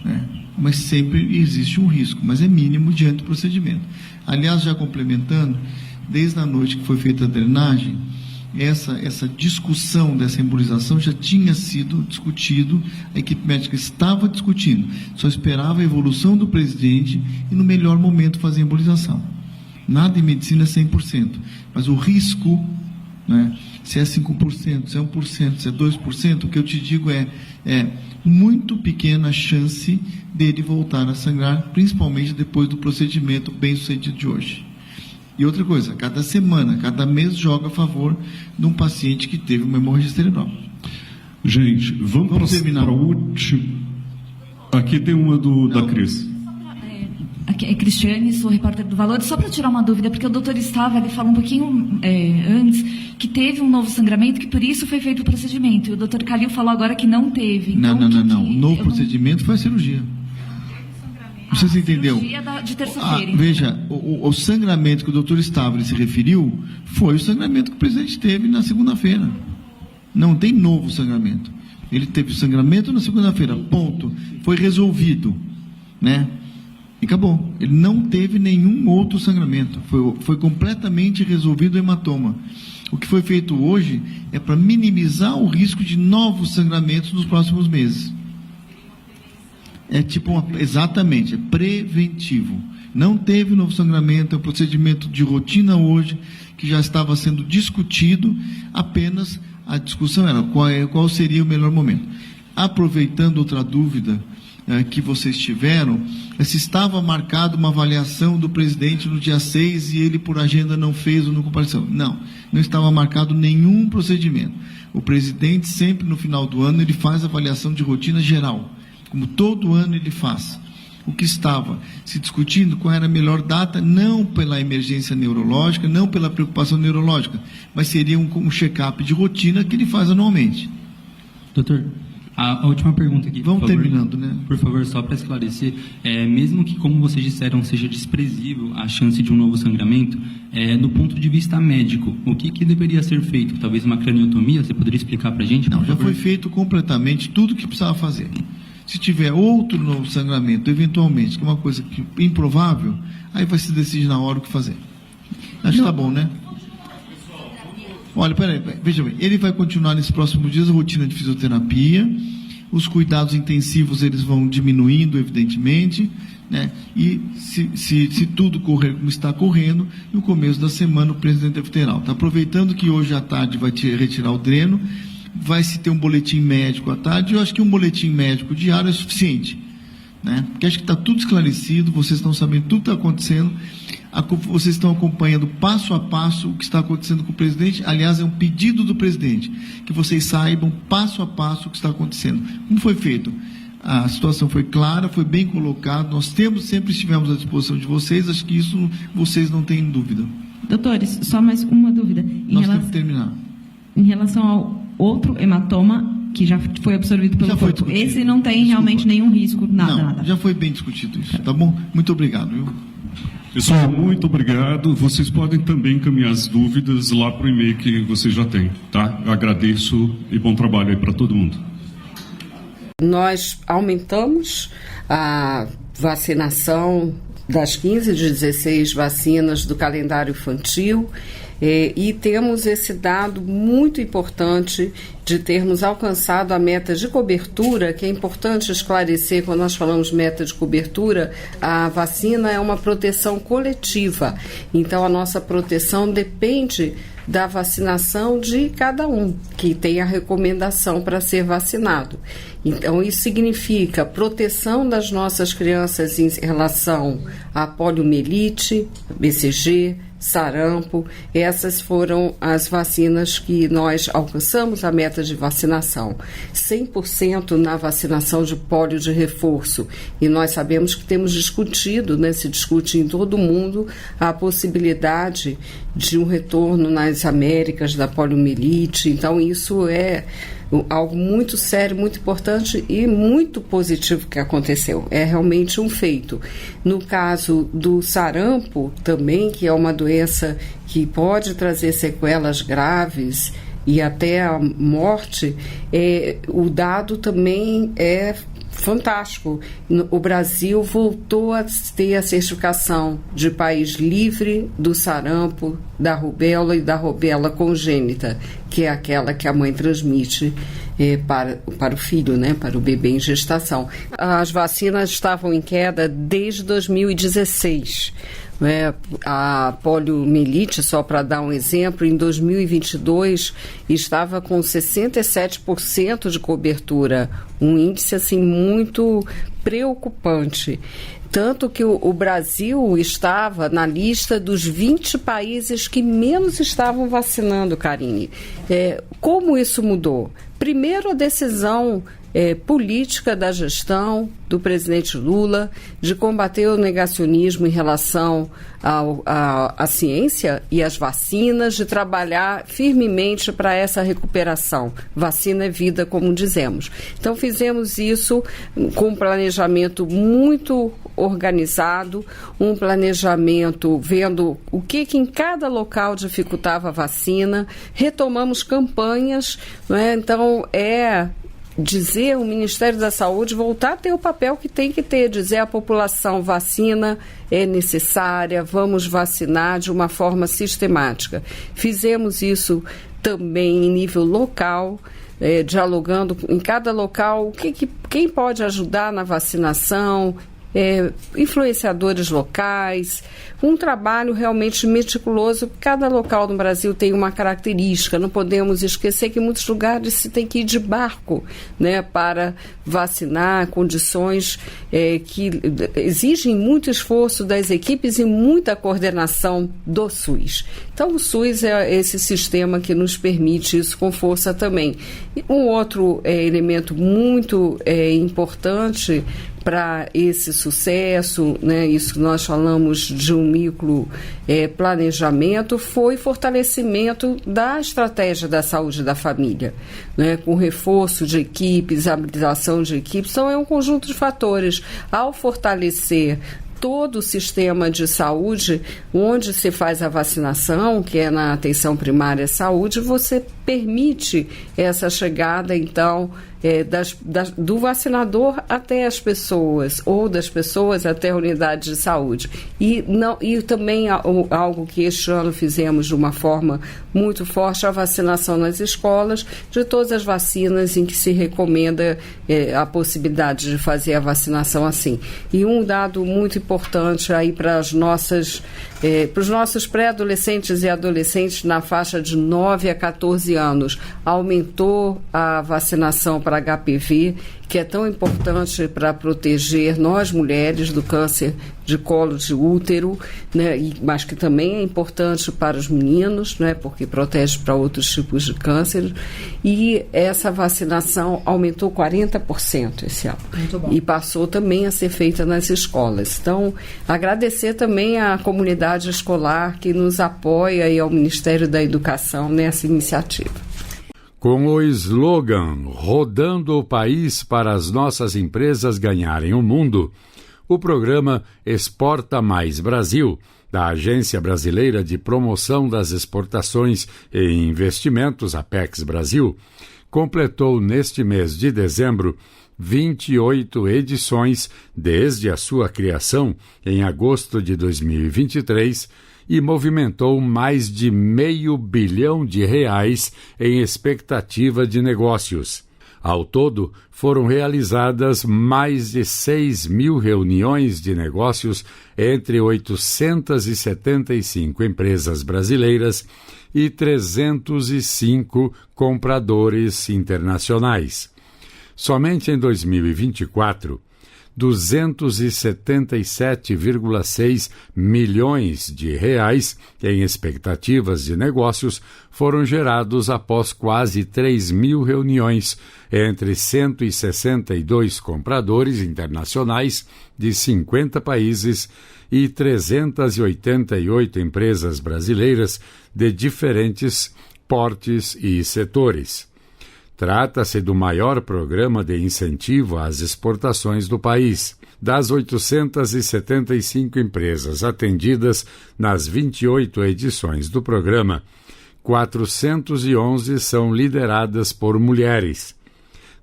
né? Mas sempre existe um risco, mas é mínimo diante do procedimento. Aliás, já complementando, desde a noite que foi feita a drenagem, essa discussão dessa embolização já tinha sido discutido, a equipe médica estava discutindo, só esperava a evolução do presidente e no melhor momento fazer a embolização. Nada em medicina é 100%, mas o risco, né, se é 5%, se é 1%, se é 2%, o que eu te digo é muito pequena a chance dele voltar a sangrar, principalmente depois do procedimento bem sucedido de hoje. E outra coisa, cada semana, cada mês joga a favor de um paciente que teve uma hemorragia cerebral. Gente, vamos terminar. Para o último. Aqui tem uma da Cris. Aqui é Cristiane, sou repórter do Valor. Só para tirar uma dúvida, porque o doutor estava ali falando um pouquinho antes que teve um novo sangramento, que por isso foi feito o procedimento. E o doutor Calil falou agora que não teve. Então, não. O novo procedimento foi a cirurgia. Não sei se você entendeu. De terça-feira. Veja, o sangramento que o doutor Stavros se referiu foi o sangramento que o presidente teve na segunda-feira. Não tem novo sangramento. Ele teve sangramento na segunda-feira, ponto. Foi resolvido, né? E acabou. Ele não teve nenhum outro sangramento. Foi completamente resolvido o hematoma. O que foi feito hoje é para minimizar o risco de novos sangramentos nos próximos meses. É exatamente, é preventivo. Não teve novo sangramento, é um procedimento de rotina hoje, que já estava sendo discutido, apenas a discussão era qual seria o melhor momento. Aproveitando outra dúvida que vocês tiveram, se estava marcado uma avaliação do presidente no dia 6 e ele por agenda não fez ou não compareceu. Não estava marcado nenhum procedimento. O presidente sempre no final do ano ele faz avaliação de rotina geral, como todo ano ele faz. O que estava se discutindo qual era a melhor data, não pela emergência neurológica, não pela preocupação neurológica, mas seria um check-up de rotina que ele faz anualmente. Doutor, a última pergunta aqui. Vamos terminando, né? Por favor, só para esclarecer, mesmo que, como vocês disseram, seja desprezível a chance de um novo sangramento, do ponto de vista médico, o que deveria ser feito? Talvez uma craniotomia? Você poderia explicar para a gente? Não, já foi feito completamente tudo o que precisava fazer. Se tiver outro novo sangramento, eventualmente, que é uma coisa improvável, aí vai se decidir na hora o que fazer. Acho que tá bom, né? Olha, peraí, veja bem, ele vai continuar nesses próximos dias a rotina de fisioterapia, os cuidados intensivos eles vão diminuindo, evidentemente, né? E se tudo correr como está correndo, no começo da semana o presidente deve ter alta. Está aproveitando que hoje à tarde vai retirar o dreno, vai se ter um boletim médico à tarde, eu acho que um boletim médico diário é suficiente, né? Porque acho que está tudo esclarecido, vocês estão sabendo tudo que está acontecendo, vocês estão acompanhando passo a passo o que está acontecendo com o presidente. Aliás, é um pedido do presidente, que vocês saibam passo a passo o que está acontecendo. Como foi feito? A situação foi clara, foi bem colocada, nós sempre estivemos à disposição de vocês, acho que isso vocês não têm dúvida. Doutores, só mais uma dúvida. Nós temos que terminar. Em relação ao outro hematoma que já foi absorvido pelo corpo, esse não tem realmente nenhum risco, nada. Já foi bem discutido isso, tá bom? Muito obrigado, viu? Pessoal, muito obrigado. Vocês podem também encaminhar as dúvidas lá para o e-mail que vocês já têm, tá? Eu agradeço e bom trabalho aí para todo mundo. Nós aumentamos a vacinação das 15 de 16 vacinas do calendário infantil e temos esse dado muito importante de termos alcançado a meta de cobertura, que é importante esclarecer quando nós falamos meta de cobertura, a vacina é uma proteção coletiva, então a nossa proteção depende da vacinação de cada um, que tem a recomendação para ser vacinado. Então, isso significa proteção das nossas crianças em relação à poliomielite, BCG, sarampo. Essas foram as vacinas que nós alcançamos a meta de vacinação. 100% na vacinação de pólio de reforço. E nós sabemos que temos discutido, né, se discute em todo o mundo, a possibilidade de um retorno nas Américas da poliomielite. Então, isso é algo muito sério, muito importante e muito positivo que aconteceu. É realmente um feito. No caso do sarampo, também, que é uma doença que pode trazer sequelas graves e até a morte, o dado também é fantástico. O Brasil voltou a ter a certificação de país livre do sarampo, da rubéola e da rubéola congênita, que é aquela que a mãe transmite para o filho, né, para o bebê em gestação. As vacinas estavam em queda desde 2016. A poliomielite, só para dar um exemplo, em 2022 estava com 67% de cobertura, um índice assim muito preocupante. Tanto que o Brasil estava na lista dos 20 países que menos estavam vacinando, Karine. Como isso mudou? Primeiro, a decisão política da gestão do presidente Lula, de combater o negacionismo em relação à ciência e às vacinas, de trabalhar firmemente para essa recuperação. Vacina é vida, como dizemos. Então, fizemos isso com um planejamento muito organizado, um planejamento vendo o que em cada local dificultava a vacina, retomamos campanhas, não é? Então, dizer o Ministério da Saúde voltar a ter o papel que tem que ter, dizer à população: vacina é necessária, vamos vacinar de uma forma sistemática. Fizemos isso também em nível local, dialogando em cada local quem pode ajudar na vacinação, influenciadores locais, um trabalho realmente meticuloso. Cada local no Brasil tem uma característica, não podemos esquecer que em muitos lugares se tem que ir de barco, né, para vacinar, condições que exigem muito esforço das equipes e muita coordenação do SUS. Então o SUS é esse sistema que nos permite isso com força também. E um outro elemento muito importante para esse sucesso, né, isso que nós falamos de um micro planejamento, foi fortalecimento da estratégia da saúde da família, né, com reforço de equipes, habilitação de equipes. Então é um conjunto de fatores. Ao fortalecer todo o sistema de saúde, onde se faz a vacinação, que é na atenção primária à saúde, você permite essa chegada, então, do vacinador até as pessoas, ou das pessoas até a unidade de saúde. E também algo que este ano fizemos de uma forma muito forte, a vacinação nas escolas, de todas as vacinas em que se recomenda a possibilidade de fazer a vacinação assim. E um dado muito importante aí para os nossos pré-adolescentes e adolescentes na faixa de 9 a 14 anos, aumentou a vacinação para HPV, que é tão importante para proteger nós mulheres do câncer de colo de útero, né, mas que também é importante para os meninos, né, porque protege para outros tipos de câncer. E essa vacinação aumentou 40% esse ano. Muito bom. E passou também a ser feita nas escolas. Então, agradecer também à comunidade escolar que nos apoia e ao Ministério da Educação nessa iniciativa. Com o slogan "Rodando o país para as nossas empresas ganharem o mundo", o programa Exporta Mais Brasil, da Agência Brasileira de Promoção das Exportações e Investimentos, Apex Brasil, completou neste mês de dezembro 28 edições desde a sua criação, em agosto de 2023, e movimentou mais de R$500 bilhão em expectativa de negócios. Ao todo, foram realizadas mais de 6.000 reuniões de negócios entre 875 empresas brasileiras e 305 compradores internacionais. Somente em 2024, 277,6 milhões de reais em expectativas de negócios foram gerados após quase 3.000 reuniões entre 162 compradores internacionais de 50 países e 388 empresas brasileiras de diferentes portes e setores. Trata-se do maior programa de incentivo às exportações do país. Das 875 empresas atendidas nas 28 edições do programa, 411 são lideradas por mulheres.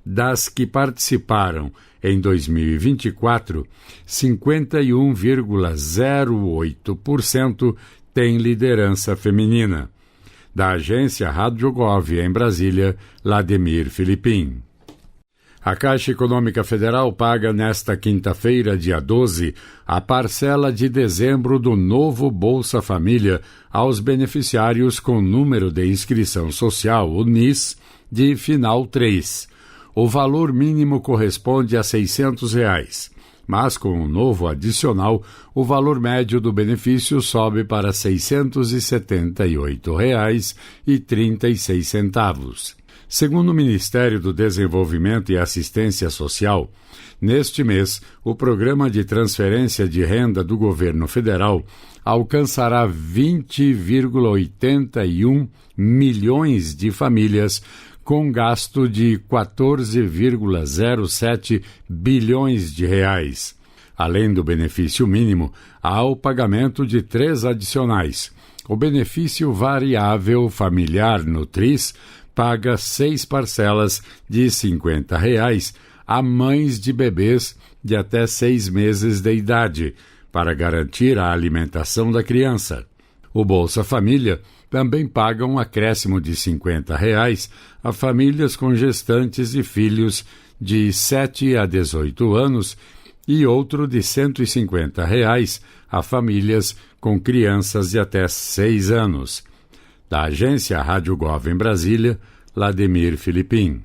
Das que participaram em 2024, 51,08% têm liderança feminina. Da agência Rádio Gov, em Brasília, Lademir Filipim. A Caixa Econômica Federal paga nesta quinta-feira, dia 12, a parcela de dezembro do novo Bolsa Família aos beneficiários com número de inscrição social, o NIS, de final 3. O valor mínimo corresponde a R$ 600. Mas com o novo adicional, o valor médio do benefício sobe para R$ 678,36. Segundo o Ministério do Desenvolvimento e Assistência Social, neste mês, o programa de transferência de renda do governo federal alcançará 20,81 milhões de famílias, com gasto de 14,07 bilhões de reais. Além do benefício mínimo, há o pagamento de 3 adicionais. O benefício variável familiar Nutris paga 6 parcelas de R$ 50 a mães de bebês de até 6 meses de idade, para garantir a alimentação da criança. O Bolsa Família também paga um acréscimo de R$ 50 a famílias com gestantes e filhos de 7 a 18 anos e outro de R$ 150 a famílias com crianças de até 6 anos. Da agência Rádio Gov em Brasília, Lademir Filipim.